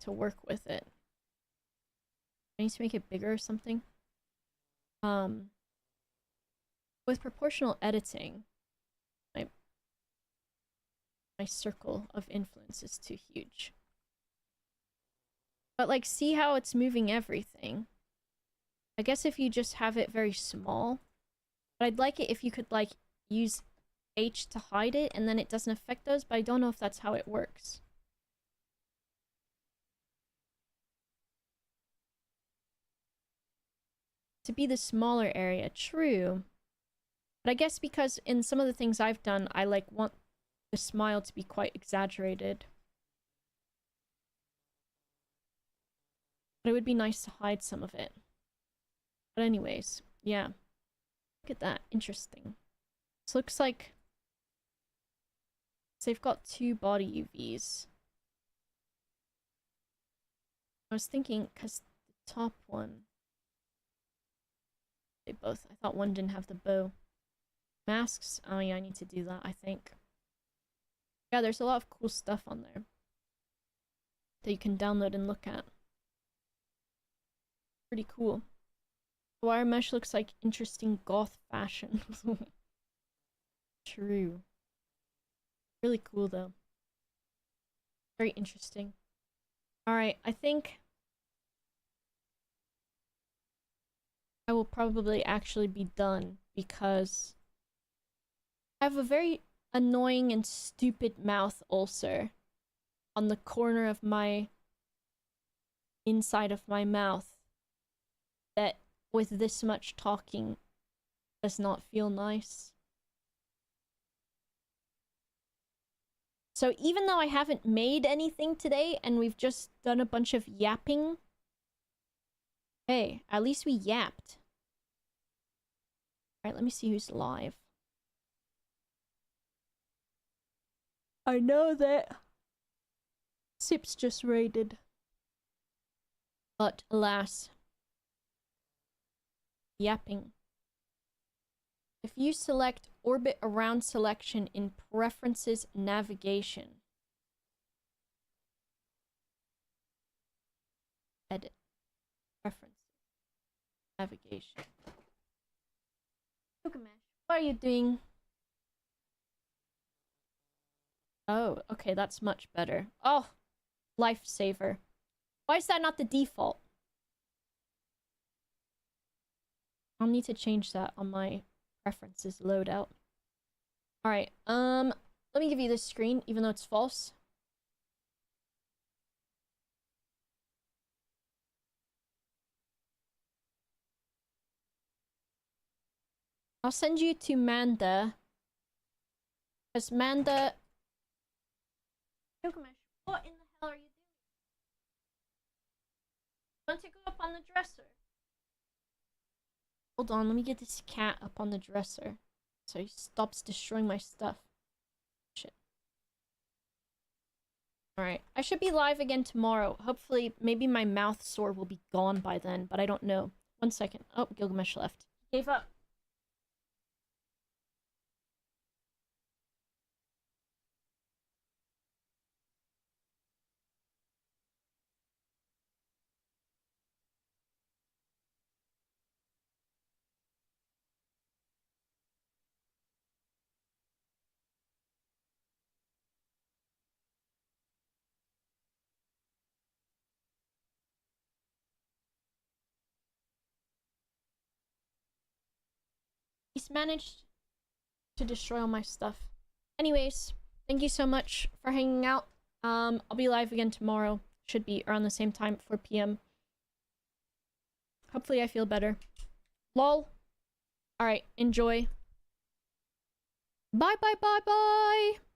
to work with it. I need to make it bigger or something. With proportional editing, my circle of influence is too huge. But like, see how it's moving everything? I guess if you just have it very small, but I'd like it if you could like use H to hide it and then it doesn't affect those, but I don't know if that's how it works. To be the smaller area, true. But I guess because in some of the things I've done, I like want the smile to be quite exaggerated. But it would be nice to hide some of it. But anyways, yeah. Look at that, interesting. This looks like... So they've got 2 body UVs. I was thinking, because the top one... They both... I thought one didn't have the bow. Masks? Oh yeah, I need to do that, I think. Yeah, there's a lot of cool stuff on there that you can download and look at. Pretty cool. The wire mesh looks like interesting goth fashion. True. Really cool though. Very interesting. Alright, I think I will probably actually be done because I have a very annoying and stupid mouth ulcer on the corner of my inside of my mouth that with this much talking does not feel nice. So even though I haven't made anything today and we've just done a bunch of yapping, hey, at least we yapped. Alright, let me see who's live. I know that Sips just raided. But alas. Yapping. If you select orbit around selection in preferences navigation. Edit. Preferences. Navigation. Gilgamesh, what are you doing? Oh, okay, that's much better. Oh, lifesaver. Why is that not the default? I'll need to change that on my preferences loadout. Alright, let me give you this screen, even though it's false. I'll send you to Manda. Because Manda... Gilgamesh, what in the hell are you doing? Want to go up on the dresser? Hold on, let me get this cat up on the dresser so he stops destroying my stuff. Shit. Alright, I should be live again tomorrow. Hopefully, maybe my mouth sore will be gone by then, but I don't know. 1 second. Oh, Gilgamesh left. Gave up. He's managed to destroy all my stuff. Anyways, thank you so much for hanging out. I'll be live again tomorrow. Should be around the same time, 4 p.m. Hopefully I feel better. Lol. Alright, enjoy. Bye bye bye bye!